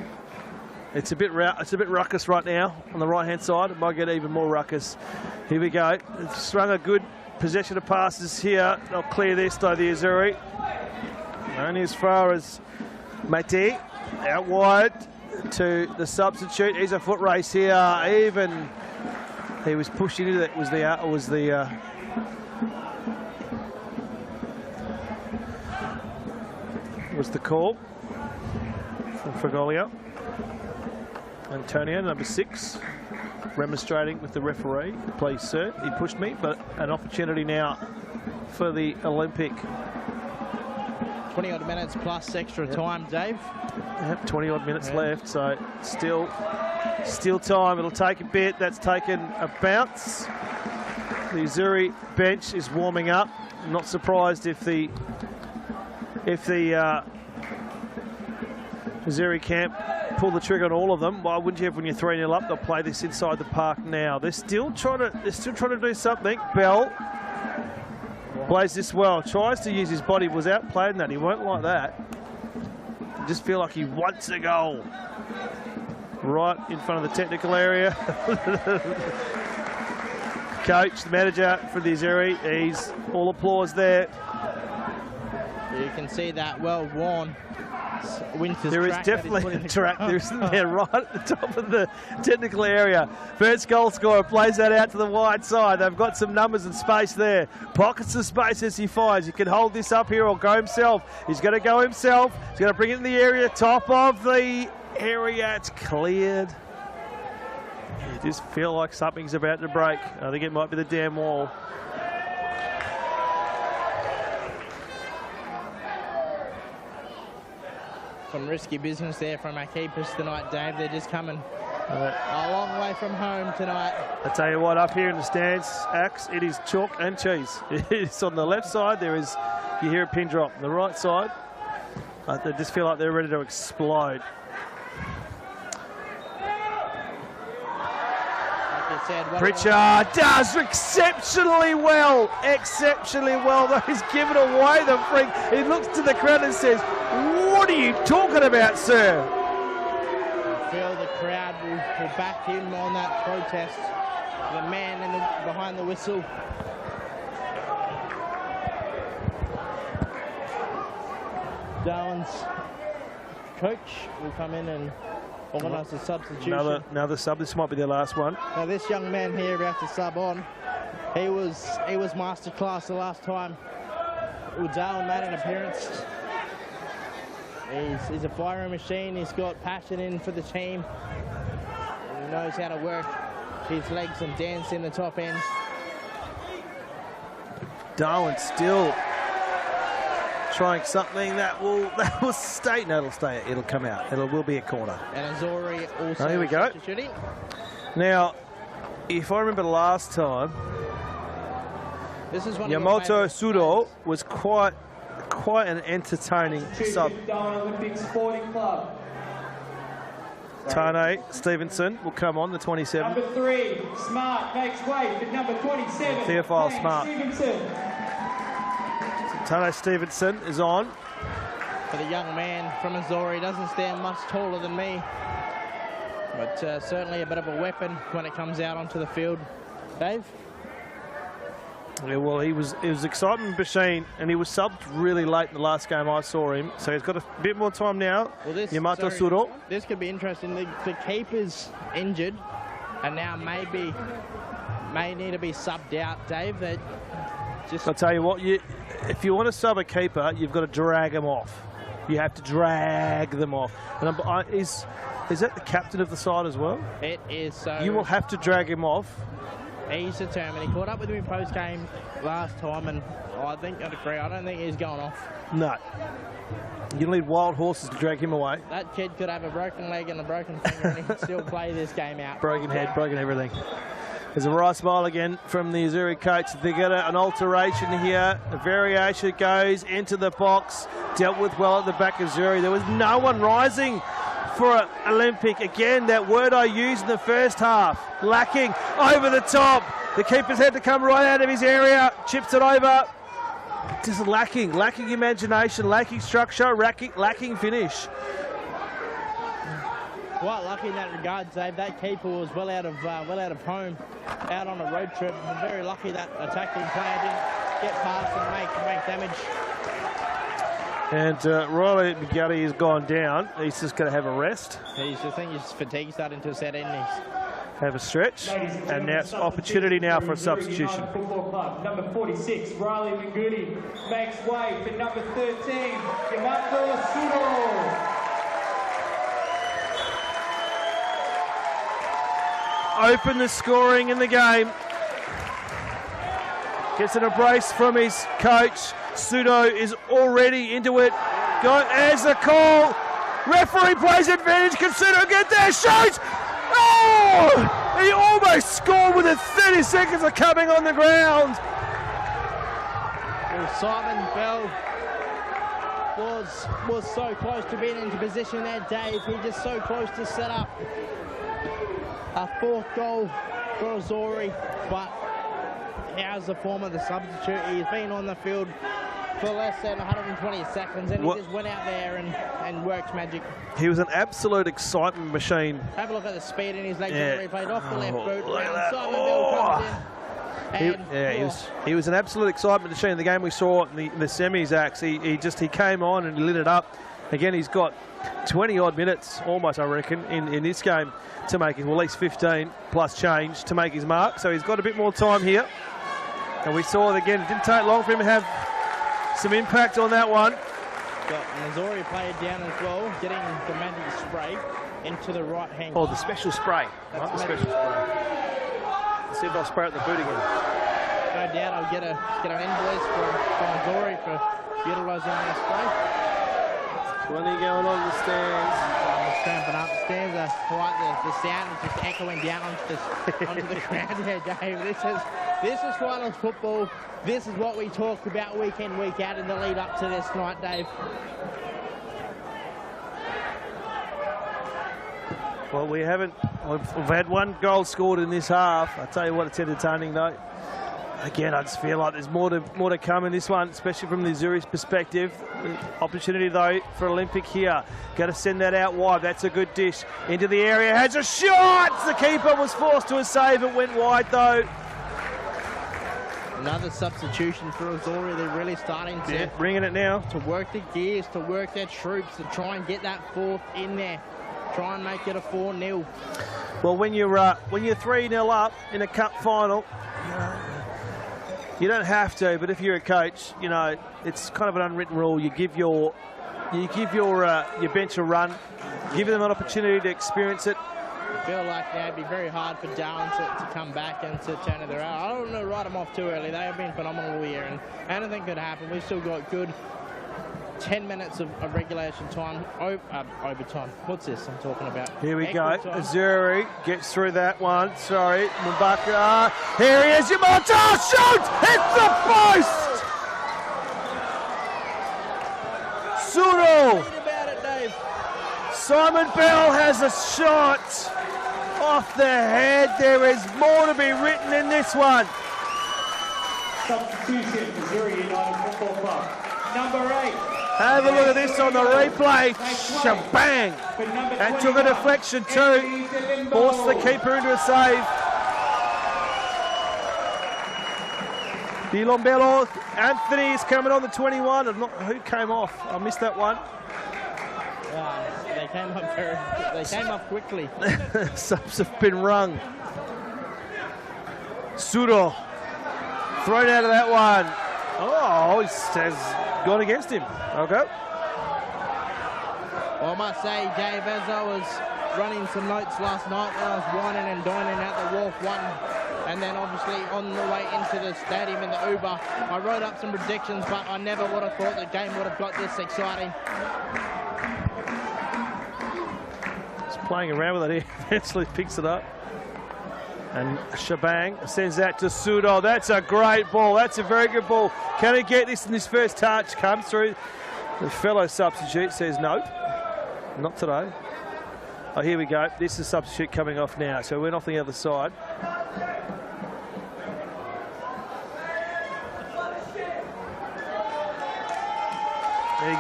it's a bit ruckus right now on the right hand side. It might get even more ruckus. Here we go. It's strung a good possession of passes here. They'll clear this though, the Azzurri. Only as far as Mate out wide to the substitute. He's a foot race here. Even he was pushed into that. Was the call from Fragolia. Antonio, number 6, remonstrating with the referee. Please, sir, he pushed me, but an opportunity now for the Olympic. 20-odd minutes plus extra time, Dave. Yep, 20-odd minutes left, so still time. It'll take a bit. That's taken a bounce. The Azzurri bench is warming up. I'm not surprised if the Azzurri camp pull the trigger on all of them. Why wouldn't you have when you're 3-0 up? They'll play this inside the park now. They're still trying to do something. Bell plays this well. Tries to use his body. Was outplayed in that. He won't like that. I just feel like he wants a goal. Right in front of the technical area. Coach, the manager for the Azzurri, he's all applause there. You can see that well worn winter's there is definitely a track there, isn't there, right at the top of the technical area. First goal scorer plays that out to the wide side. They've got some numbers and space there. Pockets of space as he fires. He can hold this up here or go himself. He's going to go himself. He's going to bring it in the area, top of the area. It's cleared. You just feel like something's about to break. I think it might be the damn wall. Some risky business there from our keepers tonight, Dave. They're just coming a long way from home tonight. I tell you what, up here in the stands, Axe, it is chalk and cheese. It's on the left side. There is, you hear a pin drop. On the right side, they just feel like they're ready to explode. you said. Pritchard does exceptionally well. Exceptionally well, though he's given away the free. He looks to the crowd and says, "What are you talking about, sir?" I feel the crowd will back him on that protest. The man behind the whistle. Darwin's coach will come in and organise a substitution. Another sub. This might be their last one. Now this young man here about to sub on, he was masterclass the last time Darwin made an appearance. He's a firing machine. He's got passion in for the team. He knows how to work his legs and dance in the top end. Darwin still trying something that will stay. No, it'll stay. It'll come out. Will be a corner. And Azzurri also. Oh, here we go. Now, if I remember last time, this is one Yamamoto Sudo was quite an entertaining sub. Olympic Sporting Club. Tane Stevenson will come on, the 27. Number 3, Smart makes way for number 27. Theophile Smart. Stevenson. Tane Stevenson is on. For the young man from Azzurri, doesn't stand much taller than me, but certainly a bit of a weapon when it comes out onto the field. Dave? Yeah, well, he was excitement machine, and he was subbed really late in the last game I saw him, so he's got a bit more time now. Well, Yamamoto Suro. This could be interesting. The keeper's injured, and now may need to be subbed out, Dave. I'll tell you what, if you want to sub a keeper, you've got to drag them off. You have to drag them off. And is that the captain of the side as well? It is. So you will have to drag him off. He's determined. He caught up with him in post-game last time, and I think I'd agree. I don't think he's going off. No. You need wild horses to drag him away. That kid could have a broken leg and a broken finger, and he'd still play this game out. Broken head, broken everything. There's a right smile again from the Azzurri coach. They get an alteration here. A variation goes into the box. Dealt with well at the back of Azzurri. There was no one rising for Olympic. Again, that word I used in the first half. Lacking over the top. The keeper's had to come right out of his area. Chips it over. Just lacking imagination, lacking structure, lacking finish. Quite lucky in that regard, Dave. That keeper was well out of home, out on a road trip. I'm very lucky that attacking player didn't get past and make damage. And Riley McGarry has gone down. He's just going to have a rest. I think his fatigue starting to set in. Have a stretch, and now it's opportunity now for a substitution. Football Club. Number 46, Riley McGoody makes way for number 13, Yamamoto Sudo. Open the scoring in the game. Gets an embrace from his coach. Sudo is already into it. As a call. Referee plays advantage. Can Sudo get there? Shoots! Oh! He almost scored with 30 seconds of coming on the ground. Well, Simon Bell was so close to being into position there, Dave. He just so close to set up a fourth goal for Azzurri, but how's the form of the substitute? He's been on the field for less than 120 seconds, and he just went out there and worked magic. He was an absolute excitement machine. Have a look at the speed in his legs. He played off the left boot. Simon Bell comes in. He was an absolute excitement machine. In the game we saw in the semis, Axe, he came on and he lit it up. Again, he's got 20-odd minutes, almost, I reckon, in this game to make it, well, at least 15 plus change to make his mark. So he's got a bit more time here. And we saw it again. It didn't take long for him to have some impact on that one. Got an Azzurri player down as well, getting the magic spray into the right hand. Oh, the special spray. Right, the special spray. Let's see if I'll spray at the boot again. No doubt I'll get an invoice from Azzurri for utilising that spray. Plenty going on in the stands. Stamping up. The stands are quite the sound is just echoing down onto the ground here, Dave. This is finals football. This is what we talked about week in, week out in the lead up to this night, Dave. Well, we've had one goal scored in this half. I tell you what, it's entertaining though. Again, I just feel like there's more to come in this one, especially from the Azzurri's perspective. Opportunity though for Olympic here. Got to send that out wide. That's a good dish into the area. Has a shot. The keeper was forced to a save. It went wide though. Another substitution for Azzurri. They're really starting to bringing it now to work the gears, to work their troops, to try and get that fourth in there. Try and make it a 4-0. Well, when you're 3-0 up in a cup final, you don't have to, but if you're a coach, you know it's kind of an unwritten rule. You give your bench a run, give them an opportunity to experience it. I feel like it'd be very hard for Darwin to come back and to turn it around. I don't want to write them off too early. They have been phenomenal all year, and anything could happen. We've still got good 10 minutes of regulation time, overtime. What's this I'm talking about? Here we go. Azzurri gets through that one. Sorry, Mbaka. Here he is, Yamato. Shoot! Hit the post! Suro. Read about it, Dave. Simon Bell has a shot off the head. There is more to be written in this one. Substitution, Azzurri United Football Club. Number 8. Have a look at this on the replay. Shabang! And took a deflection too. Forced the keeper into a save. Bilombello, Anthony is coming on the 21. Who came off? I missed that one. They came up quickly. Subs have been rung. Suro thrown out of that one. Oh, he has gone against him. Okay. Well, I must say, Dave, as I was running some notes last night, I was whining and dining at the Wharf 1, and then obviously on the way into the stadium in the Uber, I wrote up some predictions, but I never would have thought the game would have got this exciting. Just playing around with it, he eventually picks it up. And Shabang sends that to Sudo. That's a great ball. That's a very good ball. Can he get this in his first touch? Comes through. The fellow substitute says no, not today. Oh, here we go. This is substitute coming off now. So we're off the other side. He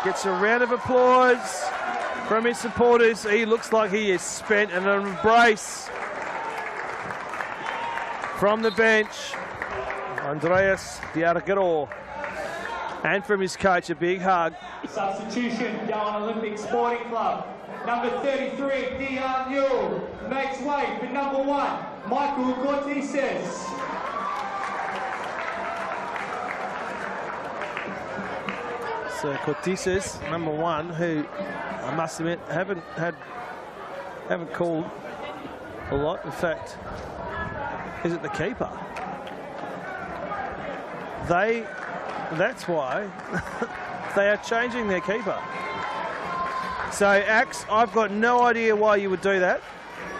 gets a round of applause from his supporters. He looks like he is spent, and an embrace from the bench, Andreas Diargaro, and from his coach, a big hug. Substitution, Darwin Olympic Sporting Club. Number 33, Dion Newell, makes way for number 1, Michael Cortises. So Cortises, number 1, who I must admit haven't called a lot. In fact, is it the keeper? That's why they are changing their keeper. So, Axe, I've got no idea why you would do that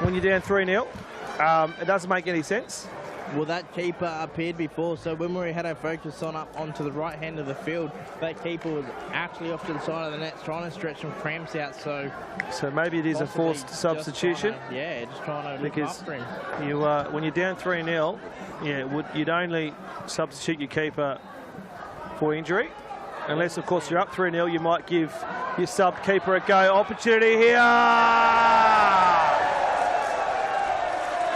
when you're down 3-0. It doesn't make any sense. Well, that keeper appeared before, so when we had our focus on up onto the right hand of the field, that keeper was actually off to the side of the net trying to stretch some cramps out, so maybe it is a forced substitution. Just trying to look after him. You, when you're down 3-0, you'd only substitute your keeper for injury. Unless, of course, you're up 3-0, you might give your sub keeper a go. Opportunity here.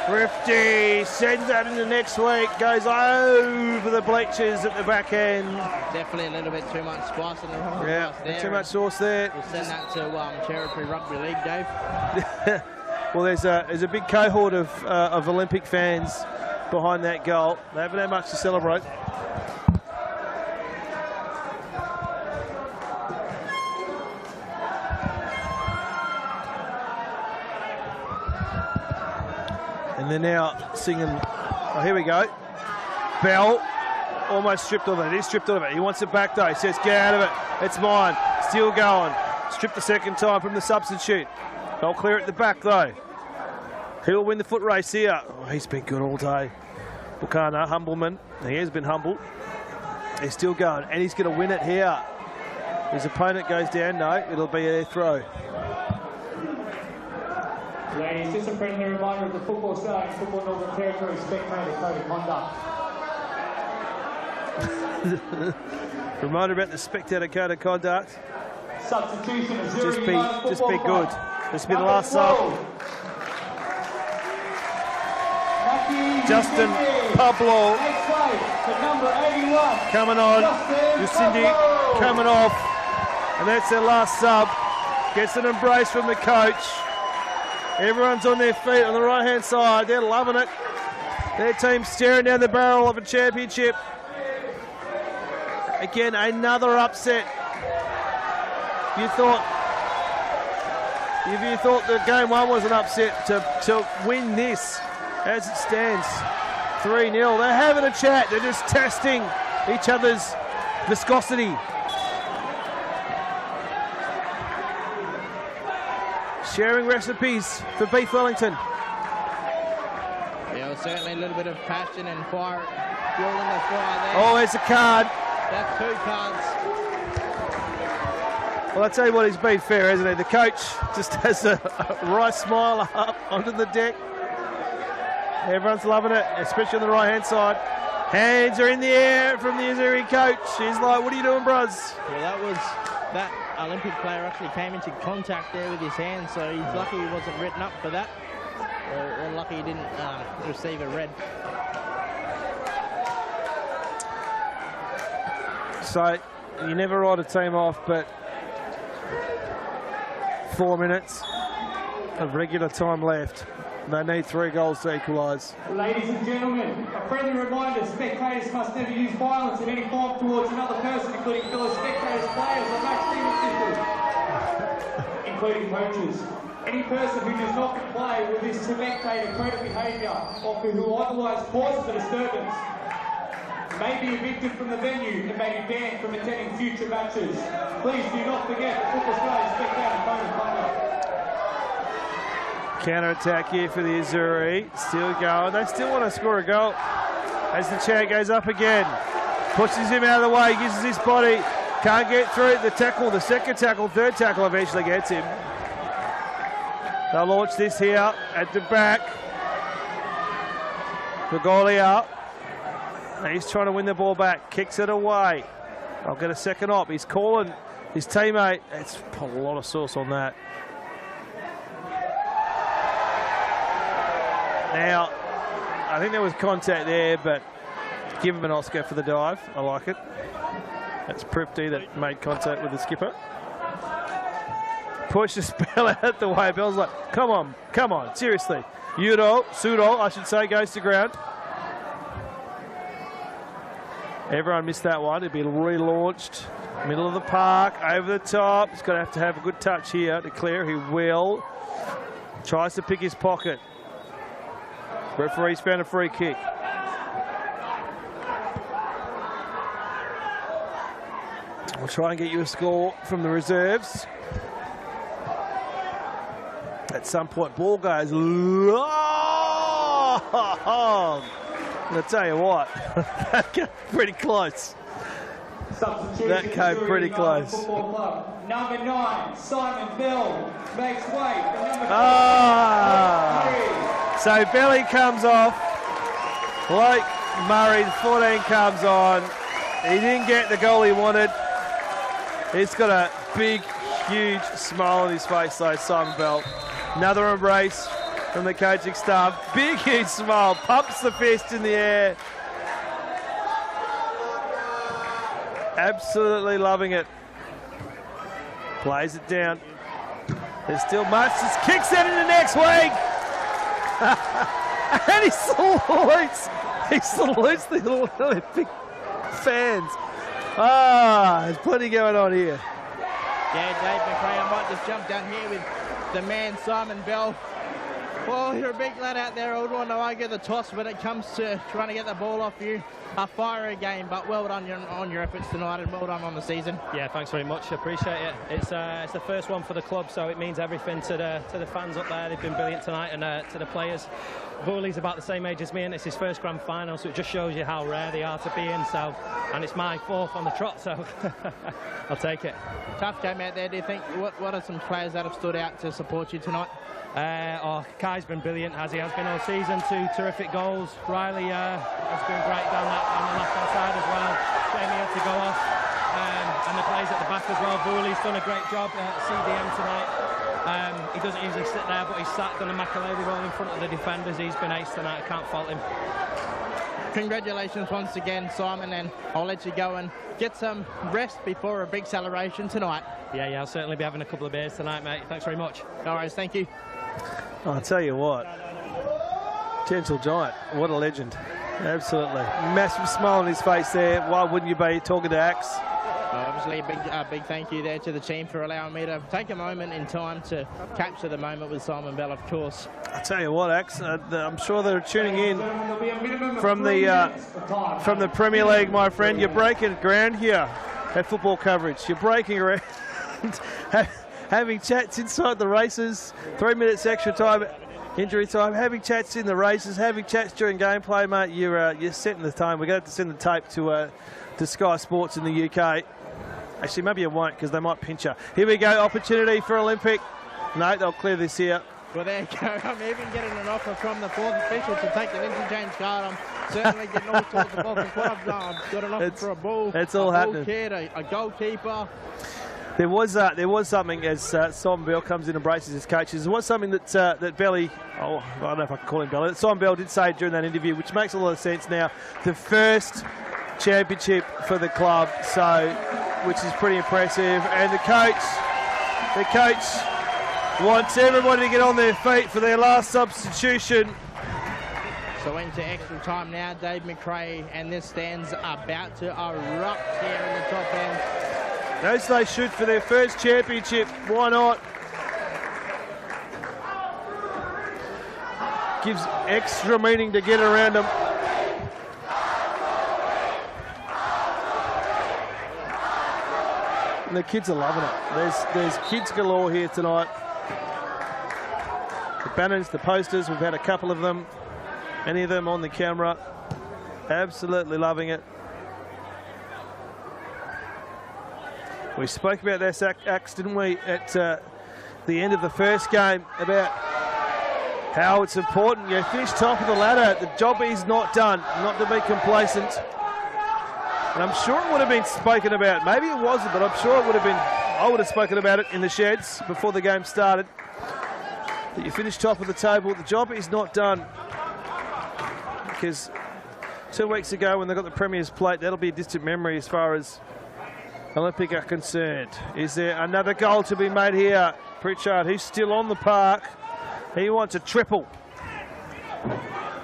Thrifty sends that into next week, goes over the bleachers at the back end. Definitely a little bit too much spice in the wrong there. Too much sauce there. We'll send that to Territory Rugby League, Dave. Well, there's a big cohort of Olympic fans behind that goal. They haven't had much to celebrate. And they're now singing, oh, here we go. Bell almost stripped of it. He's stripped of it. He wants it back though. He says, get out of it. It's mine. Still going. Stripped the second time from the substitute. They'll clear at the back though. He'll win the foot race here. Oh, he's been good all day. Bukana, humbleman. He has been humbled. He's still going, and he's going to win it here. His opponent goes down. No, it'll be a throw. Ladies, just a friendly reminder of the Football Australia and Football Northern Territory spectator code of conduct. Reminder about the spectator code of conduct. Substitution, Azzurri Just be good. This will be the last sub. Justin Pablo coming on. Lucindy coming off. And that's their last sub. Gets an embrace from the coach. Everyone's on their feet on the right-hand side. They're loving it. Their team's staring down the barrel of a championship. Again, another upset. If you thought the game one was an upset, to win this as it stands 3-0. They're having a chat. They're just testing each other's viscosity. Sharing recipes for beef Wellington. There was certainly a little bit of passion and fire, fueling the fire there. Oh, there's a card. That's 2 cards. Well, I tell you what, he's been fair, hasn't he? The coach just has a wry smile up onto the deck. Everyone's loving it, especially on the right-hand side. Hands are in the air from the Azzurri coach. He's like, what are you doing, bruz? Well, that Olympic player actually came into contact there with his hand, so he's lucky he wasn't written up for that. Or lucky he didn't receive a red. So, you never write a team off, but 4 minutes of regular time left. They need 3 goals to equalise. Ladies and gentlemen, a friendly reminder, spectators must never use violence in any form towards another person, including fellow spectators, players or match team officials, including coaches. Any person who does not comply with this spectator code of behaviour or who otherwise causes a disturbance may be evicted from the venue and may be banned from attending future matches. Please do not forget the Football Australia spectator code of conduct. Counter-attack here for the Azzurri. Still going. They still want to score a goal. As the chant goes up again. Pushes him out of the way. Uses his body. Can't get through the tackle. The second tackle. Third tackle eventually gets him. They'll launch this here at the back. The goalie out. He's trying to win the ball back. Kicks it away. I'll get a second op. He's calling his teammate. It's put a lot of sauce on that. Now, I think there was contact there, but give him an Oscar for the dive. I like it. That's Prifty that made contact with the skipper. Pushes Bell out the way. Bell's like, come on, seriously. Sudo, I should say, goes to ground. Everyone missed that one. It'll be relaunched. Middle of the park, over the top. He's going to have a good touch here to clear. He will. Tries to pick his pocket. Referee's found a free kick. We'll try and get you a score from the reserves. At some point, ball goes long. I'll tell you what, that came pretty close. That came pretty close. Number 9, Simon Bell makes way for number 9. So Belly comes off. Blake Murray, 14, comes on. He didn't get the goal he wanted. He's got a big, huge smile on his face, though, Simon Bell. Another embrace from the coaching staff. Big, huge smile. Pumps the fist in the air. Absolutely loving it. Plays it down. There's still much. Just kicks it into next week. And he salutes the Olympic fans. There's plenty going on here. Yeah, Dave McRae, I might just jump down here with the man Simon Bell. Well, you're a big lad out there. I would want to argue the toss when it comes to trying to get the ball off you. A fiery game, but well done on your efforts tonight and well done on the season. Yeah, thanks very much. I appreciate it. It's the first one for the club, so it means everything to the fans up there. They've been brilliant tonight, and to the players. Booley's about the same age as me, and it's his first grand final, so it just shows you how rare they are to be in. So, and it's my fourth on the trot, so I'll take it. Tough game out there. Do you think what are some players that have stood out to support you tonight? Kai's been brilliant, as he has been all season. 2 terrific goals. Riley has been great down the left-hand side as well. Jamie had to go off. And the players at the back as well. Booley's done a great job at CDM tonight. He doesn't usually sit there, but he's done a Makaleli role in front of the defenders. He's been ace tonight. I can't fault him. Congratulations once again, Simon, and I'll let you go and get some rest before a big celebration tonight. Yeah, I'll certainly be having a couple of beers tonight, mate. Thanks very much. No worries, thank you. I'll tell you what, Gentle Giant, what a legend. Absolutely. Massive smile on his face there. Why wouldn't you be talking to Axe? Obviously, a big thank you there to the team for allowing me to take a moment in time to capture the moment with Simon Bell, of course. I tell you what, Axe, I'm sure they're tuning in from the Premier League, my friend. You're breaking ground here at football coverage. You're breaking around, having chats inside the races, 3 minutes extra time, injury time, having chats in the races, having chats during gameplay, mate. You're setting the tone. We're going to have to send the tape to Sky Sports in the UK. Actually, maybe you won't, because they might pinch you. Here we go, opportunity for Olympic. No, they'll clear this here. Well, there you go. I'm even getting an offer from the fourth official to take the interchange card. I'm certainly getting all sorts of offers. What I've done, I've got an offer for a ball. It's all happening. Kid, a goalkeeper. There was something as Simon Bell comes in and braces his coaches. There was something that Belly, I don't know if I can call him Belly, that Simon Bell did say during that interview, which makes a lot of sense now. The first championship for the club, which is pretty impressive. And the coach wants everybody to get on their feet for their last substitution. So into extra time now, Dave McRae, and this stand's about to erupt here in the top end. As they should for their first championship, why not? Gives extra meaning to get around them. And the kids are loving it. There's kids galore here tonight. The banners, the posters, we've had a couple of them. Any of them on the camera. Absolutely loving it. We spoke about this, Axe, didn't we, at the end of the first game, about how it's important. You finish top of the ladder. The job is not done, not to be complacent. And I'm sure it would have been spoken about. Maybe it wasn't, but I'm sure it would have been. I would have spoken about it in the sheds before the game started. That you finish top of the table. The job is not done. Because 2 weeks ago when they got the Premier's plate, that'll be a distant memory as far as Olympic are concerned. Is there another goal to be made here? Pritchard, he's still on the park. He wants a triple.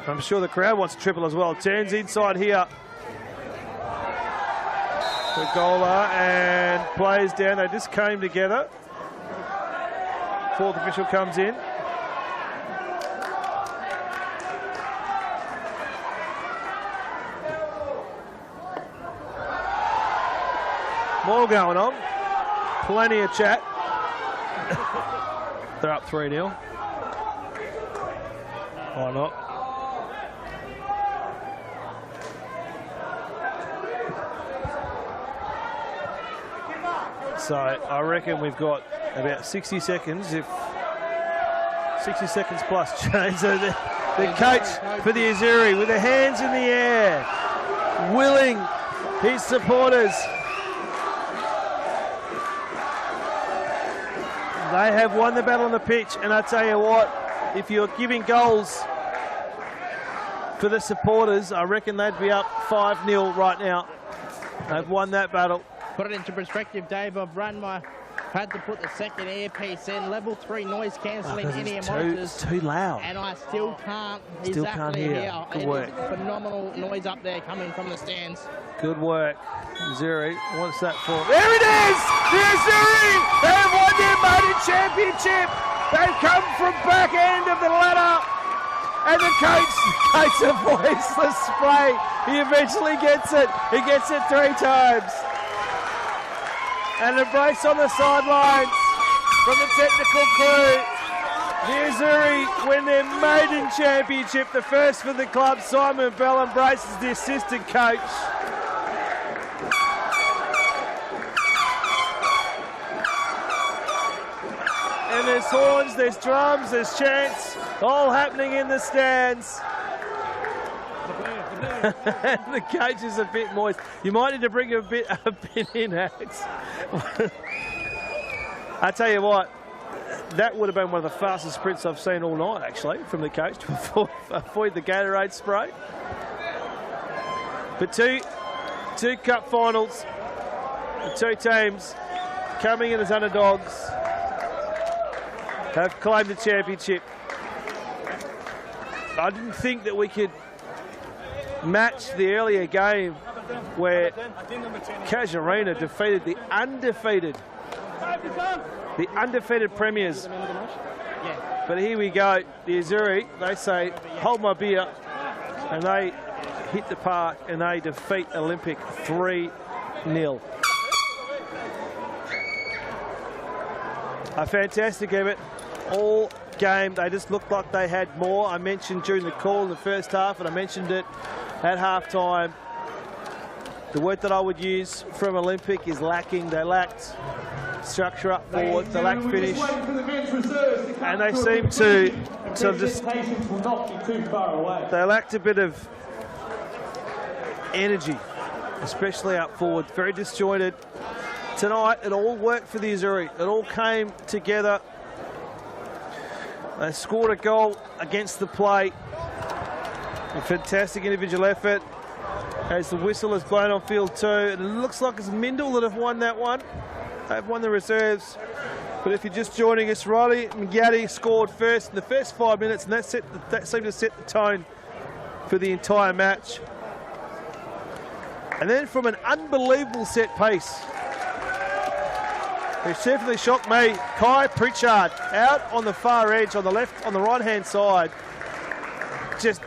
I'm sure the crowd wants a triple as well. Turns inside here. The goaler and plays down. They just came together. Fourth official comes in. More going on. Plenty of chat. They're up 3-0. Why not? So I reckon we've got about 60 seconds, 60 seconds plus. So the coach for the Azzurri with their hands in the air, willing his supporters. They have won the battle on the pitch, and I tell you what, if you're giving goals for the supporters, I reckon they'd be up 5-0 right now. They've won that battle. Put it into perspective, Dave. I've had to put the second earpiece in, level 3 noise cancelling in-ear monitors. It's too loud. And I still can't hear. Good work. Phenomenal noise up there coming from the stands. Good work. Azzurri, what's that for? There it is! The Azzurri! They have won their maiden championship! They've come from back end of the ladder. And the coach avoids the spray. He eventually gets it. He gets it 3 times. And a brace on the sidelines from the technical crew. The Azzurri win their maiden championship, the first for the club. Simon Bell embraces the assistant coach. And there's horns, there's drums, there's chants, all happening in the stands. And the coach is a bit moist. You might need to bring a bit in, Axe. I tell you what, that would have been one of the fastest sprints I've seen all night, actually, from the coach to avoid the Gatorade spray. But two cup finals, the 2 teams coming in as underdogs have claimed the championship. I didn't think that we could match the earlier game where Casuarina defeated the undefeated premiers. But here we go, the Azzurri, they say, hold my beer, and they hit the park and they defeat Olympic 3-0. A fantastic effort all game. They just looked like they had more. I mentioned during the call in the first half, and I mentioned it at half-time. The word that I would use from Olympic is lacking. They lacked structure up forward, they lacked finish, and they seem to just, they lacked a bit of energy, especially up forward, very disjointed. Tonight, it all worked for the Azzurri. It all came together. They scored a goal against the plate. A fantastic individual effort as the whistle is blown on field 2. And it looks like it's Mindel that have won that one. They've won the reserves. But if you're just joining us, Riley McGaddy scored first in the first 5 minutes, and that seemed to set the tone for the entire match. And then from an unbelievable set piece, it definitely shocked me. Kai Pritchard out on the far edge, on the left, on the right-hand side, just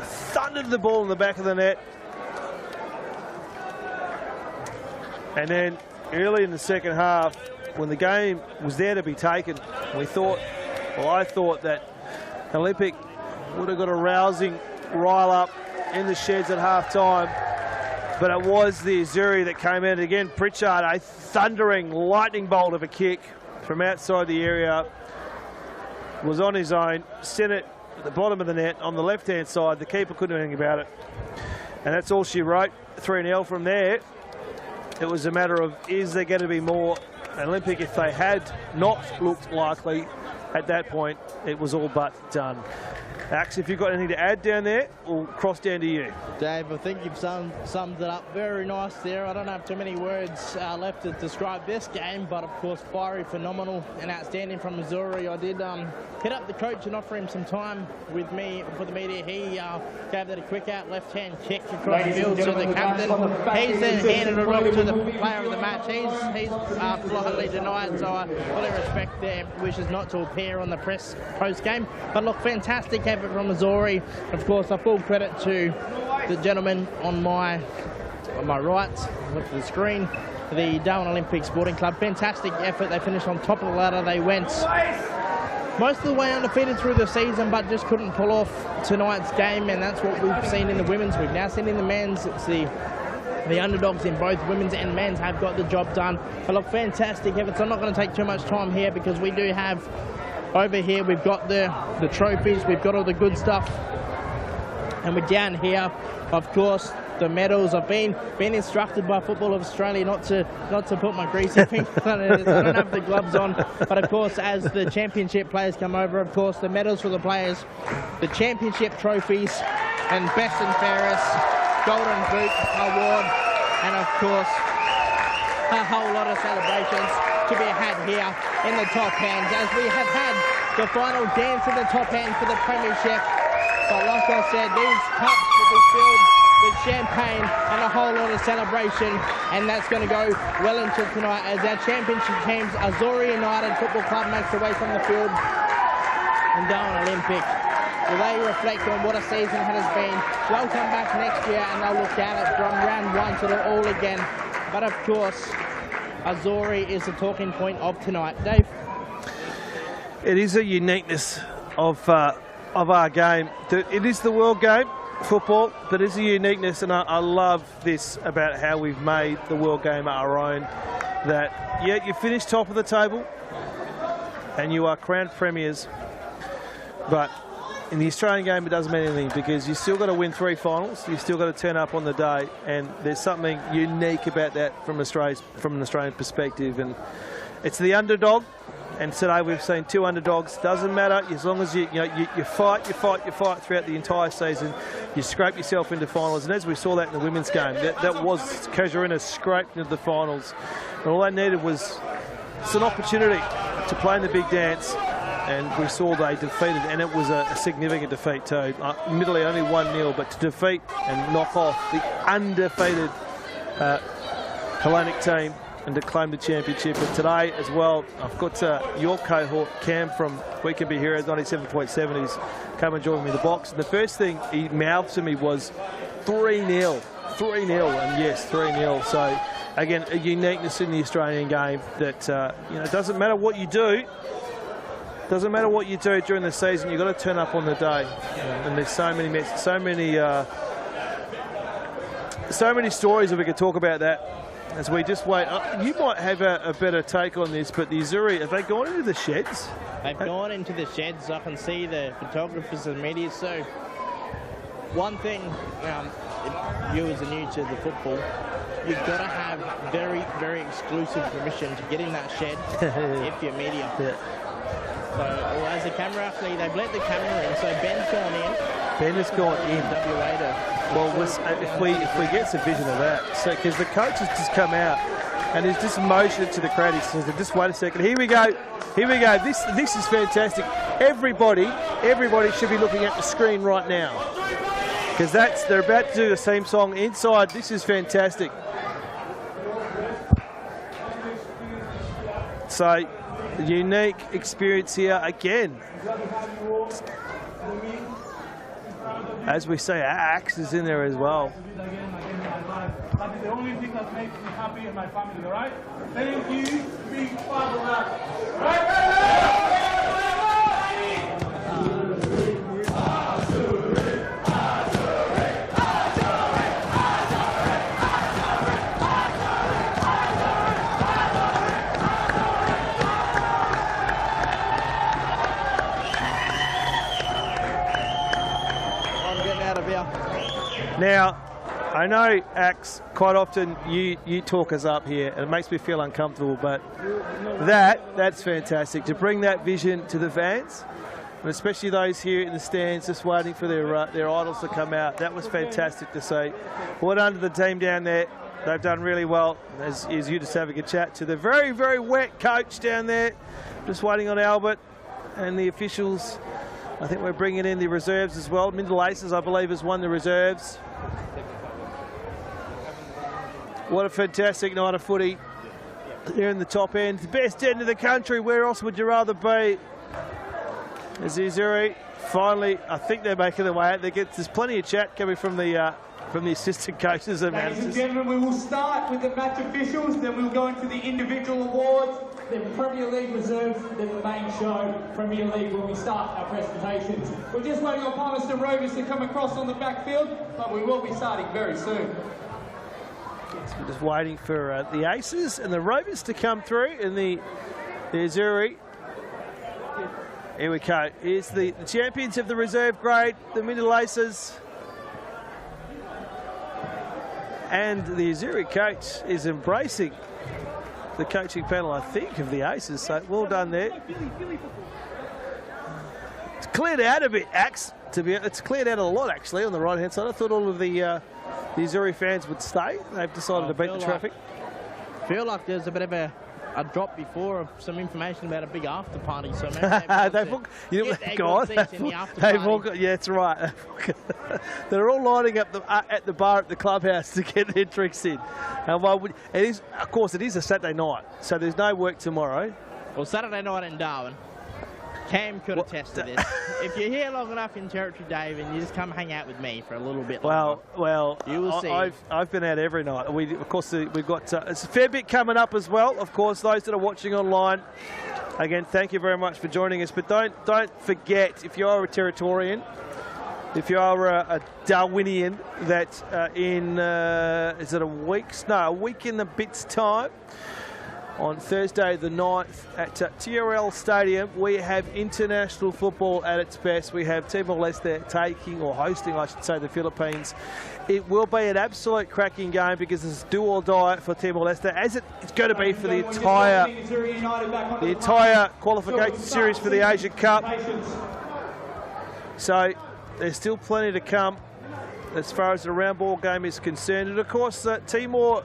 thundered the ball in the back of the net. And then early in the second half, when the game was there to be taken, I thought that Olympic would have got a rousing rile up in the sheds at half-time. But it was the Azzurri that came in. Again, Pritchard, a thundering lightning bolt of a kick from outside the area, was on his own, sent it at the bottom of the net on the left-hand side. The keeper couldn't do anything about it. And that's all she wrote. 3-0 from there. It was a matter of, is there going to be more? Olympic, if they had not looked likely at that point, it was all but done. Axe, if you've got anything to add down there, we'll cross down to you. Dave, I think you've summed it up very nice there. I don't have too many words left to describe this game, but of course, fiery, phenomenal, and outstanding from Azzurri. I did hit up the coach and offer him some time with me for the media. He gave it a quick out left-hand kick across the field to the captain. He's then handed it off to the player of the match. He's politely denied, so I fully respect their wishes not to appear on the press post-game. But look, fantastic effort from Azzurri. Of course, a full credit to the gentleman on my right, left of the screen, the Darwin Olympic Sporting Club. Fantastic effort. They finished on top of the ladder. They went most of the way undefeated through the season, but just couldn't pull off tonight's game, and that's what we've seen in the women's. We've now seen in the men's. It's the underdogs in both women's and men's have got the job done. But look, fantastic efforts. I'm not going to take too much time here because we do have over here, we've got the trophies, we've got all the good stuff, and we're down here, of course, the medals. I've been instructed by Football of Australia not to put my greasy fingers on it. I don't have the gloves on, but of course, as the championship players come over, of course, the medals for the players, the championship trophies, and best and fairest Golden Boot Award, and of course, a whole lot of celebrations to be had here in the top hands, as we have had the final dance in the top hand for the premiership. But like I said, these cups will be filled with champagne and a whole lot of celebration, and that's going to go well into tonight as our championship teams, Azzurri United Football Club, makes their way from the field, and Darwin Olympic. Will they reflect on what a season has been? They'll come back next year and they'll look at it from round one to the all again. But of course, Azzurri is the talking point of tonight. Dave? It is a uniqueness of our game. It is the world game, football, but it's a uniqueness, and I love this about how we've made the world game our own. That, yeah, you finish top of the table and you are crowned premiers, but in the Australian game it doesn't mean anything because you still got to win 3 finals, you still got to turn up on the day, and there's something unique about that from an Australian perspective, and it's the underdog. And today we've seen 2 underdogs. Doesn't matter as long as you fight throughout the entire season. You scrape yourself into finals, and as we saw that in the women's game, that was Casuarina scraped into the finals, and all they needed was it's an opportunity to play in the big dance. And we saw they defeated, and it was a significant defeat too. Admittedly only 1-0, but to defeat and knock off the undefeated Hellenic team and to claim the championship. And today as well, I've got your cohort, Cam from We Can Be Heroes 97.7. He's come and joined me in the box. And the first thing he mouthed to me was 3-0. 3-0, and yes, 3-0. So again, a uniqueness in the Australian game that it doesn't matter what you do. Doesn't matter what you do during the season, you've got to turn up on the day. And there's so many stories that we could talk about that as we just wait. You might have a better take on this, but the Azzurri, have they gone into the sheds? They've gone into the sheds. I can see the photographers and media. So one thing, if viewers are new to the football, you've got to have very, very exclusive permission to get in that shed if you're media. Yeah. So, as a camera, actually, they've let the camera in, so Ben's gone in. Ben has gone in. WA to well, if we get some vision of that, so because the coach has just come out and he's just motioned to the crowd. He says, "Just wait a second. Here we go. Here we go. This is fantastic. Everybody should be looking at the screen right now because they're about to do the same song inside. This is fantastic." So. Unique experience here again. As we say, Axe is in there as well. That is the only thing that makes me happy and my family, all right? Thank you, big part of that. Right? Now, I know, Axe, quite often you talk us up here, and it makes me feel uncomfortable, but that's fantastic. To bring that vision to the fans, and especially those here in the stands just waiting for their idols to come out, that was fantastic to see. Well done to the team down there. They've done really well, as you just having a chat to the very, very wet coach down there, just waiting on Albert and the officials. I think we're bringing in the reserves as well. Middle Aces, I believe, has won the reserves. What a fantastic night of footy here in the top end. The best end of the country. Where else would you rather be? As Azzurri finally, I think they're making their way out. There's plenty of chat coming from the assistant coaches and managers. Ladies and gentlemen, we will start with the match officials, then we'll go into the individual awards, then Premier League reserves, then the main show, Premier League, when we start our presentations. We're just waiting on Palmerston Rovers to come across on the backfield, but we will be starting very soon. Yes, we're just waiting for the Aces and the Rovers to come through, and the Azzurri. Here we go. Here's the champions of the reserve grade, the Middle Aces. And the Azzurri coach is embracing the coaching panel, I think, of the Aces. So well done there. It's cleared out a bit, Axe. It's cleared out a lot, actually, on the right-hand side. I thought all of the Azzurri fans would stay. They've decided to beat the traffic. Feel like there's a bit of a a drop before of some information about a big after party. So maybe yeah, that's right. They're all lining up at the bar at the clubhouse to get their drinks in. And of course, it is a Saturday night, so there's no work tomorrow. Well, Saturday night in Darwin. Cam could attest to this. If you're here long enough in Territory, Dave, and you just come hang out with me for a little bit longer, well, you will see. I've been out every night. Of course, we've got it's a fair bit coming up as well. Of course, those that are watching online, again, thank you very much for joining us. But don't forget, if you are a Territorian, if you are a Darwinian, that is it a week? No, a week in the bit's time. On Thursday the 9th at TRL Stadium, we have international football at its best. We have Timor-Leste taking, or hosting, I should say, the Philippines. It will be an absolute cracking game because it's do or die for Timor-Leste, as it's going to be for the entire qualification series for the Asia Cup. So there's still plenty to come as far as the round ball game is concerned. And of course, Timor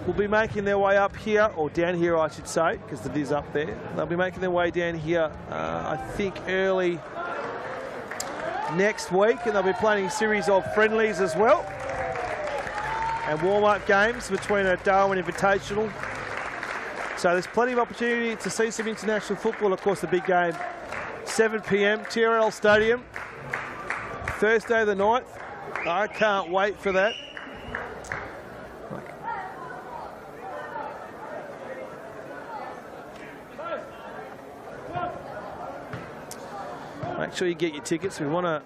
will be making their way up here, or down here I should say, because it is up there. They'll be making their way down here, I think, early next week, and they'll be playing a series of friendlies as well, and warm-up games between a Darwin Invitational. So there's plenty of opportunity to see some international football. Of course, the big game, 7 p.m, TRL Stadium, Thursday the 9th. I can't wait for that. Make sure you get your tickets. We want a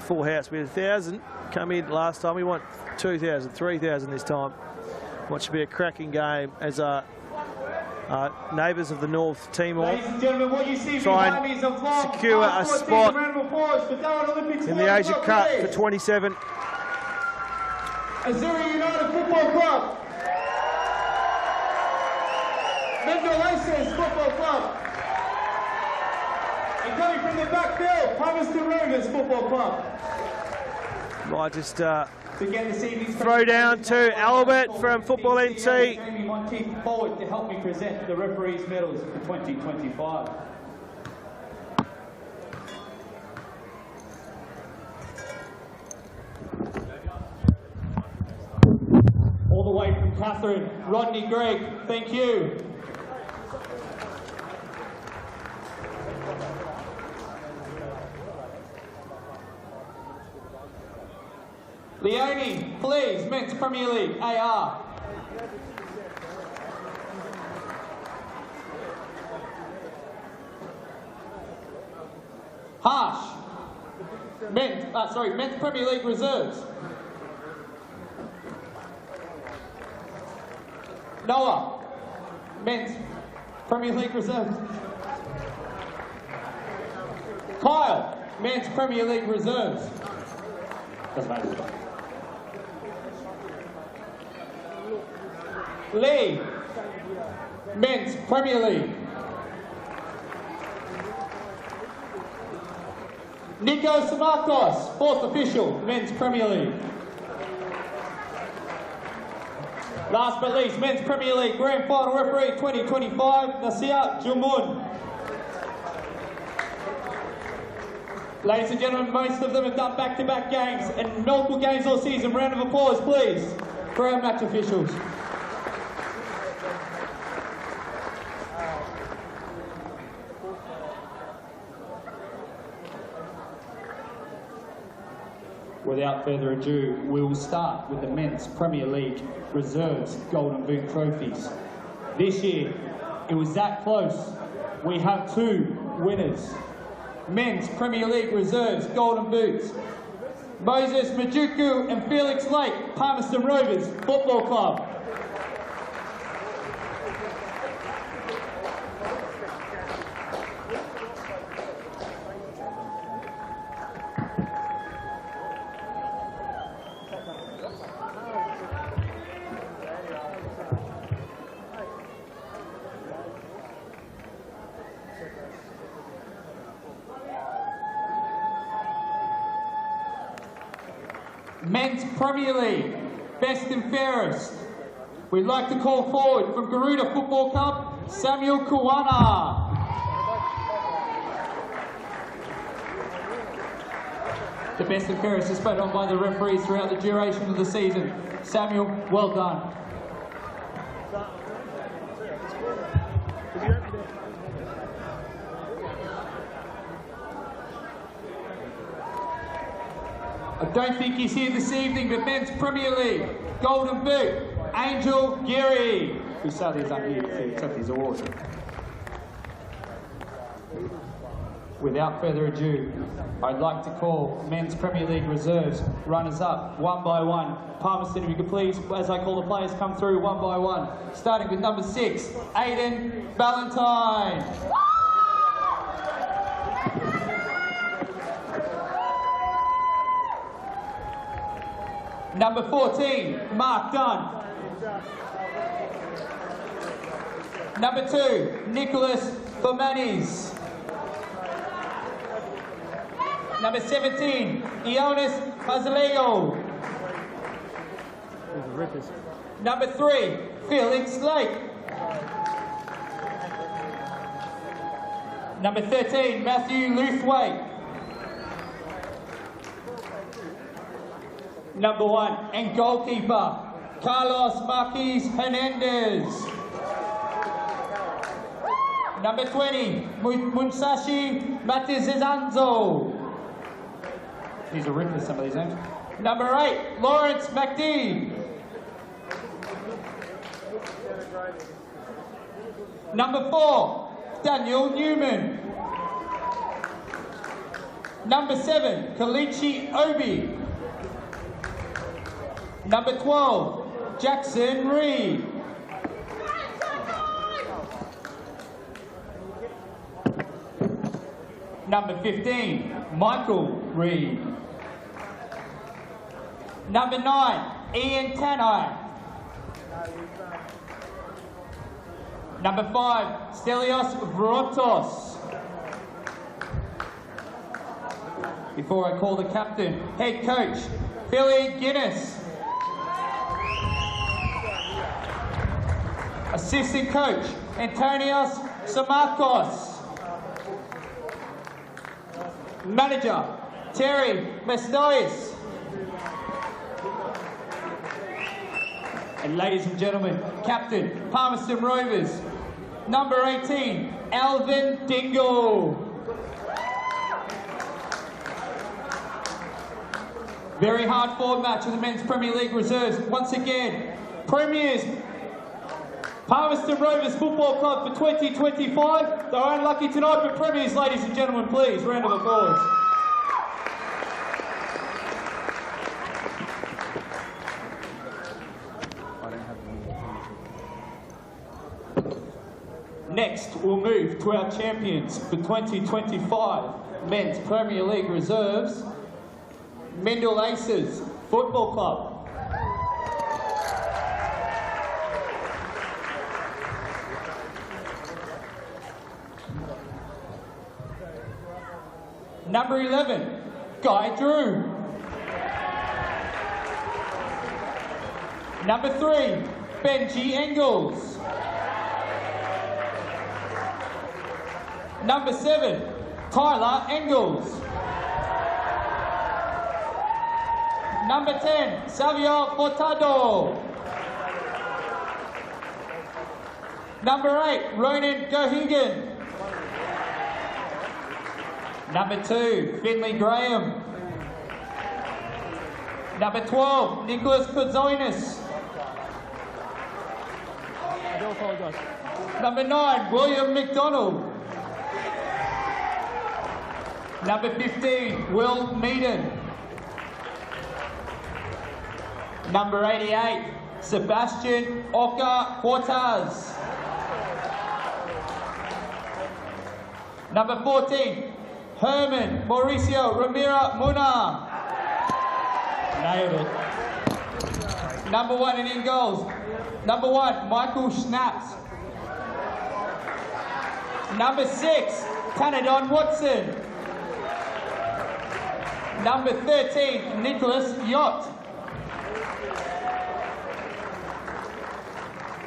full house. We had 1,000 come in last time. We want 2,000, 3,000 this time. What should be a cracking game as our neighbours of the North, Timor, try and secure a spot in the Asia Cup for 27. Azzurri United Football Club. Midfield Football Club. And coming from the backfield, Palmerston Rovers Football Club. Might just throw down to Albert from Football NT. Forward to help me present the referees' medals for 2025. All the way from Catherine, Rodney Gregg, thank you. Leone, please, Men's Premier League, AR. Harsh, Men's Premier League Reserves. Noah, Men's Premier League Reserves. Kyle, Men's Premier League Reserves. Doesn't matter. Lee, Men's Premier League. Nikos Samarkos, fourth official, Men's Premier League. Last but least, Men's Premier League Grand Final Referee 2025, Nasir Jumun. Ladies and gentlemen, most of them have done back-to-back games and multiple games all season. Round of applause, please, for our match officials. Without further ado, we will start with the Men's Premier League Reserves Golden Boot trophies. This year, it was that close. We have two winners. Men's Premier League Reserves Golden Boots. Moses Majuku and Felix Lake, Palmerston Rovers Football Club. Men's Premier League, best and fairest. We'd like to call forward from Garuda Football Club, Samuel Kuwana. The best appearance is voted on by the referees throughout the duration of the season. Samuel, well done. I don't think he's here this evening, but Men's Premier League, Golden Boot, Angel Geary. We said he's not here to accept his award. Without further ado, I'd like to call Men's Premier League reserves runners-up one by one. Palmerston, if you could please, as I call the players, come through one by one. Starting with number 6, Aiden Valentine. Number 14, Mark Dunn. Number 2, Nicholas Formanis. Number 17, Ionis Mazaleo. Number 3, Felix Lake. Number 13, Matthew Luthwaite. Number 1, and goalkeeper, Carlos Marquez Hernandez. Number 20, Musashi Matizanzo. These are written some of these names. Number 8, Lawrence McD. Number 4, Daniel Newman. Number 7, Kalichi Obi. Number 12, Jackson Reed. Number 15, Michael Reed. Number 9, Ian Tanai. Number 5, Stelios Vrotos. Before I call the captain, head coach, Philly Guinness. Assistant coach, Antonios Samarkos. Manager, Terry Mestois. And ladies and gentlemen, Captain, Palmerston Rovers, number 18, Alvin Dingle. Very hard fought match of the Men's Premier League reserves. Once again, Premiers, Palmerston Rovers Football Club for 2025. They're unlucky tonight, but Premiers, ladies and gentlemen, please, round of applause. Next, we'll move to our champions for 2025 Men's Premier League reserves, Mendel Aces Football Club. Number 11, Guy Drew. Number 3, Benji Engels. Number 7, Tyler Engels. Number 10, Xavier Furtado. Number 8, Ronan Gohigan. Number 2, Finley Graham. Number 12, Nicholas Kozoinis. Number 9, William McDonald. Number 15, Will Meaden. Number 88, Sebastian Oka Cortaz. Number 14, Herman Mauricio Ramira Muna. Nailed it. Number 1 and in goals. Number 1, Michael Schnaps. Number 6, Tanadon Watson. Number 13, Nicholas Yott.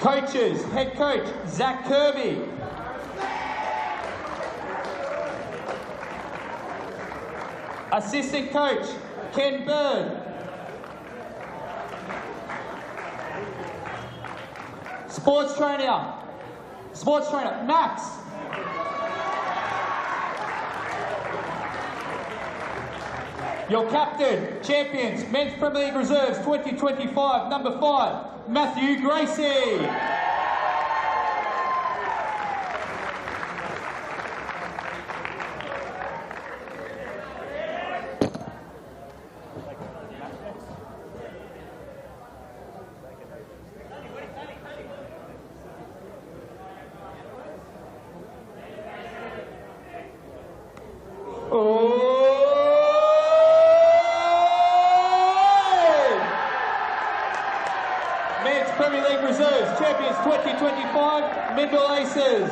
Coaches, head coach, Zach Kirby. Assistant coach, Ken Bird. Sports trainer, Max. Your captain, champions, Men's Premier League Reserves 2025, number 5, Matthew Gracie. Men's Premier League Reserves, champions 2025, Midfield Aces.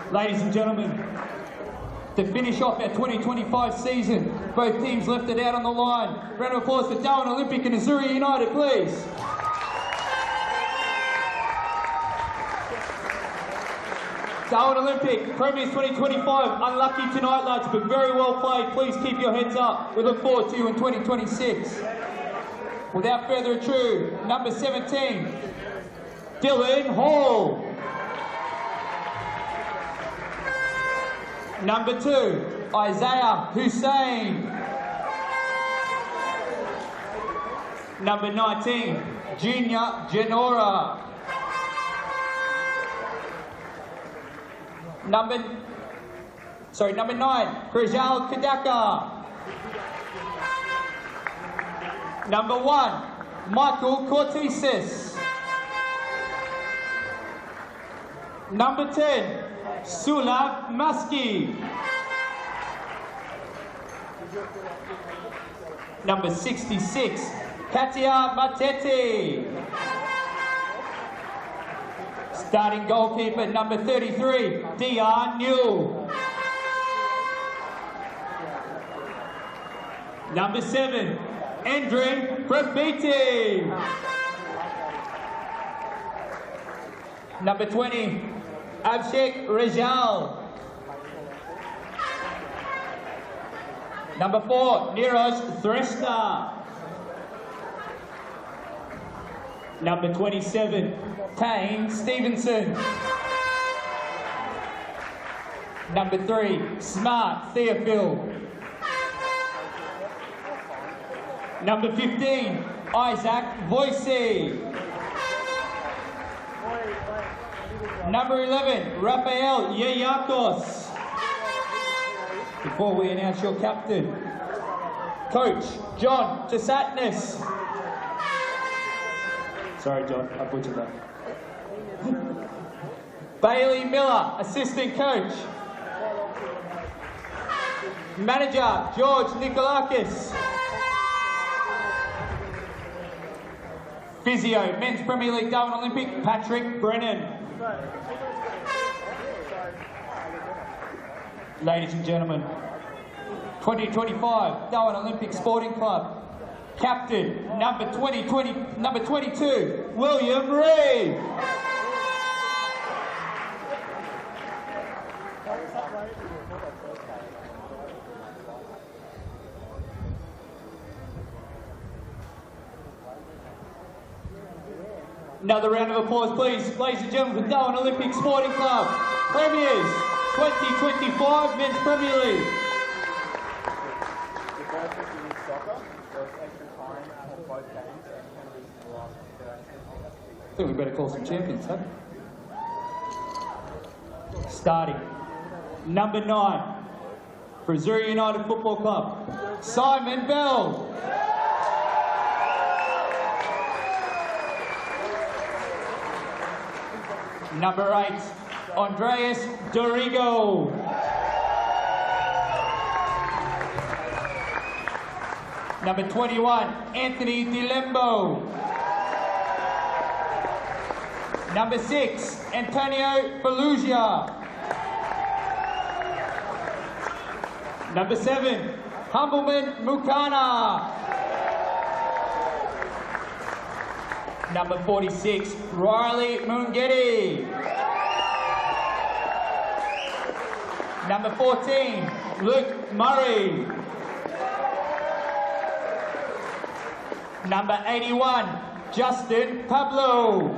Ladies and gentlemen, to finish off our 2025 season, both teams left it out on the line. Round of applause for Darwin Olympic and Azzurri United, please. Darwin Olympic, Premiers 2025, unlucky tonight lads, but very well played. Please keep your heads up. We look forward to you in 2026. Without further ado, number 17, Dylan Hall. Number 2, Isaiah Hussein. Number 19, Junior Genora. Number 9, Krajal Kadaka. Number 1, Michael Cortesis. Number 10, Sula Maski. Number 66, Katia Mateti. Starting goalkeeper, number 33, Dion Newell. Number 7, Andrew Profiti. Number 20, Abhishek Rajal. Number 4, Niraj Thresta. Number 27, Tane Stevenson. Number 3, Smart Theophil. Number 15, Isaac Voicey. Number 11, Rafael Yayakos. Before we announce your captain, Coach John Tasatnis. Sorry, John, I butchered that. Bailey Miller, assistant coach. Manager, George Nikolakis. Physio, Men's Premier League Darwin Olympic, Patrick Brennan. Ladies and gentlemen, 2025 Darwin Olympic Sporting Club. Captain, number 22, William Reid. Another round of applause, please, ladies and gentlemen, for Darwin Olympic Sporting Club. Premiers 2025 Men's Premier League. I think we better call some champions, huh? Starting. Number 9, for Azzurri United Football Club, Simon Bell. Number 8, Andreas Dorigo. Number 21, Anthony DiLembo. Number 6, Antonio Falugia. Number 7, Humbleman Mukana. Number 46, Riley Mungeti. Number 14, Luke Murray. Number 81, Justin Pablo.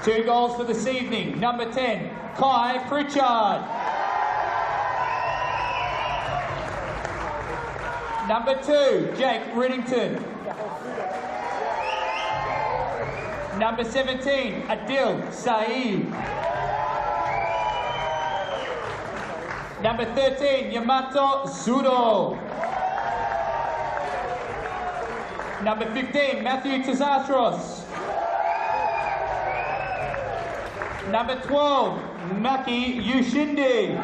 2 goals for this evening. Number 10, Kai Pritchard. Number 2, Jake Riddington. Number 17, Adil Saeed. Number 13, Yamato Zudo. Number 15, Matthew Tazatros. Number 12, Maki Yushindi.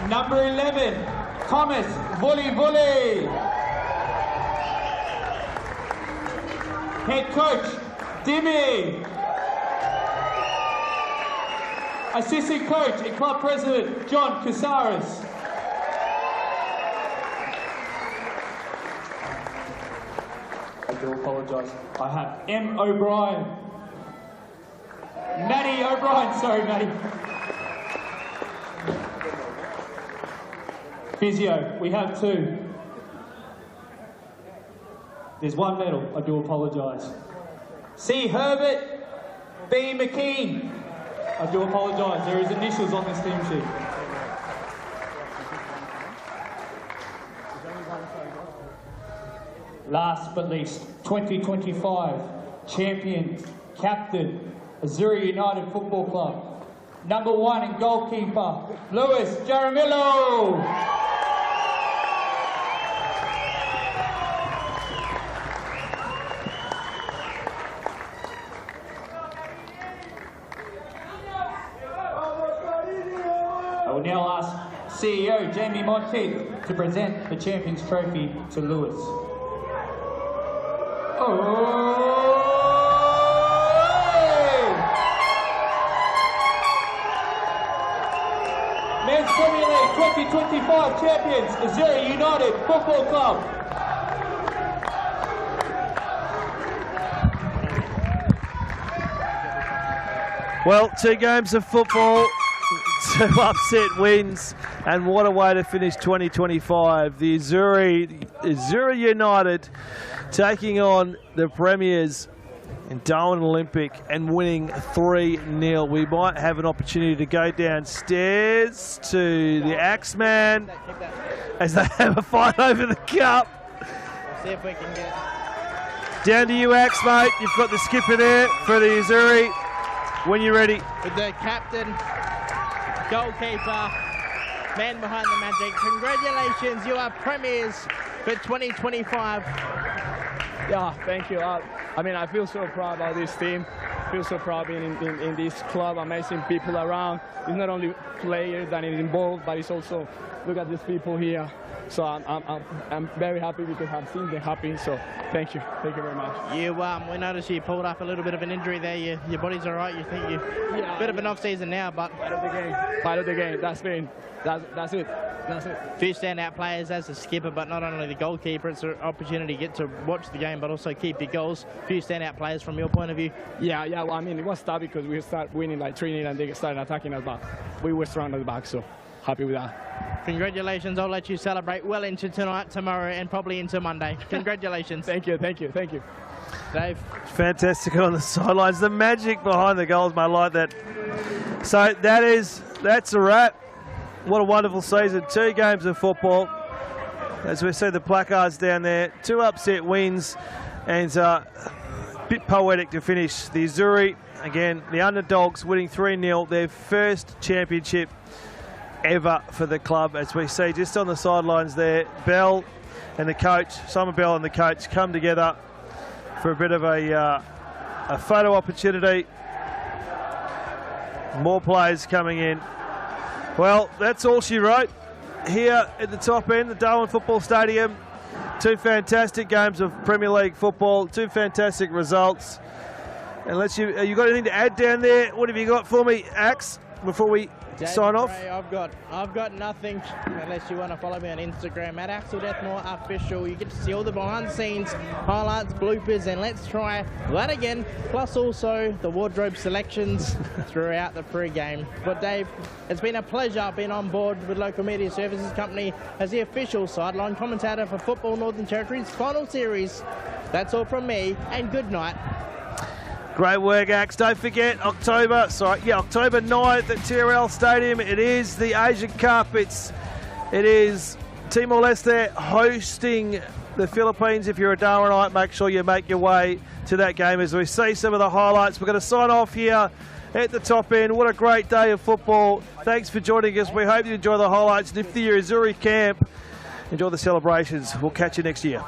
Number 11, Thomas Volley. Head coach, Dimi. Assistant coach and club president, John Casares. I do apologise. I have M. O'Brien. Maddie O'Brien, sorry Maddie. Physio, we have 2. There's 1 medal, I do apologise. C. Herbert B. McKean. I do apologise, there is initials on this team sheet. Last but least, 2025 champion, captain, Azzurri United Football Club. Number 1 and goalkeeper, Lewis Jaramillo. I will now ask CEO Jamie Monteith to present the Champions Trophy to Lewis. Men's Premier League 2025 champions, Azzurri United Football Club. Well, 2 games of football, 2 upset wins, and what a way to finish 2025. The Azzurri United taking on the Premiers in Darwin Olympic and winning 3-0. We might have an opportunity to go downstairs to the Axeman as they have a fight over the cup. We'll see if we can get down to you, Axe, mate. You've got the skipper there for the Azzurri. When you're ready. with the captain, goalkeeper, man behind the magic. Congratulations, you are premiers for 2025. Yeah, thank you. I mean, I feel so proud about this team. I feel so proud being in this club, amazing people around. It's not only players that is involved, but it's also, look at these people here. So I'm very happy because I've seen them happy. So thank you very much. We noticed you pulled up a little bit of an injury there. Your body's all right. You think you're a bit of an off season now, but part of the game. Part of the game. That's it. That's it. Few standout players as a skipper, but not only the goalkeeper. It's an opportunity to get to watch the game, but also keep your goals. Few standout players from your point of view. Yeah. Well, I mean, it was tough because we started winning like 3-0 and they started attacking us, but we were strong at the back. So happy with that. Congratulations. I'll let you celebrate well into tonight, tomorrow, and probably into Monday. Congratulations. Thank you. Dave. Fantastic on the sidelines. The magic behind the goals, mate, like that. So that's a wrap. What a wonderful season. 2 games of football. As we see the placards down there, 2 upset wins, and a bit poetic to finish. The Azzurri Again, the underdogs winning 3-0, their first championship ever for the club. As we see just on the sidelines there, Bell and the coach, Simon Bell and the coach, come together for a bit of a photo opportunity. More players coming in. Well, that's all she wrote here at the top end, the Darwin Football Stadium. 2 fantastic games of Premier League football, 2 fantastic results. Unless you got anything to add down there, what have you got for me, Axe, before we sign off? Ray, I've got nothing unless you want to follow me on Instagram at Axel Deathmore Official. You get to see all the behind the scenes highlights, bloopers, and let's try that again. Plus also the wardrobe selections throughout the pre-game. But Dave, it's been a pleasure being on board with Local Media Services Company as the official sideline commentator for Football Northern Territory's final series. That's all from me, and good night. Great work, Axe. Don't forget, October 9th at TRL Stadium. It is the Asian Cup. It is Timor-Leste hosting the Philippines. If you're a Darwinite, make sure you make your way to that game as we see some of the highlights. We're going to sign off here at the top end. What a great day of football. Thanks for joining us. We hope you enjoy the highlights. And if you're Azzurri camp, enjoy the celebrations. We'll catch you next year.